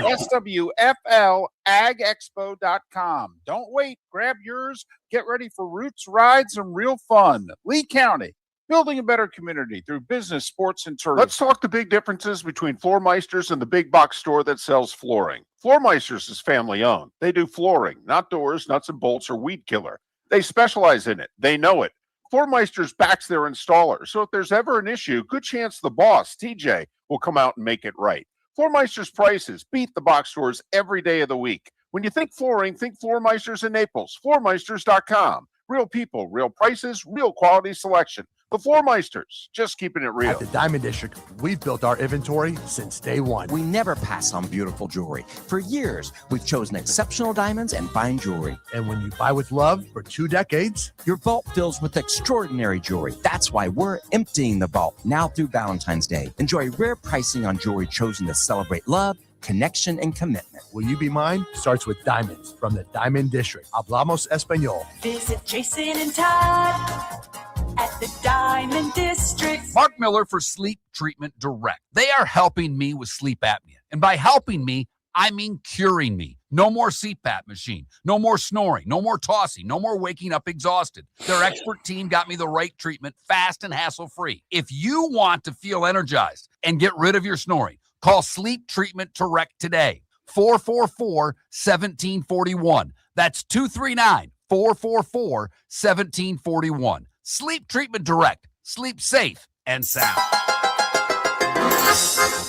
SWFLAgExpo.com. Don't wait. Grab yours. Get ready for roots, rides, and real fun. Lee County, building a better community through business, sports, and tourism. Let's talk the big differences between Floormeisters and the big box store that sells flooring. Floormeisters is family owned. They do flooring, not doors, nuts and bolts, or weed killer. They specialize in it. They know it. Floormeisters backs their installer. So if there's ever an issue, good chance the boss, TJ, will come out and make it right. Floormeisters prices beat the box stores every day of the week. When you think flooring, think Floormeisters in Naples. Floormeisters.com. Real people, real prices, real quality selection. The Floormeisters, just keeping it real. At the Diamond District, we've built our inventory since day one. We never pass on beautiful jewelry. For years, we've chosen exceptional diamonds and fine jewelry. And when you buy with love for 2 decades, your vault fills with extraordinary jewelry. That's why we're emptying the vault now through Valentine's Day. Enjoy rare pricing on jewelry chosen to celebrate love, connection, and commitment. Will you be mine? Starts with diamonds from the Diamond District. Hablamos Español. Visit Jason and Todd at the Diamond District. Mark Miller for Sleep Treatment Direct. They are helping me with sleep apnea. And by helping me, I mean curing me. No more CPAP machine. No more snoring. No more tossing. No more waking up exhausted. Their expert team got me the right treatment, fast and hassle-free. If you want to feel energized and get rid of your snoring, call Sleep Treatment Direct today. 444-1741. That's 239-444-1741. Sleep Treatment Direct. Sleep safe and sound.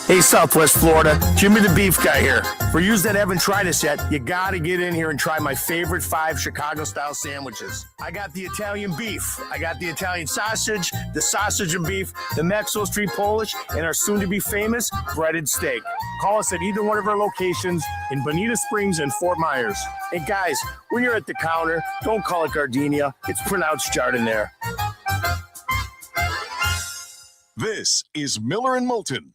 Hey, Southwest Florida, Jimmy the Beef Guy here. For you that haven't tried us yet, you gotta get in here and try my favorite 5 Chicago-style sandwiches. I got the Italian beef, I got the Italian sausage, the sausage and beef, the Maxwell Street Polish, and our soon-to-be famous breaded steak. Call us at either one of our locations in Bonita Springs and Fort Myers. And guys, when you're at the counter, don't call it gardenia. It's pronounced Jardiniere. This is Miller and Moulton.